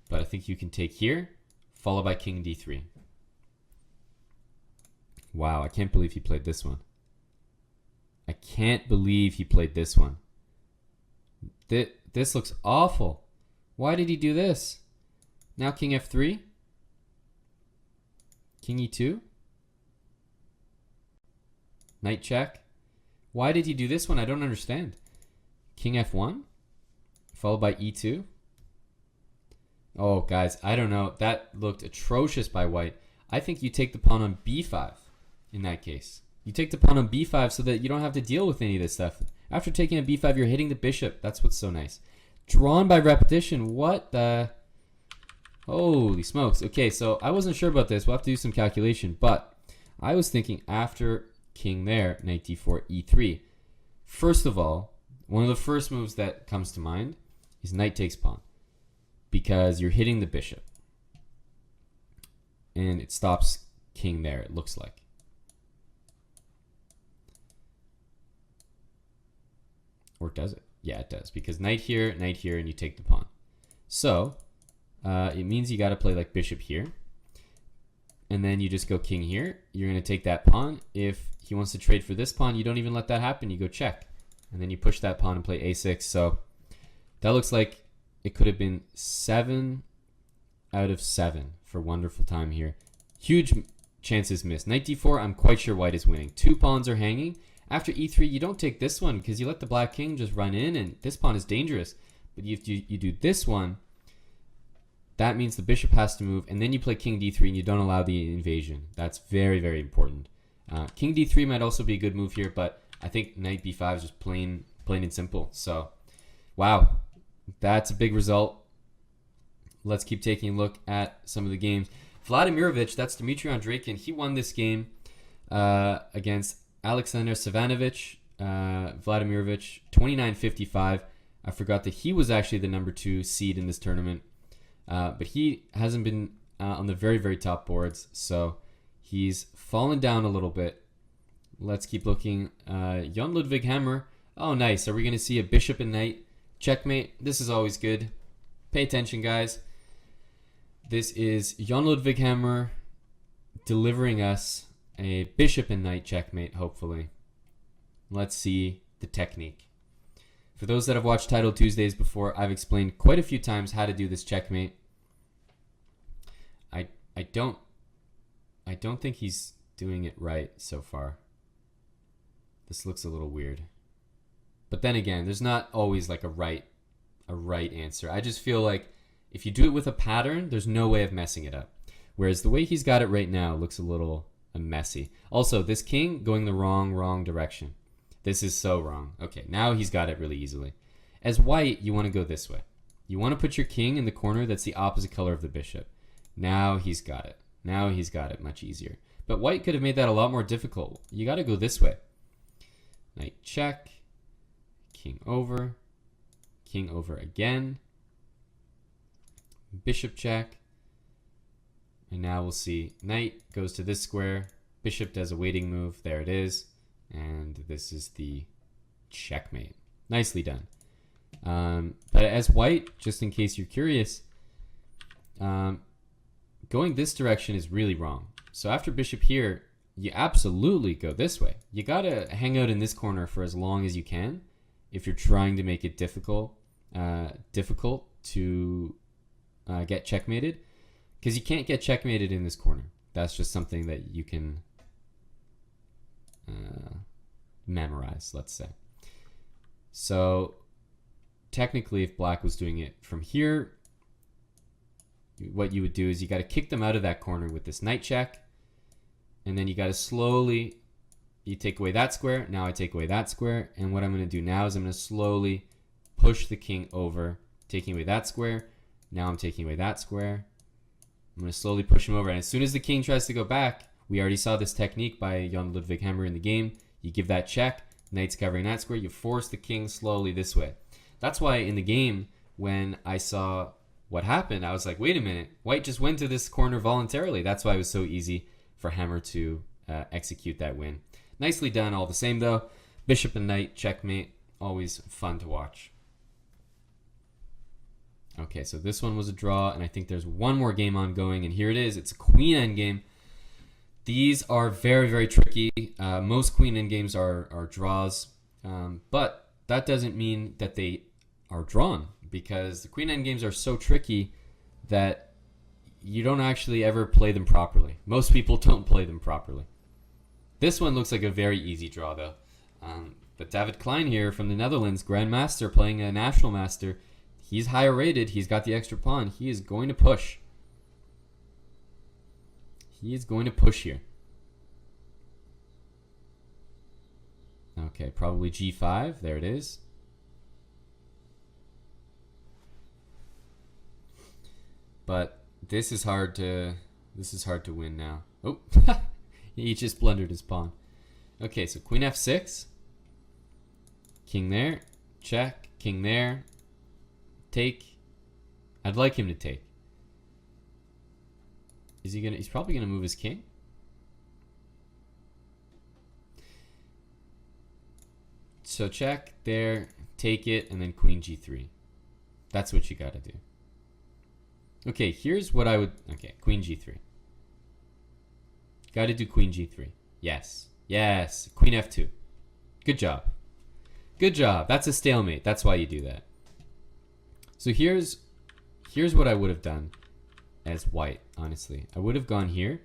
But I think you can take here, followed by king d3. Wow, I can't believe he played this one. I can't believe he played this one. This looks awful. Why did he do this? Now king f3. King e2. Knight check. Why did he do this one? I don't understand. King f1. Followed by e2. Oh, guys, I don't know. That looked atrocious by white. I think you take the pawn on b5 in that case. You take the pawn on b5 so that you don't have to deal with any of this stuff. After taking a b5, you're hitting the bishop. That's what's so nice. Drawn by repetition. What the... Holy smokes. Okay, so I wasn't sure about this. We'll have to do some calculation. But I was thinking after king there, knight d4, e3. First of all, one of the first moves that comes to mind is knight takes pawn. Because you're hitting the bishop. And it stops king there, it looks like. Or does it? Yeah, it does. Because knight here, and you take the pawn. So, it means you got to play like bishop here. And then you just go king here. You're going to take that pawn. If he wants to trade for this pawn, you don't even let that happen. You go check. And then you push that pawn and play a6. So, that looks like it could have been 7 out of 7 for wonderful time here. Huge chances missed. Knight d4, I'm quite sure white is winning. 2 pawns are hanging. After e3, you don't take this one because you let the black king just run in, and this pawn is dangerous. But if you do this one, that means the bishop has to move, and then you play king d3 and you don't allow the invasion. That's very, very important. King d3 might also be a good move here, but I think knight b5 is just plain and simple. So, wow. That's a big result. Let's keep taking a look at some of the games. Vladimirovich, that's Dmitry Andreikin. He won this game against Alexander Savanovic. Vladimirovich, 29-55. I forgot that he was actually the number 2 seed in this tournament. But he hasn't been on the very, very top boards. So he's fallen down a little bit. Let's keep looking. Jan Ludwig Hammer. Oh, nice. Are we going to see a bishop and knight checkmate? This is always good. Pay attention, guys. This is Jan Ludwig Hammer delivering us a bishop and knight checkmate, hopefully. Let's see the technique. For those that have watched Title Tuesdays before, I've explained quite a few times how to do this checkmate. I don't think he's doing it right so far. This looks a little weird. But then again, there's not always like a right answer. I just feel like if you do it with a pattern, there's no way of messing it up. Whereas the way he's got it right now looks a little messy. Also, this king going the wrong direction. This is so wrong. Okay, now he's got it really easily. As white, you want to go this way. You want to put your king in the corner that's the opposite color of the bishop. Now he's got it. Now he's got it much easier. But white could have made that a lot more difficult. You got to go this way. Knight check. King over again. Bishop check. And now we'll see knight goes to this square. Bishop does a waiting move. There it is. And this is the checkmate. Nicely done. But as white, just in case you're curious, going this direction is really wrong. So after bishop here, you absolutely go this way. You gotta hang out in this corner for as long as you can if you're trying to make it difficult to get checkmated, because you can't get checkmated in this corner. That's just something that you can memorize, let's say. So technically, if black was doing it from here, what you would do is you got to kick them out of that corner with this knight check, and then you got to slowly, you take away that square. Now I take away that square, and what I'm going to do now is I'm going to slowly push the king over, taking away that square. Now I'm taking away that square. I'm going to slowly push him over, and as soon as the king tries to go back, we already saw this technique by Jan Ludwig Hammer in the game. You give that check, knight's covering that square, you force the king slowly this way. That's why in the game, when I saw what happened, I was like, wait a minute, white just went to this corner voluntarily. That's why it was so easy for Hammer to execute that win. Nicely done all the same though. Bishop and knight, checkmate, always fun to watch. Okay, so this one was a draw, and I think there's one more game ongoing, and here it is. It's a queen endgame. These are very, very tricky. Most queen endgames are draws, but that doesn't mean that they are drawn, because the queen endgames are so tricky that you don't actually ever play them properly. Most people don't play them properly. This one looks like a very easy draw, though. But David Klein here from the Netherlands, Grandmaster, playing a National Master, he's higher rated. He's got the extra pawn. He is going to push. He is going to push here. Okay, probably g5. There it is. But this is hard to win now. Oh, he just blundered his pawn. Okay, so queen f6. King there. Check. King there. Take. I'd like him to take. Is he gonna? He's probably gonna move his king. So check there, take it, and then queen g3. That's what you gotta do. Okay, here's what I would. Okay, queen g3. Gotta do queen g3. Yes, yes. Queen f2. Good job. Good job. That's a stalemate. That's why you do that. So here's what I would have done as white, honestly. I would have gone here,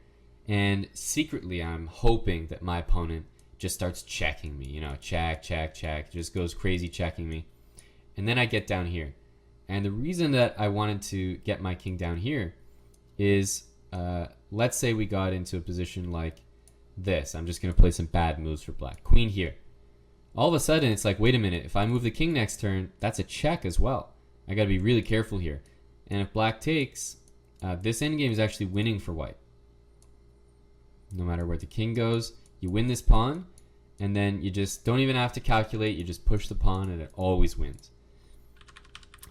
and secretly I'm hoping that my opponent just starts checking me. You know, check, check, check. Just goes crazy checking me. And then I get down here. And the reason that I wanted to get my king down here is, let's say we got into a position like this. I'm just going to play some bad moves for black. Queen here. All of a sudden, it's like, wait a minute. If I move the king next turn, that's a check as well. I got to be really careful here. And if black takes, this endgame is actually winning for white. No matter where the king goes, you win this pawn, and then you just don't even have to calculate. You just push the pawn, and it always wins.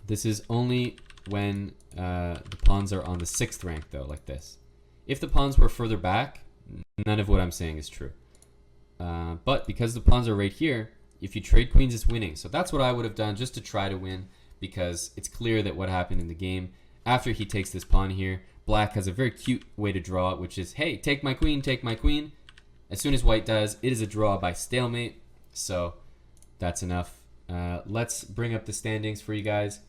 This is only when the pawns are on the 6th rank, though, like this. If the pawns were further back, none of what I'm saying is true. But because the pawns are right here, if you trade queens, it's winning. So that's what I would have done just to try to win, because it's clear that what happened in the game, after he takes this pawn here, black has a very cute way to draw it, which is, hey, take my queen, take my queen. As soon as white does, it is a draw by stalemate. So that's enough. Let's bring up the standings for you guys.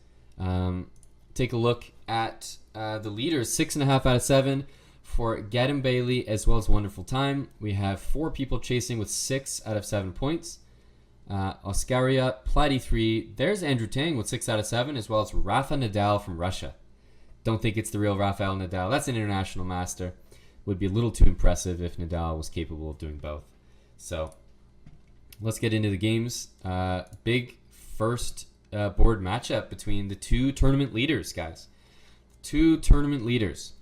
Take a look at the leaders. 6.5 out of 7 for Gadam Bailey, as well as Wonderful Time. We have 4 people chasing with 6 out of 7 points. Oscaria, Platy 3. There's Andrew Tang with 6 out of 7, as well as Rafa Nadal from Russia. Don't think it's the real Rafael Nadal. That's an international master. Would be a little too impressive if Nadal was capable of doing both. So let's get into the games. Big first board matchup between the 2 tournament leaders, guys. 2 tournament leaders.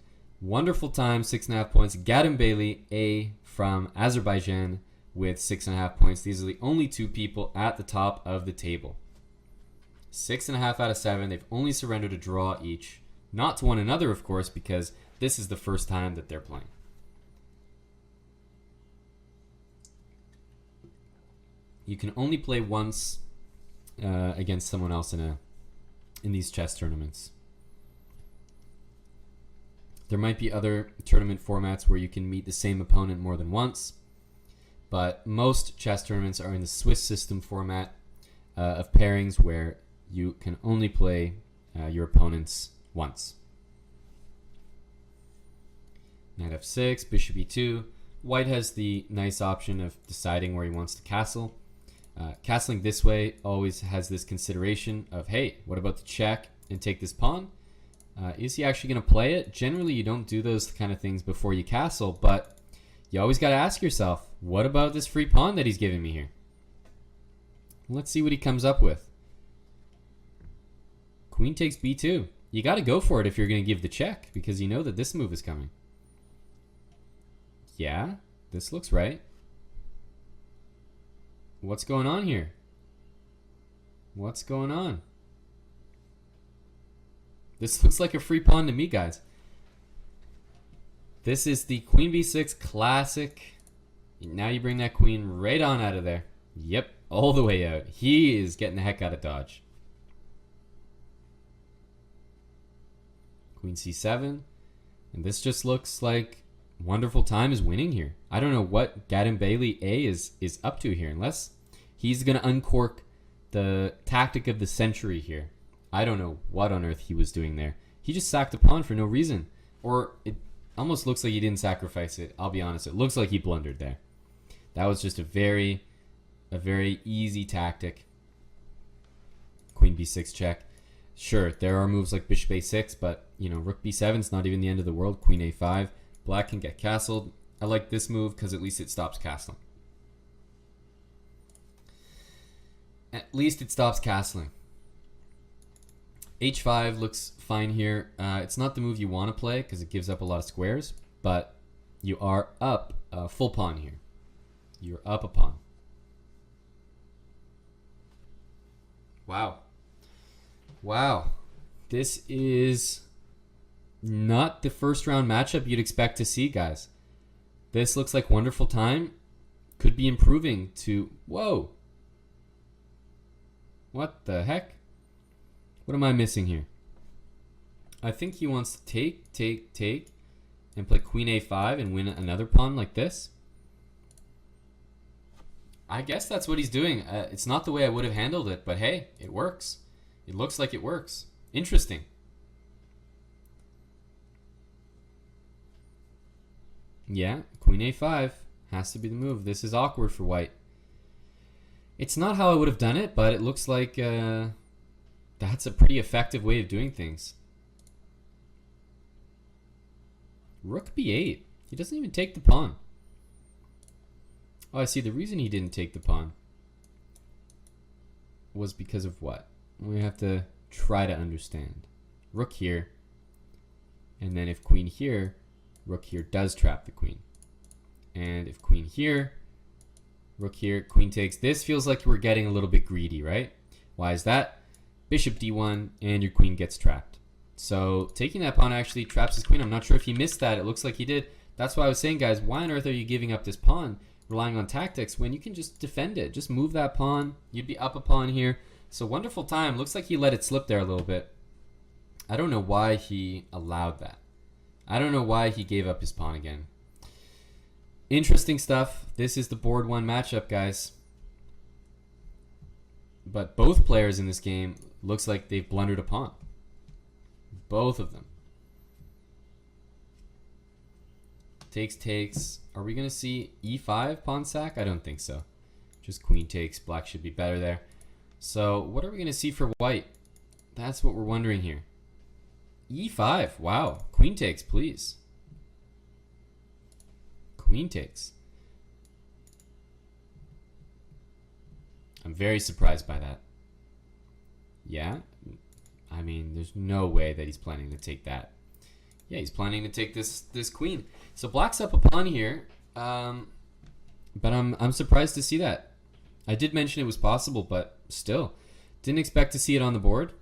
Wonderful Time, 6.5 points. Gadam Bailey, A from Azerbaijan, with 6.5 points. These are the only 2 people at the top of the table. 6.5 out of 7. They've only surrendered a draw each. Not to one another, of course, because this is the first time that they're playing. You can only play once against someone else in these chess tournaments. There might be other tournament formats where you can meet the same opponent more than once. but most chess tournaments are in the Swiss system format of pairings where you can only play your opponents once. Knight f6, bishop e2. White has the nice option of deciding where he wants to castle. Castling this way always has this consideration of, hey, what about the check and take this pawn? Is he actually going to play it? Generally, you don't do those kind of things before you castle, but you always got to ask yourself, what about this free pawn that he's giving me here? Let's see what he comes up with. Queen takes b2. You got to go for it if you're going to give the check, because you know that this move is coming. Yeah, this looks right. What's going on here? What's going on? This looks like a free pawn to me, guys. This is the queen b6 classic. Now you bring that queen right on out of there. Yep, all the way out. He is getting the heck out of dodge. Queen c7. And this just looks like wonderful time is winning here. I don't know what Gadden Bailey A is up to here, unless he's going to uncork the tactic of the century here. I don't know what on earth he was doing there. He just sacked a pawn for no reason. Or it almost looks like he didn't sacrifice it. I'll be honest. It looks like he blundered there. That was just a very easy tactic. Queen b6 check. Sure, there are moves like bishop a6, but, you know, rook b7 is not even the end of the world. Queen a5. Black can get castled. I like this move because at least it stops castling. At least it stops castling. H5 looks fine here. It's not the move you want to play because it gives up a lot of squares, but you are up a full pawn here. You're up a pawn. Wow. Wow. This is not the first round matchup you'd expect to see, guys. This looks like wonderful time. Could be improving to... Whoa. What the heck? What am I missing here? I think he wants to take, and play queen a5 and win another pawn like this. I guess that's what he's doing. It's not the way I would have handled it, but hey, it works. It looks like it works. Interesting. Yeah, queen a5 has to be the move. This is awkward for white. It's not how I would have done it, but it looks like that's a pretty effective way of doing things. Rook b8. He doesn't even take the pawn. Oh, I see. The reason he didn't take the pawn was because of what? We have to try to understand. Rook here. And then if queen here, rook here does trap the queen. And if queen here, rook here, queen takes. This feels like we're getting a little bit greedy, right? Why is that? Bishop d1 and your queen gets trapped. So taking that pawn actually traps his queen. I'm not sure if he missed that. It looks like he did. That's why I was saying, guys, why on earth are you giving up this pawn, relying on tactics, when you can just defend it? Just move that pawn. You'd be up a pawn here. So wonderful time. Looks like he let it slip there a little bit. I don't know why he allowed that. I don't know why he gave up his pawn again. Interesting stuff. This is the board one matchup, guys. But both players in this game looks like they've blundered a pawn. Both of them. Takes. Are we going to see e5 pawn sack? I don't think so. Just queen takes. Black should be better there. So what are we going to see for white? That's what we're wondering here. e5. Wow. Queen takes, please. Queen takes. I'm very surprised by that. Yeah? I mean, there's no way that he's planning to take that. Yeah, he's planning to take this queen. So black's up a pawn here. But I'm surprised to see that. I did mention it was possible, but still. Didn't expect to see it on the board.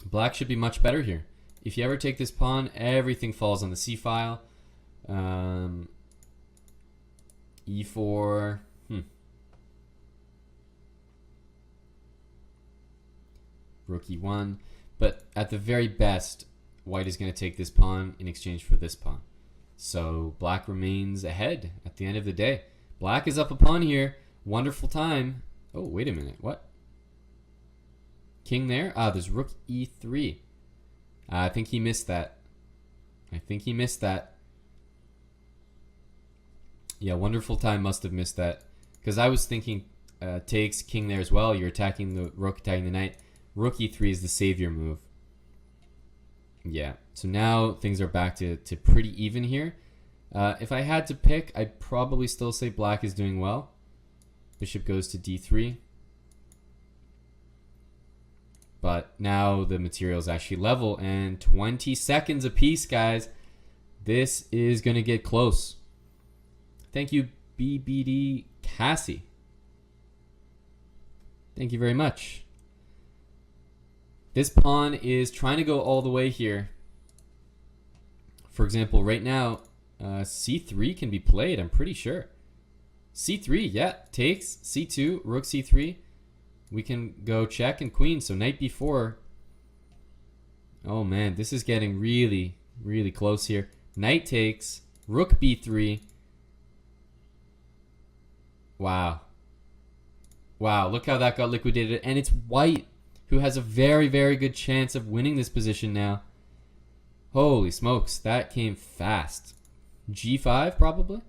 Black should be much better here. If you ever take this pawn, everything falls on the c file. e4. Rook e1. But at the very best, white is going to take this pawn in exchange for this pawn. So black remains ahead at the end of the day. Black is up a pawn here. Wonderful time. Oh, wait a minute. What? King there? Ah, there's rook e3. I think he missed that. I think he missed that. Yeah, wonderful time must have missed that. Because I was thinking takes king there as well. You're attacking the rook, attacking the knight. Rook e3 is the savior move. Yeah, so now things are back to pretty even here. If I had to pick, I'd probably still say black is doing well. Bishop goes to d3. But now the material is actually level, and 20 seconds apiece, guys. This is going to get close. Thank you, BBD Cassie. Thank you very much. This pawn is trying to go all the way here. For example, right now, c3 can be played, I'm pretty sure. c3, yeah, takes. c2, rook c3. We can go check and queen, so knight b4. Oh man, this is getting really, really close here. Knight takes, rook b3. Wow. Wow, look how that got liquidated. And it's white who has a very, very good chance of winning this position now. Holy smokes, that came fast. g5 probably?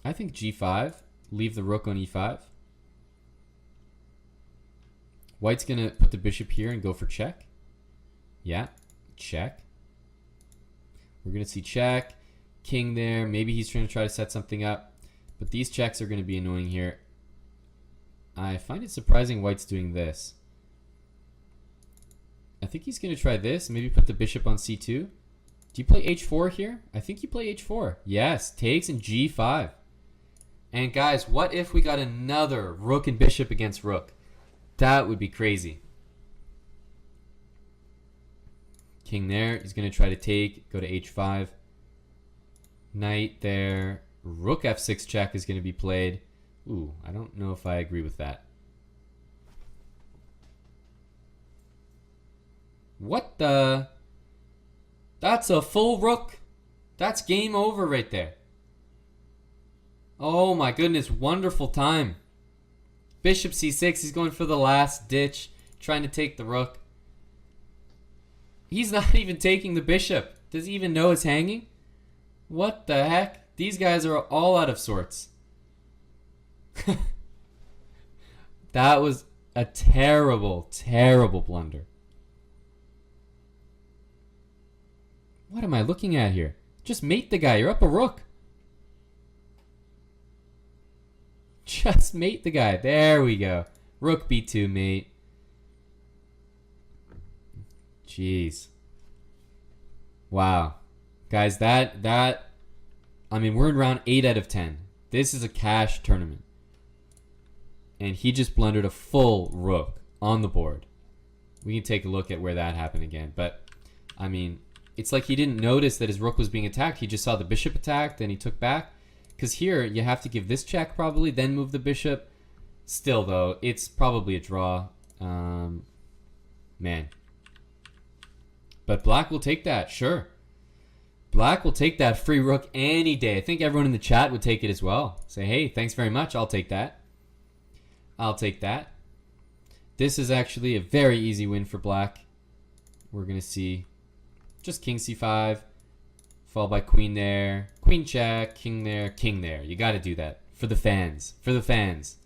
I think g5. Leave the rook on e5. White's going to put the bishop here and go for check. Yeah, check. We're going to see check. King there. Maybe he's trying to set something up. But these checks are going to be annoying here. I find it surprising White's doing this. I think he's going to try this. Maybe put the bishop on c2. Do you play h4 here? I think you play h4. Yes, takes and g5. And guys, what if we got another rook and bishop against rook? That would be crazy. King there. He's going to try to take. Go to h5. Knight there. Rook f6 check is going to be played. Ooh, I don't know if I agree with that. What the? That's a full rook. That's game over right there. Oh my goodness, wonderful time. Bishop c6, he's going for the last ditch, trying to take the rook. He's not even taking the bishop. Does he even know it's hanging? What the heck? These guys are all out of sorts. That was a terrible, terrible blunder. What am I looking at here? Just mate the guy. You're up a rook. Just mate the guy. There we go. Rook b2 mate. Jeez. Wow. Guys, that I mean, we're in round 8 out of 10. This is a cash tournament. And he just blundered a full rook on the board. We can take a look at where that happened again. But, I mean, it's like he didn't notice that his rook was being attacked. He just saw the bishop attacked, then he took back. Because here, you have to give this check probably, then move the bishop. Still, though, it's probably a draw. Man. But black will take that, sure. Black will take that free rook any day. I think everyone in the chat would take it as well. Say, hey, thanks very much. I'll take that. I'll take that. This is actually a very easy win for black. We're going to see just king c5. Followed by queen there. Queen check. King there. King there. You got to do that. For the fans. For the fans.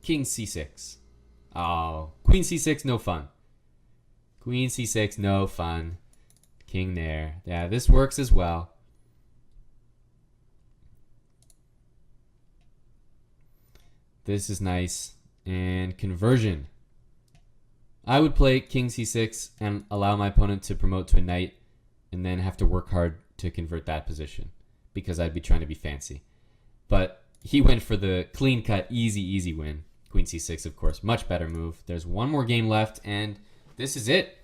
King c6. Oh. Queen c6, no fun. Queen c6, no fun. King there. Yeah, this works as well. This is nice. And conversion. I would play king c6 and allow my opponent to promote to a knight and then have to work hard to convert that position because I'd be trying to be fancy. But he went for the clean-cut, easy win. Queen c6, of course. Much better move. There's one more game left, and this is it.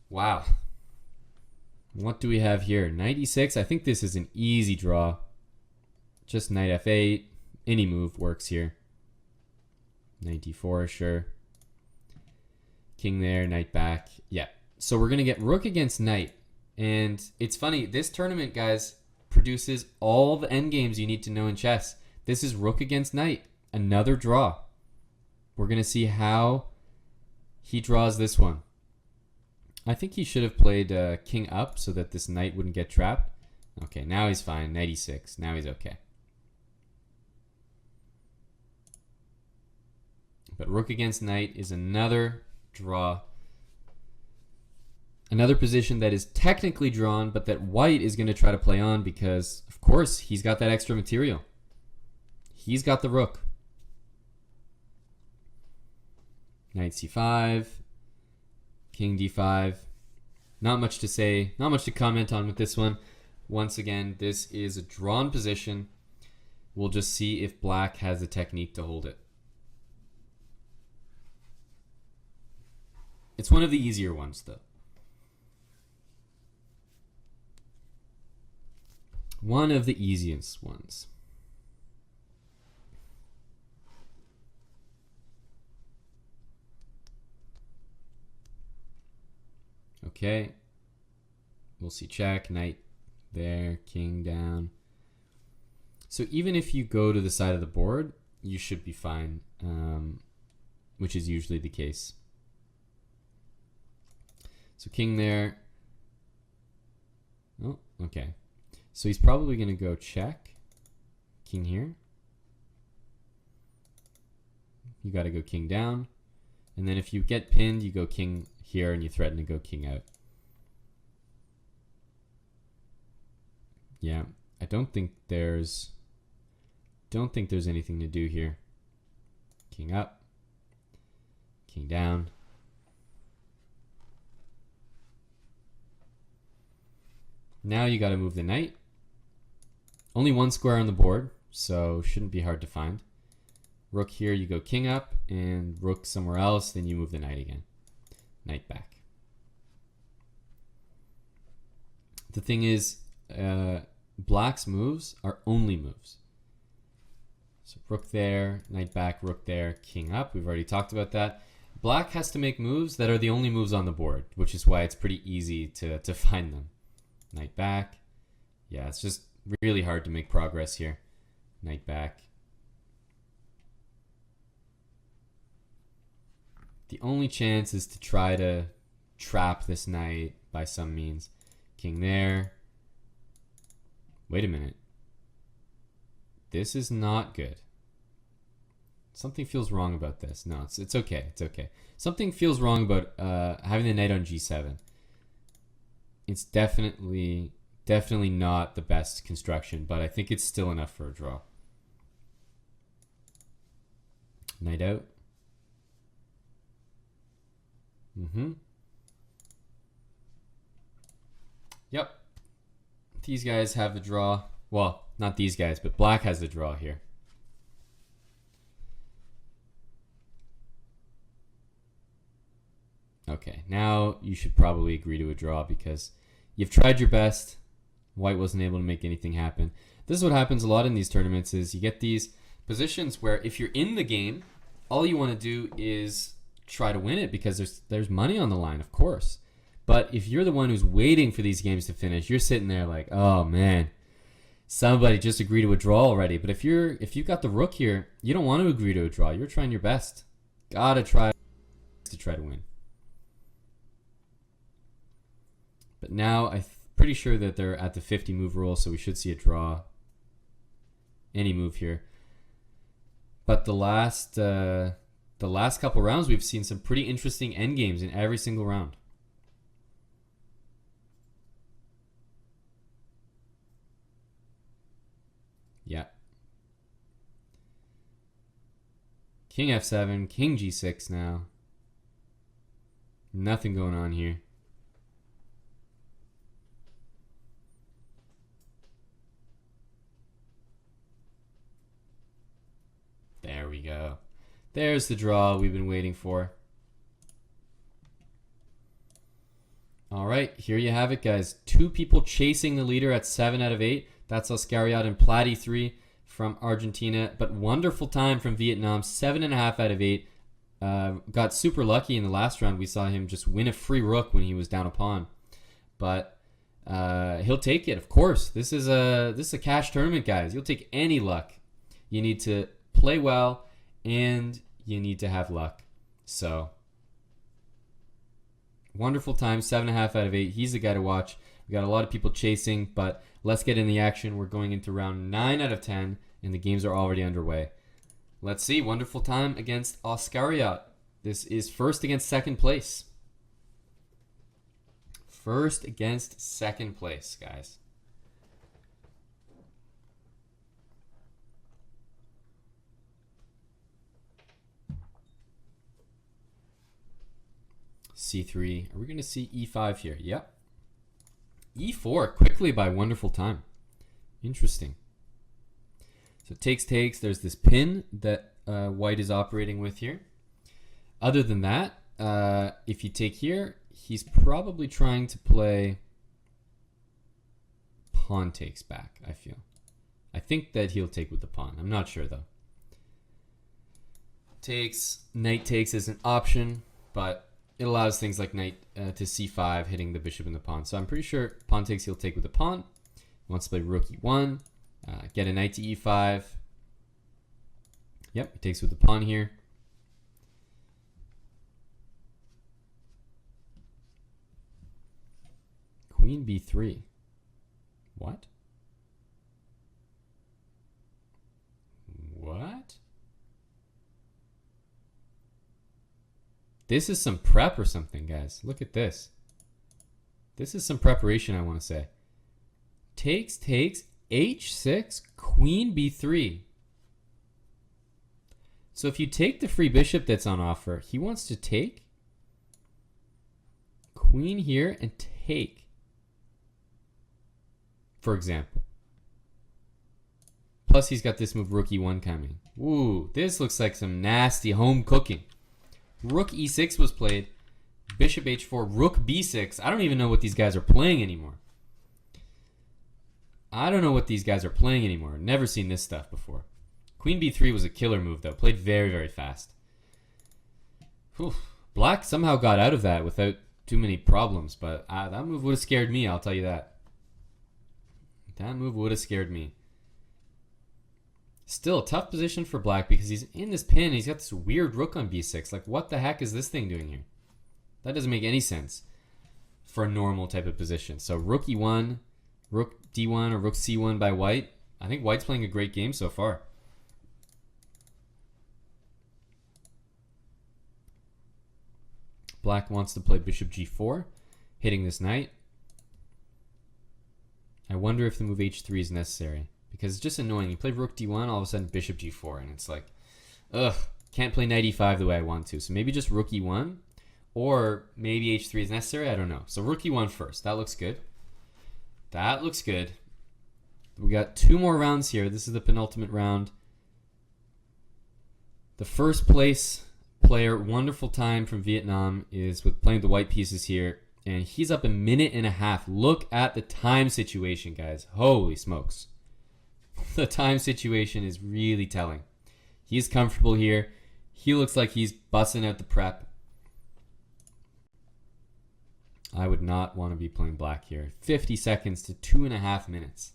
Wow. What do we have here? Knight e6. I think this is an easy draw. Just knight f8. Any move works here. Knight d4, sure. King there, knight back. Yeah. So we're going to get rook against knight. And it's funny, this tournament, guys, produces all the endgames you need to know in chess. This is rook against knight. Another draw. We're going to see how he draws this one. I think he should have played king up so that this knight wouldn't get trapped. Okay, now he's fine. Knight e6. Now he's okay. But rook against knight is another draw. Another position that is technically drawn, but that white is going to try to play on because, of course, he's got that extra material. He's got the rook. Knight c5. King d5. Not much to say, not much to comment on with this one. Once again, this is a drawn position. We'll just see if black has the technique to hold it. It's one of the easier ones, though. One of the easiest ones. Okay. We'll see check, knight there, king down. So even if you go to the side of the board, you should be fine, which is usually the case. So king there. Oh, okay. So he's probably going to go check. King here. You got to go king down. And then if you get pinned, you go king here and you threaten to go king out. Yeah, I don't think there's anything to do here. King up. King down. Now you got to move the knight. Only one square on the board, so shouldn't be hard to find. Rook here, you go king up, and rook somewhere else, then you move the knight again. Knight back. The thing is, black's moves are only moves. So rook there, knight back, rook there, king up. We've already talked about that. Black has to make moves that are the only moves on the board, which is why it's pretty easy to find them. Knight back. Yeah, it's just really hard to make progress here. Knight back. The only chance is to try to trap this knight by some means. King there. Wait a minute. This is not good. Something feels wrong about this. No, it's okay. It's okay. Something feels wrong about having the knight on g7. It's definitely not the best construction, but I think it's still enough for a draw. Knight out. Yep. These guys have the draw. Well, not these guys, but black has the draw here. Okay, now you should probably agree to a draw because you've tried your best. White wasn't able to make anything happen. This is what happens a lot in these tournaments is you get these positions where if you're in the game, all you want to do is try to win it because there's money on the line, of course. But if you're the one who's waiting for these games to finish, you're sitting there like, oh man, somebody just agree to a draw already. But if you've got the rook here, you don't want to agree to a draw. You're trying your best. Gotta try to win. But now I'm pretty sure that they're at the 50 move rule, so we should see a draw. Any move here. But the last couple rounds, we've seen some pretty interesting endgames in every single round. Yeah. King f7, king g6 now. Nothing going on here. There we go. There's the draw we've been waiting for. All right, here you have it, guys. 2 people chasing the leader at 7 out of 8. That's Oscariot and Plati 3 from Argentina. But wonderful time from Vietnam, 7.5 out of 8. Got super lucky in the last round. We saw him just win a free rook when he was down a pawn. But He'll take it, of course. This is a cash tournament, guys. You'll take any luck. You need to play well, and you need to have luck. So, wonderful time, 7.5 out of 8. He's the guy to watch. We got a lot of people chasing, but let's get in the action. We're going into round 9 out of 10, and the games are already underway. Let's see. Wonderful time against Oscariot. This is first against second place. First against second place, guys. C3. Are we going to see E5 here? Yep. E4 quickly by wonderful time. Interesting. So takes. There's this pin that white is operating with here. Other than that, if you take here, he's probably trying to play pawn takes back, I feel. I think that he'll take with the pawn. I'm not sure, though. Knight takes is an option, but it allows things like knight to c5, hitting the bishop and the pawn. So I'm pretty sure pawn takes he'll take with the pawn. He wants to play rook e1, get a knight to e5. Yep, he takes with the pawn here. Queen b3. What? What? This is some prep or something, guys. Look at this. This is some preparation, I want to say. Takes, h6, queen b3. So if you take the free bishop that's on offer, he wants to take queen here and take. For example. Plus he's got this move rook e1 coming. Ooh, this looks like some nasty home cooking. Rook e6 was played. Bishop h4, rook b6. I don't even know what these guys are playing anymore. Never seen this stuff before. Queen b3 was a killer move, though. Played very, very fast. Whew. Black somehow got out of that without too many problems, but that move would have scared me, I'll tell you that. That move would have scared me. Still a tough position for black because he's in this pin and he's got this weird rook on b6. Like, what the heck is this thing doing here? That doesn't make any sense for a normal type of position. So rook e1, rook d1, or rook c1 by white. I think white's playing a great game so far. Black wants to play bishop g4, hitting this knight. I wonder if the move h3 is necessary. Because it's just annoying. You play rook d1, all of a sudden bishop g4, and it's like, ugh, can't play knight e5 the way I want to. So maybe just rook e1, or maybe h3 is necessary. I don't know. So rook e1 first. That looks good. That looks good. We got 2 more rounds here. This is the penultimate round. The first place player, wonderful time from Vietnam, is with playing the white pieces here. And he's up 1.5 minutes. Look at the time situation, guys. Holy smokes. The time situation is really telling. He's comfortable here. He looks like he's busting out the prep. I would not want to be playing black here. 50 seconds to 2.5 minutes.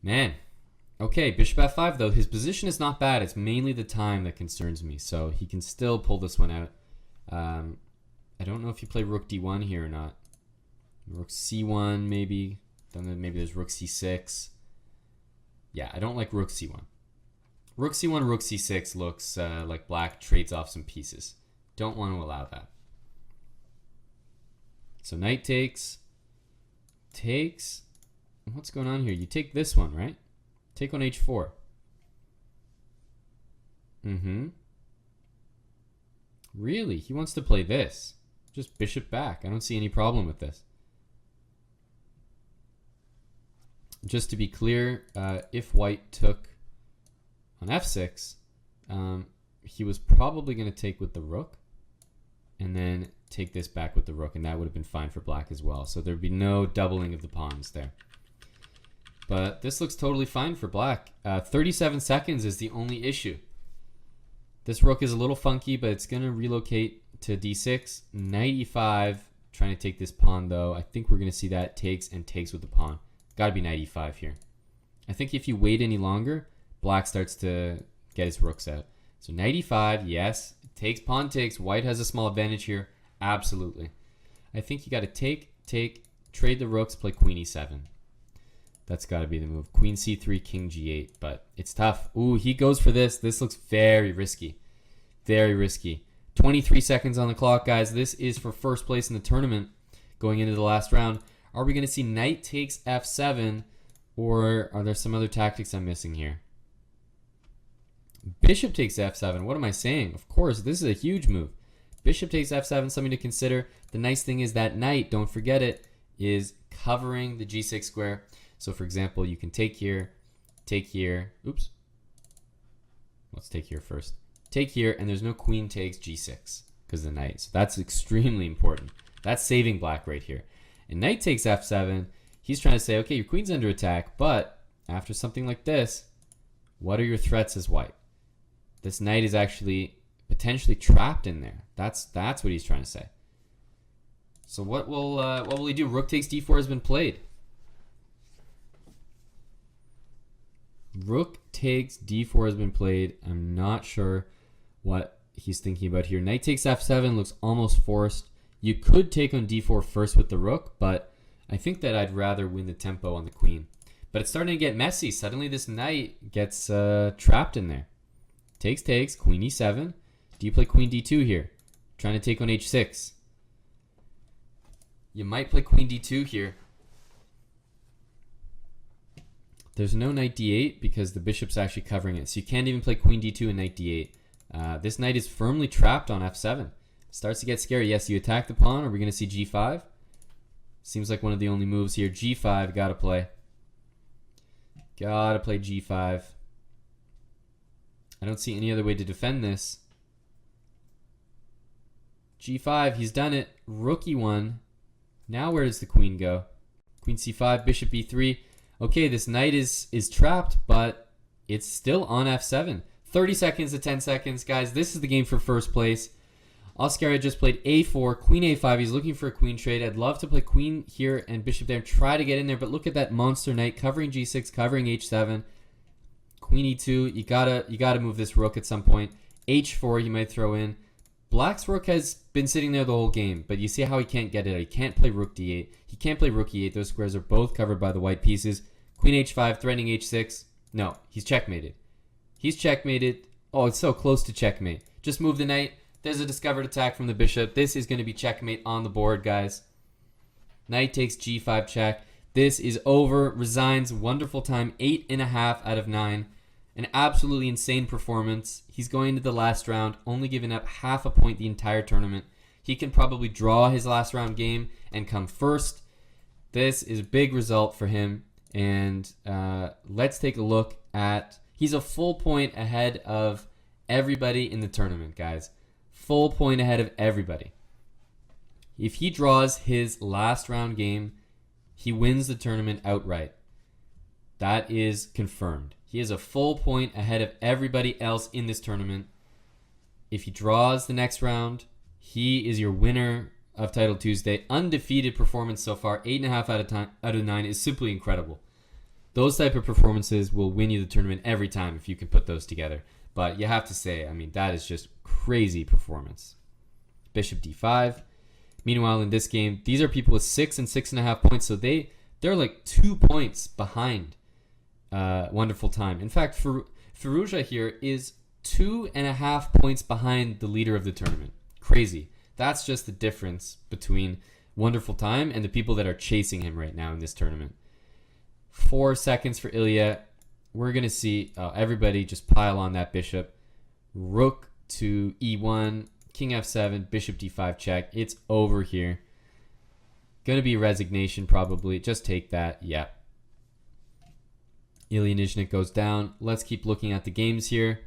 Man. Okay, bishop f5 though. His position is not bad. It's mainly the time that concerns me. So he can still pull this one out. I don't know if you play rook d1 here or not. Rook c1 maybe. Then maybe there's rook c6. Yeah, I don't like rook c1. Rook c1, rook c6 looks like black trades off some pieces. Don't want to allow that. So knight takes. What's going on here? You take this one, right? Take on h4. Really? He wants to play this. Just bishop back. I don't see any problem with this. Just to be clear, if white took on f6, he was probably going to take with the rook and then take this back with the rook, and that would have been fine for black as well. So there'd be no doubling of the pawns there. But this looks totally fine for black. 37 seconds is the only issue. This rook is a little funky, but it's going to relocate to d6, knight e5, Trying to take this pawn, though. I think we're going to see that takes and takes with the pawn. Got to be knight e5 here. I think if you wait any longer, black starts to get his rooks out. So knight e5, yes. Takes, pawn takes. White has a small advantage here. Absolutely. I think you got to take, trade the rooks, play queen e7. That's got to be the move. Queen c3, king g8, but it's tough. Ooh, he goes for this. This looks very risky. Very risky. 23 seconds on the clock, guys. This is for first place in the tournament going into the last round. Are we going to see knight takes f7, or are there some other tactics I'm missing here? Bishop takes f7. What am I saying? Of course, this is a huge move. Bishop takes f7, something to consider. The nice thing is that knight, don't forget it, is covering the g6 square. So, for example, you can take here. Oops. Let's take here first. Take here, and there's no queen takes g6 because of the knight. So that's extremely important. That's saving black right here. And knight takes f7. He's trying to say, okay, your queen's under attack, but after something like this, what are your threats as white? This knight is actually potentially trapped in there. That's what he's trying to say. So what will he do? Rook takes d4 has been played. Rook takes d4 has been played. I'm not sure what he's thinking about here. Knight takes f7 looks almost forced. You could take on d4 first with the rook, but I think that I'd rather win the tempo on the queen. But it's starting to get messy. Suddenly this knight gets trapped in there. Takes, queen e7. Do you play queen d2 here? Trying to take on h6. You might play queen d2 here. There's no knight d8 because the bishop's actually covering it. So you can't even play queen d2 and knight d8. This knight is firmly trapped on f7. Starts to get scary. Yes, you attack the pawn. Are we going to see g5? Seems like one of the only moves here. g5, gotta play. Gotta play g5. I don't see any other way to defend this. g5, he's done it. Rook e1. Now where does the queen go? Queen c5, bishop e3. Okay, this knight is trapped, but it's still on f7. 30 seconds to 10 seconds. Guys, this is the game for first place. Oscar just played a4, queen a5. He's looking for a queen trade. I'd love to play queen here and bishop there and try to get in there, but look at that monster knight covering g6, covering h7. Queen e2, you gotta move this rook at some point. h4 you might throw in. Black's rook has been sitting there the whole game, but you see how he can't get it. He can't play rook d8. He can't play rook e8. Those squares are both covered by the white pieces. Queen h5, threatening h6. No, he's checkmated. He's checkmated. Oh, it's so close to checkmate. Just move the knight. There's a discovered attack from the bishop. This is going to be checkmate on the board, guys. Knight takes g5 check. This is over. Resigns. Wonderful time. 8.5 out of 9. An absolutely insane performance. He's going to the last round, only giving up half a point the entire tournament. He can probably draw his last round game and come first. This is a big result for him. And let's take a look at... He's a full point ahead of everybody in the tournament, guys. Full point ahead of everybody. If he draws his last round game, he wins the tournament outright. That is confirmed. He is a full point ahead of everybody else in this tournament. If he draws the next round, he is your winner of Title Tuesday. Undefeated performance so far. 8.5 out of 9 is simply incredible. Those type of performances will win you the tournament every time if you can put those together. But you have to say, I mean, that is just crazy performance. Bishop d5. Meanwhile, in this game, these are people with 6 and 6.5 points, so they're like 2 points behind Wonderful Time. In fact, Firouzja here is 2.5 points behind the leader of the tournament. Crazy. That's just the difference between Wonderful Time and the people that are chasing him right now in this tournament. 4 seconds for Ilya. We're going to see everybody just pile on that bishop. Rook to e1, king f7, bishop d5 check. It's over here. Going to be resignation probably. Just take that. Yeah. Ilya Nizhnik goes down. Let's keep looking at the games here.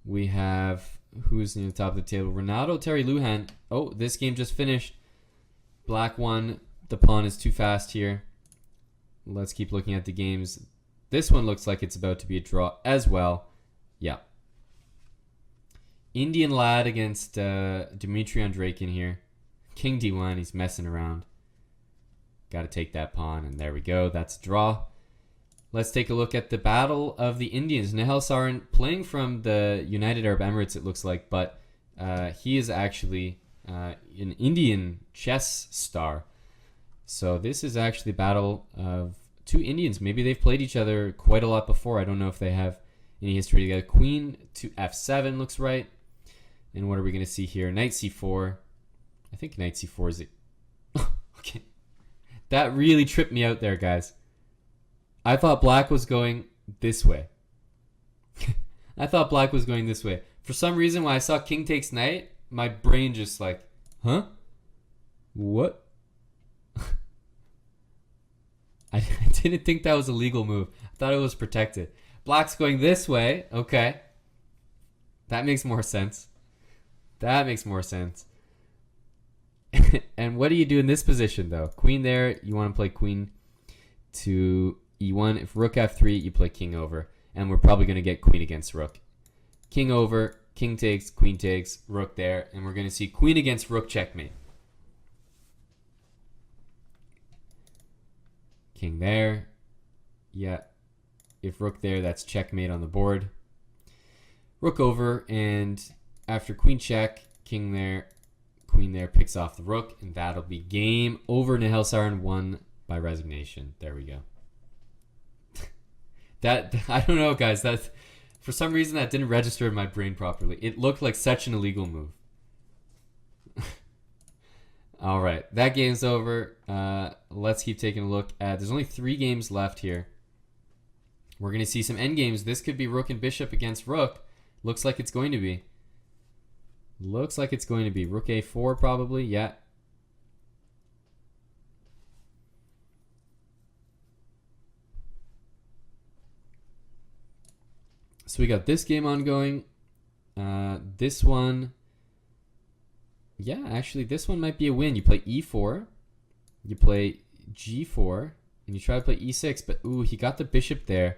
We have, who's near the top of the table? Renato Terry Lujan. Oh, this game just finished. Black won. The pawn is too fast here. Let's keep looking at the games. This one looks like it's about to be a draw as well. Yeah. Indian lad against Dmitry Andreikin here. King D1, he's messing around. Got to take that pawn, and there we go. That's a draw. Let's take a look at the Battle of the Indians. Nihal Sarin playing from the United Arab Emirates, it looks like, but he is actually an Indian chess star. So this is actually a battle of two Indians. Maybe they've played each other quite a lot before. I don't know if they have any history together. Queen to F7 looks right. And what are we going to see here? Knight C4. I think Knight C4 is it. Okay. That really tripped me out there, guys. I thought black was going this way. I thought black was going this way. For some reason, when I saw king takes knight, my brain just like, huh? What? I didn't think that was a legal move. I thought it was protected. Black's going this way. Okay. That makes more sense. That makes more sense. And what do you do in this position, though? Queen there, you want to play queen to E1. If rook F3, you play king over. And we're probably going to get queen against rook. King over, king takes, queen takes, rook there. And we're going to see queen against rook checkmate. King there. Yeah. If rook there, that's checkmate on the board. Rook over, and after queen check, king there, queen there picks off the rook, and that'll be game over. Nihal Sarin won by resignation. There we go. That, I don't know, guys. That, for some reason, that didn't register in my brain properly. It looked like such an illegal move. All right, that game's over. Let's keep taking a look at. There's only 3 games left here. We're going to see some endgames. This could be rook and bishop against rook. Looks like it's going to be. Looks like it's going to be. Rook A4 probably. Yeah. So we got this game ongoing. This one. Yeah, actually this one might be a win. You play E4. You play G4. And you try to play E6. But ooh, he got the bishop there.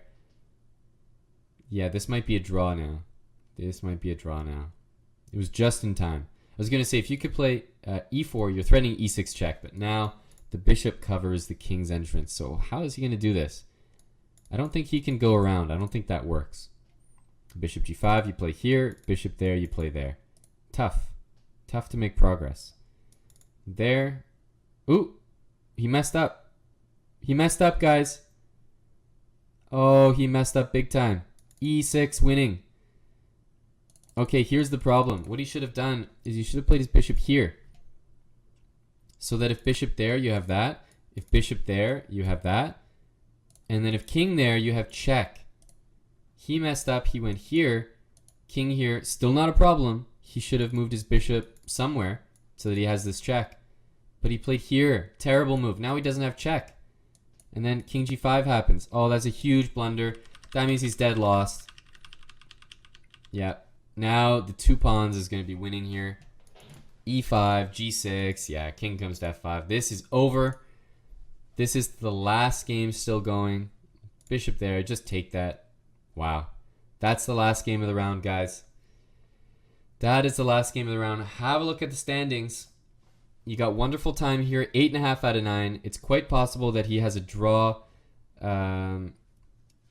Yeah, this might be a draw now. This might be a draw now. It was just in time. I was going to say, if you could play E4, you're threatening E6 check. But now the bishop covers the king's entrance. So how is he going to do this? I don't think he can go around. I don't think that works. Bishop G5, you play here. Bishop there, you play there. Tough. Tough to make progress. There. Ooh, he messed up. He messed up, guys. Oh, he messed up big time. E6 winning. Okay, here's the problem. What he should have done is he should have played his bishop here. So that if bishop there, you have that. If bishop there, you have that. And then if king there, you have check. He messed up. He went here. King here. Still not a problem. He should have moved his bishop somewhere so that he has this check. But he played here. Terrible move. Now he doesn't have check. And then king G5 happens. Oh, that's a huge blunder. That means he's dead lost. Yeah. Now the 2 pawns is going to be winning here. E5, G6. Yeah, king comes to F5. This is over. This is the last game still going. Bishop there. Just take that. Wow. That's the last game of the round, guys. That is the last game of the round. Have a look at the standings. You got wonderful time here. 8.5 out of 9. It's quite possible that he has a draw. A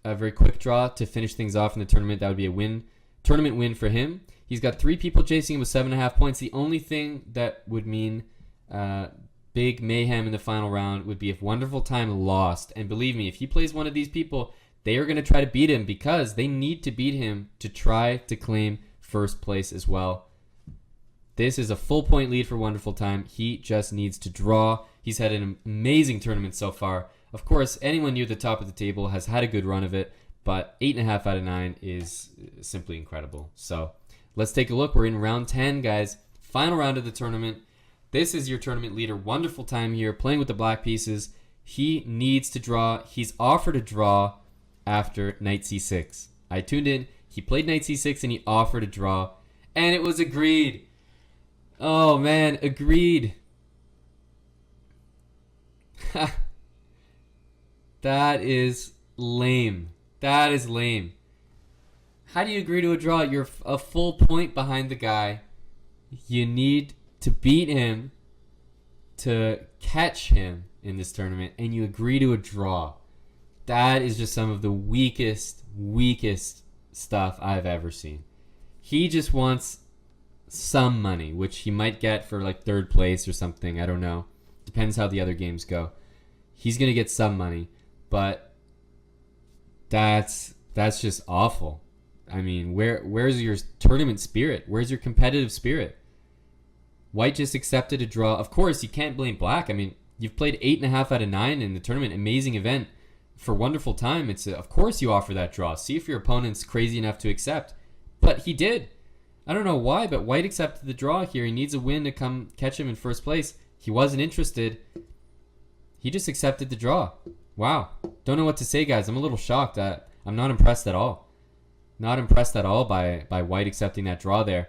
very quick draw to finish things off in the tournament. That would be a win. Tournament win for him. He's got 3 people chasing him with 7.5 points. The only thing that would mean big mayhem in the final round would be if Wonderful Time lost. And believe me, if he plays one of these people, they are going to try to beat him because they need to beat him to try to claim first place as well. This is a full point lead for Wonderful Time. He just needs to draw. He's had an amazing tournament so far. Of course, anyone near the top of the table has had a good run of it, but 8.5 out of 9 is simply incredible. So let's take a look. We're in round 10, guys. Final round of the tournament. This is your tournament leader. Wonderful Time here, playing with the black pieces. He needs to draw. He's offered a draw after knight c6. I tuned in. He played knight c6 and he offered a draw. And it was agreed. Oh, man. Agreed. That is lame. That is lame. How do you agree to a draw? You're a full point behind the guy. You need to beat him to catch him in this tournament and you agree to a draw. That is just some of the weakest stuff I've ever seen. He just wants some money, which he might get for like third place or something. I don't know. Depends how the other games go. He's going to get some money, but that's just awful. I mean, where's your tournament spirit? Where's your competitive spirit? White just accepted a draw. Of course, you can't blame Black. I mean, you've played 8.5 out of 9 in the tournament. Amazing event for wonderful time. Of course you offer that draw. See if your opponent's crazy enough to accept. But he did. I don't know why, but White accepted the draw here. He needs a win to come catch him in first place. He wasn't interested. He just accepted the draw. Wow. Don't know what to say, guys. I'm a little shocked. I'm not impressed at all. Not impressed at all by White accepting that draw there.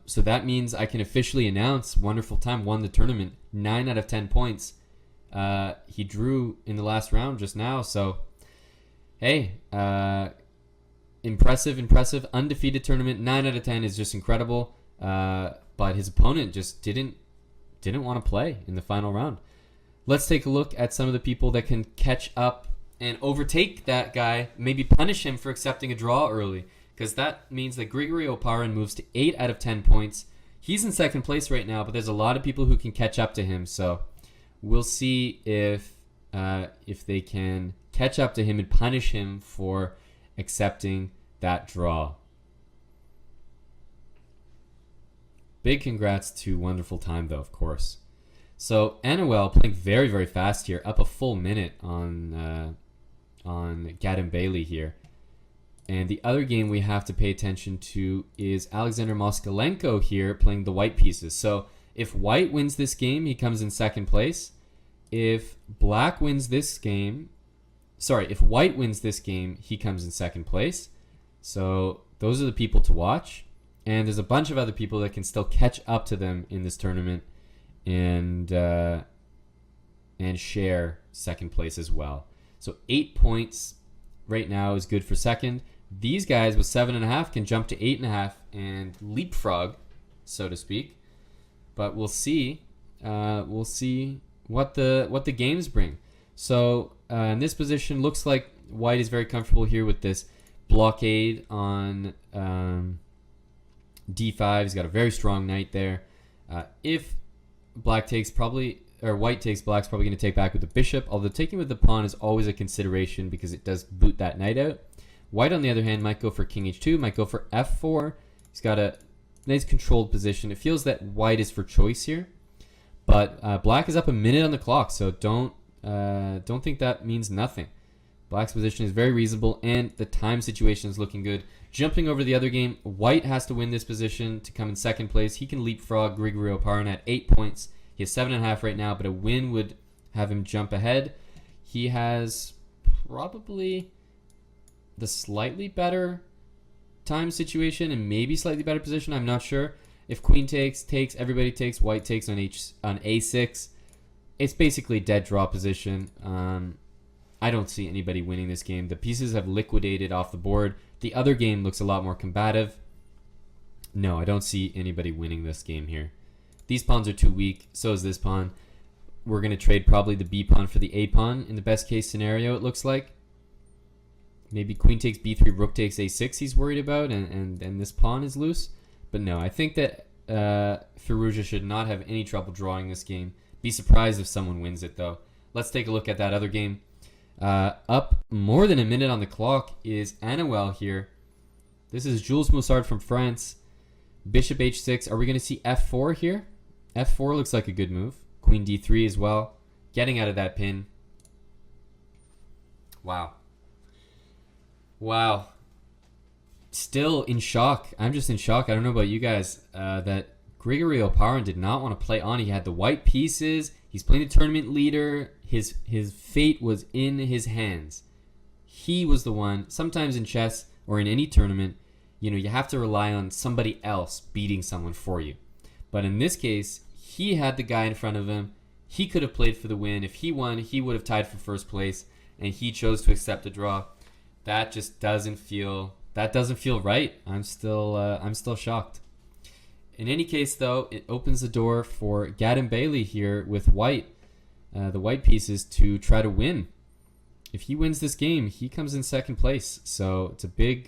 So that means I can officially announce Wonderful Time won the tournament. 9 out of 10 points. He drew in the last round just now. So, hey, impressive. Undefeated tournament. 9 out of 10 is just incredible. But his opponent just didn't want to play in the final round. Let's take a look at some of the people that can catch up and overtake that guy, maybe punish him for accepting a draw early, because that means that Grigory Oparin moves to 8 out of 10 points. He's in second place right now, but there's a lot of people who can catch up to him, so we'll see if they can catch up to him and punish him for accepting that draw. Big congrats to Wonderful Time, though, of course. So Anuel playing very, very fast here, up a full minute on Gad Bailey here. And the other game we have to pay attention to is Alexander Moskalenko here playing the white pieces. So if White wins this game, he comes in second place. If White wins this game, he comes in second place. So those are the people to watch. And there's a bunch of other people that can still catch up to them in this tournament and share second place as well. So 8 points right now is good for second. These guys with 7.5 can jump to 8.5 and leapfrog, so to speak. But we'll see. We'll see what the games bring. So in this position, looks like White is very comfortable here with this blockade on d5. He's got a very strong knight there. If White takes, Black's probably going to take back with the bishop, although taking with the pawn is always a consideration because it does boot that knight out. White, on the other hand, might go for king h2, might go for f4. He's got a nice controlled position. It feels that White is for choice here, but Black is up a minute on the clock, so don't think that means nothing. Black's position is very reasonable, and the time situation is looking good. Jumping over the other game, White has to win this position to come in second place. He can leapfrog Grigory Oparin at 8 points. He has 7.5 right now, but a win would have him jump ahead. He has probably the slightly better time situation and maybe slightly better position. I'm not sure. If Queen takes, everybody takes. White takes on A6. It's basically dead draw position. I don't see anybody winning this game. The pieces have liquidated off the board. The other game looks a lot more combative. No, I don't see anybody winning this game here. These pawns are too weak. So is this pawn. We're going to trade probably the B pawn for the A pawn in the best case scenario, it looks like. Maybe queen takes B3, rook takes A6 he's worried about, and this pawn is loose. But no, I think that Firouzja should not have any trouble drawing this game. Be surprised if someone wins it, though. Let's take a look at that other game. Up more than a minute on the clock is Anuel here. This is Jules Moussard from France. Bishop h6. Are we going to see f4 here? f4 looks like a good move. Queen d3 as well. Getting out of that pin. Wow. Still in shock. I'm just in shock. I don't know about you guys. That Grigory Oparin did not want to play on. He had the white pieces. He's playing the tournament leader. His fate was in his hands. He was the one. Sometimes in chess or in any tournament, you have to rely on somebody else beating someone for you. But in this case, he had the guy in front of him. He could have played for the win. If he won, he would have tied for first place, and he chose to accept a draw. That just doesn't feel right. I'm still shocked. In any case, though, it opens the door for Gad Bailey here with white, the white pieces, to try to win. If he wins this game, he comes in second place. So it's a big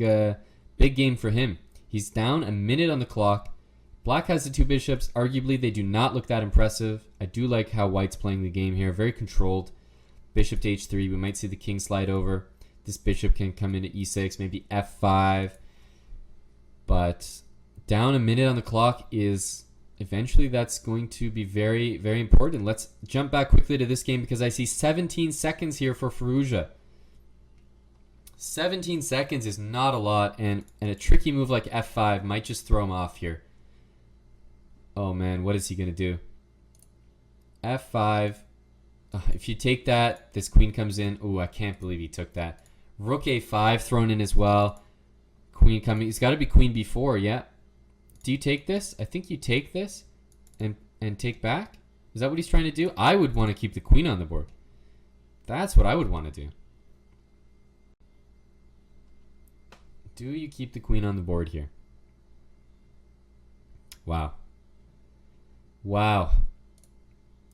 game for him. He's down a minute on the clock. Black has the two bishops. Arguably, they do not look that impressive. I do like how white's playing the game here. Very controlled. Bishop to h3. We might see the king slide over. This bishop can come into e6, maybe f5. But down a minute on the clock is... Eventually, that's going to be very, very important. Let's jump back quickly to this game because I see 17 seconds here for Firouzja. 17 seconds is not a lot, and a tricky move like f5 might just throw him off here. Oh man, what is he going to do? f5. If you take that, this queen comes in. Oh, I can't believe he took that. Rook a5 thrown in as well. Queen coming. It's got to be queen b4, yeah. Do you take this? I think you take this and take back. Is that what he's trying to do? I would want to keep the queen on the board. That's what I would want to do. Do you keep the queen on the board here? Wow. Wow.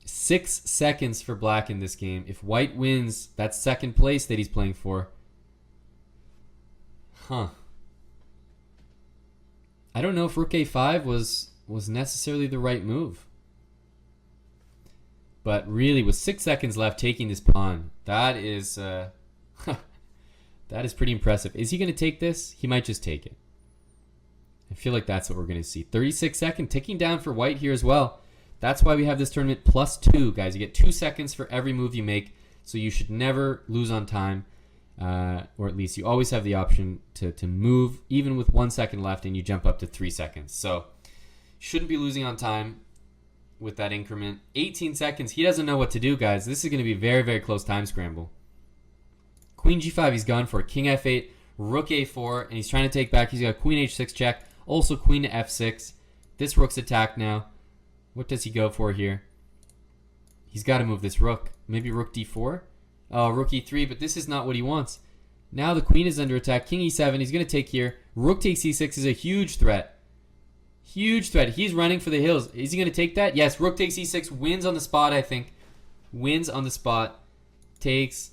6 seconds for black in this game. If white wins, that's second place that he's playing for. Huh. I don't know if rook a5 was necessarily the right move. But really, with 6 seconds left, taking this pawn, that is that is pretty impressive. Is he going to take this? He might just take it. I feel like that's what we're going to see. 36 seconds, ticking down for white here as well. That's why we have this tournament +2, guys. You get 2 seconds for every move you make, so you should never lose on time. Or at least you always have the option to move even with 1 second left, and you jump up to 3 seconds. So shouldn't be losing on time with that increment. 18 seconds. He doesn't know what to do, guys. This is going to be a very, very close time scramble. Queen g5, he's gone for king f8, rook a4, and he's trying to take back. He's got queen h6 check, also queen to f6. This rook's attacked now. What does he go for here? He's got to move this rook. Maybe rook d4? Rook e3, but this is not what he wants. Now the queen is under attack. King e7, he's going to take here. Rook takes e6 is a huge threat. Huge threat. He's running for the hills. Is he going to take that? Yes, rook takes e6, wins on the spot, I think. Wins on the spot. Takes,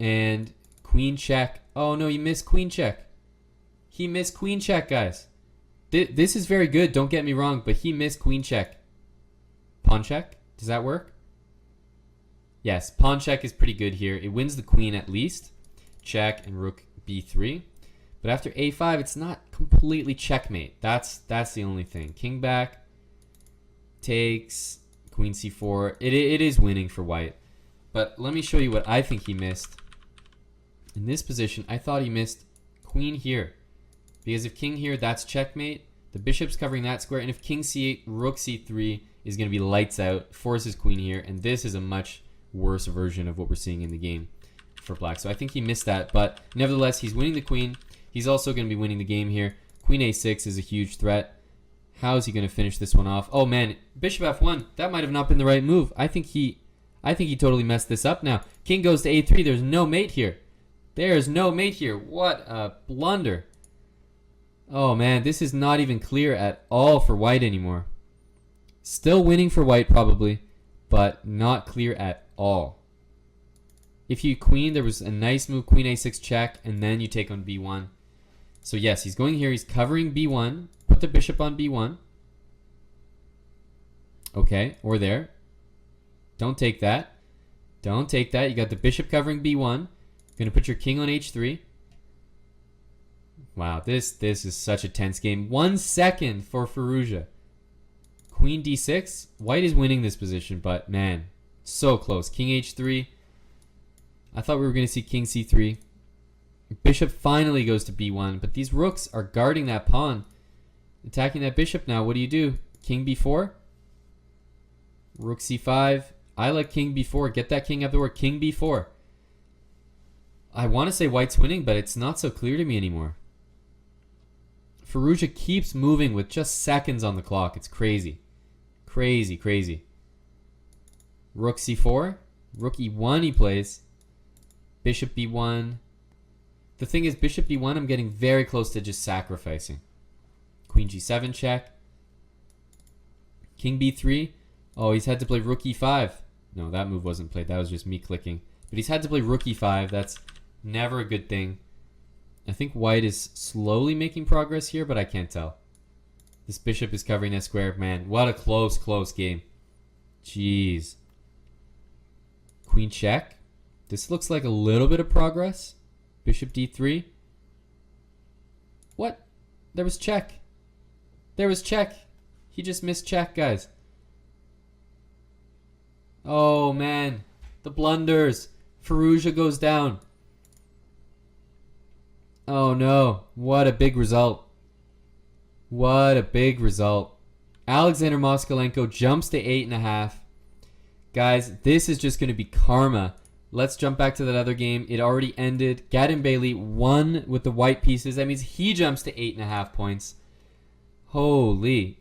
and queen check. Oh no, he missed queen check. He missed queen check, guys. This is very good, don't get me wrong, but he missed queen check. Pawn check? Does that work? Yes, pawn check is pretty good here. It wins the queen at least. Check and rook b3. But after a5, it's not completely checkmate. That's the only thing. King back. Takes. Queen c4. It is winning for white. But let me show you what I think he missed. In this position, I thought he missed queen here. Because if king here, that's checkmate. The bishop's covering that square. And if king c8, rook c3 is going to be lights out. Forces queen here. And this is a much worse version of what we're seeing in the game for black. So I think he missed that, but nevertheless, he's winning the queen. He's also going to be winning the game here. Queen a6 is a huge threat. How is he going to finish this one off? Oh man, bishop f1. That might have not been the right move. I think he totally messed this up now. King goes to a3. There's no mate here. There's no mate here. What a blunder. Oh man, this is not even clear at all for white anymore. Still winning for white probably, but not clear at all. If you queen, there was a nice move, queen a6 check, and then you take on b1. So yes, he's going here. He's covering b1. Put the bishop on b1. Okay, or there. Don't take that. Don't take that. You got the bishop covering b1. Going to put your king on h3. Wow, this is such a tense game. 1 second for Firouzja. Queen d6. White is winning this position, but man, so close. King h3. I thought we were going to see king c3. Bishop finally goes to b1, but these rooks are guarding that pawn. Attacking that bishop now. What do you do? King b4? Rook c5. I like king b4. Get that king up the board. King b4. I want to say white's winning, but it's not so clear to me anymore. Firouzja keeps moving with just seconds on the clock. It's crazy. Crazy, crazy. Rook c4. Rook e1 he plays. Bishop b1. The thing is, bishop b1 I'm getting very close to just sacrificing. Queen g7 check. King b3. Oh, he's had to play rook e5. No, that move wasn't played. That was just me clicking. But he's had to play rook e5. That's never a good thing. I think white is slowly making progress here, but I can't tell. This bishop is covering that square. Man, what a close game. Jeez. Queen check. This looks like a little bit of progress. Bishop d3. What? There was check. There was check. He just missed check, guys. Oh, man. The blunders. Firouzja goes down. Oh, no. What a big result. What a big result. Alexander Moskalenko jumps to 8.5. Guys, this is just going to be karma. Let's jump back to that other game. It already ended. Gadin Bailey won with the white pieces. That means he jumps to 8.5 points. Holy.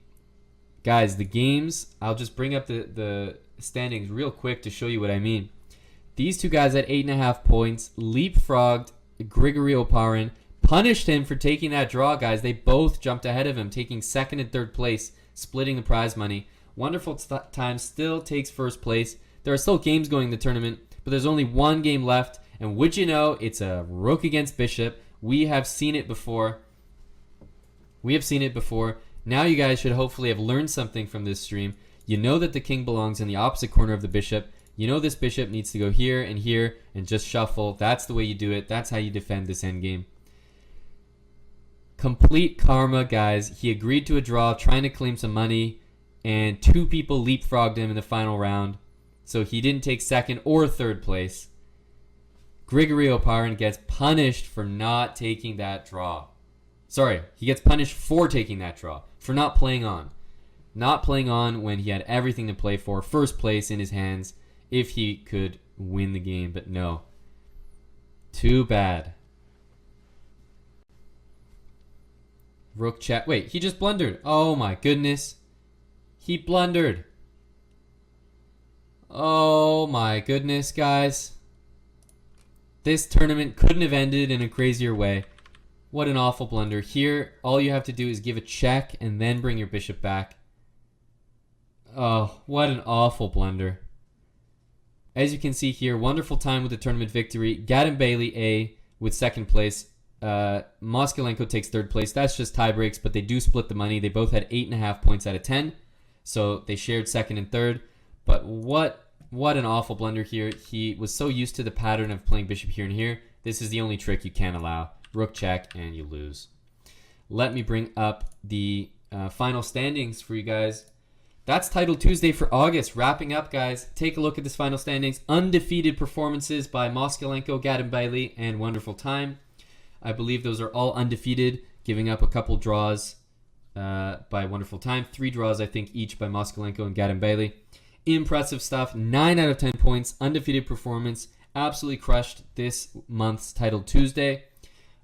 Guys, the games, I'll just bring up the standings real quick to show you what I mean. These two guys at 8.5 points leapfrogged Grigory Oparin, punished him for taking that draw, guys. They both jumped ahead of him, taking second and third place, splitting the prize money. Wonderful Time still takes first place. There are still games going in the tournament, but there's only one game left. And would you know, it's a rook against bishop. We have seen it before. Now you guys should hopefully have learned something from this stream. You know that the king belongs in the opposite corner of the bishop. You know this bishop needs to go here and just shuffle. That's the way you do it. That's how you defend this endgame. Complete karma, guys. He agreed to a draw, trying to claim some money, and two people leapfrogged him in the final round. So he didn't take second or third place. Grigory Oparin gets punished for not taking that draw. Sorry, he gets punished for taking that draw, for not playing on. Not playing on when he had everything to play for. First place in his hands if he could win the game, but no. Too bad. Rook check. Wait, he just blundered. Oh my goodness. He blundered. Oh my goodness, guys. This tournament couldn't have ended in a crazier way. What an awful blunder. Here, all you have to do is give a check and then bring your bishop back. Oh, what an awful blunder. As you can see here, wonderful time with the tournament victory. Gadin Bailey A with second place. Moskalenko takes third place. That's just tie breaks, but they do split the money. They both had 8.5 points out of 10. So they shared second and third. But what an awful blunder here. He was so used to the pattern of playing bishop here and here. This is the only trick you can't allow. Rook check and you lose. Let me bring up the final standings for you guys. That's Title Tuesday for August. Wrapping up, guys. Take a look at this final standings. Undefeated performances by Moskalenko, Gadin Bailey, and Wonderful Time. I believe those are all undefeated, giving up a couple draws by Wonderful Time. 3 draws, I think, each by Moskalenko and Gadin Bailey. Impressive stuff. 9 out of 10 points. Undefeated performance. Absolutely crushed this month's Title Tuesday.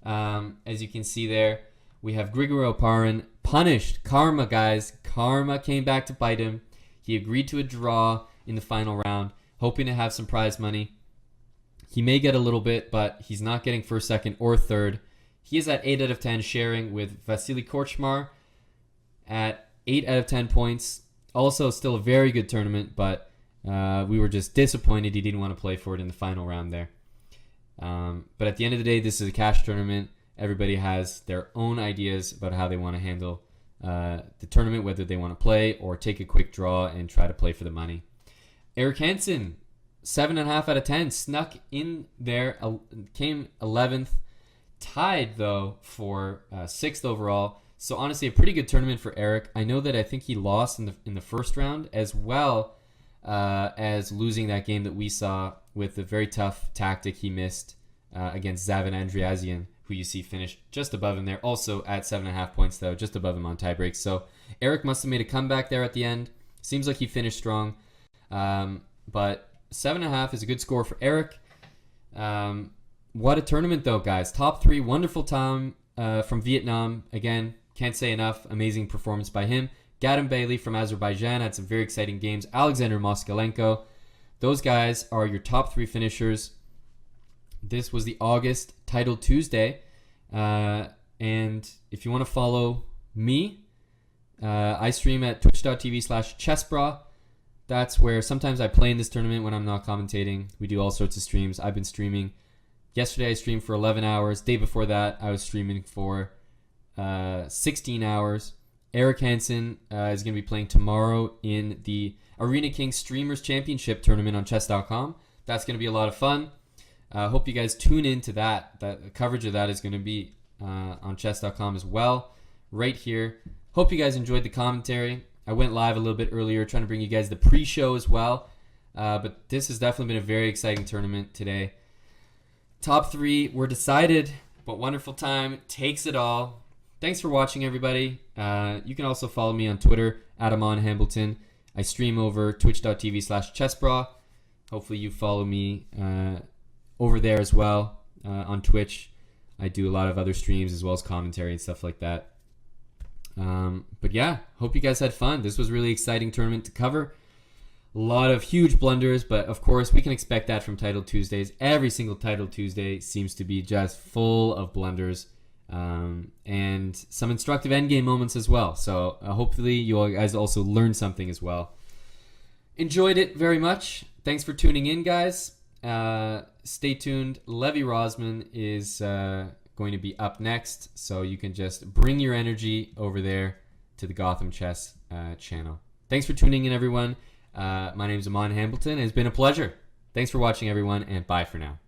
As you can see there, we have Grigory Oparin punished. Karma, guys. Karma came back to bite him. He agreed to a draw in the final round, hoping to have some prize money. He may get a little bit, but he's not getting first, second, or third. He is at 8 out of 10, sharing with Vasily Korchmar at 8 out of 10 points. Also, still a very good tournament, but we were just disappointed he didn't want to play for it in the final round there. But at the end of the day, this is a cash tournament. Everybody has their own ideas about how they want to handle the tournament, whether they want to play or take a quick draw and try to play for the money. Eric Hansen, 7.5 out of 10, snuck in there, came 11th, tied though for 6th overall. So honestly, a pretty good tournament for Eric. I know that I think he lost in the first round, as well as losing that game that we saw with the very tough tactic he missed against Zavin Andreasian, who you see finished just above him there. Also at 7.5 points though, just above him on tie breaks. So Eric must have made a comeback there at the end. Seems like he finished strong. But 7.5 is a good score for Eric. What a tournament though, guys. Top 3, Wonderful Time from Vietnam. Again, can't say enough. Amazing performance by him. Gadin Bailey from Azerbaijan had some very exciting games. Alexander Moskalenko. Those guys are your top 3 finishers. This was the August Title Tuesday. And if you want to follow me, I stream at twitch.tv/Chessbrah. That's where sometimes I play in this tournament when I'm not commentating. We do all sorts of streams. I've been streaming. Yesterday I streamed for 11 hours. Day before that I was streaming for 16 hours. Eric Hansen is going to be playing tomorrow in the Arena King Streamers Championship tournament on Chess.com. That's going to be a lot of fun. Hope you guys tune in to that. The coverage of that is going to be on Chess.com as well, right here. Hope you guys enjoyed the commentary. I went live a little bit earlier trying to bring you guys the pre-show as well. But this has definitely been a very exciting tournament today. Top 3 were decided, but wonderful time takes it all. Thanks for watching, everybody. You can also follow me on Twitter, Aman Hambleton. I stream over twitch.tv/Chessbrah. Hopefully you follow me over there as well on Twitch. I do a lot of other streams as well as commentary and stuff like that. But yeah, hope you guys had fun. This was a really exciting tournament to cover. A lot of huge blunders, but of course we can expect that from Title Tuesdays. Every single Title Tuesday seems to be just full of blunders and some instructive endgame moments as well. So hopefully you all guys also learned something as well. Enjoyed it very much. Thanks for tuning in, guys. Stay tuned. Levy Rosman is going to be up next, so you can just bring your energy over there to the Gotham Chess channel. Thanks for tuning in, everyone. My name is Aman Hambleton, and it's been a pleasure. Thanks for watching, everyone, and bye for now.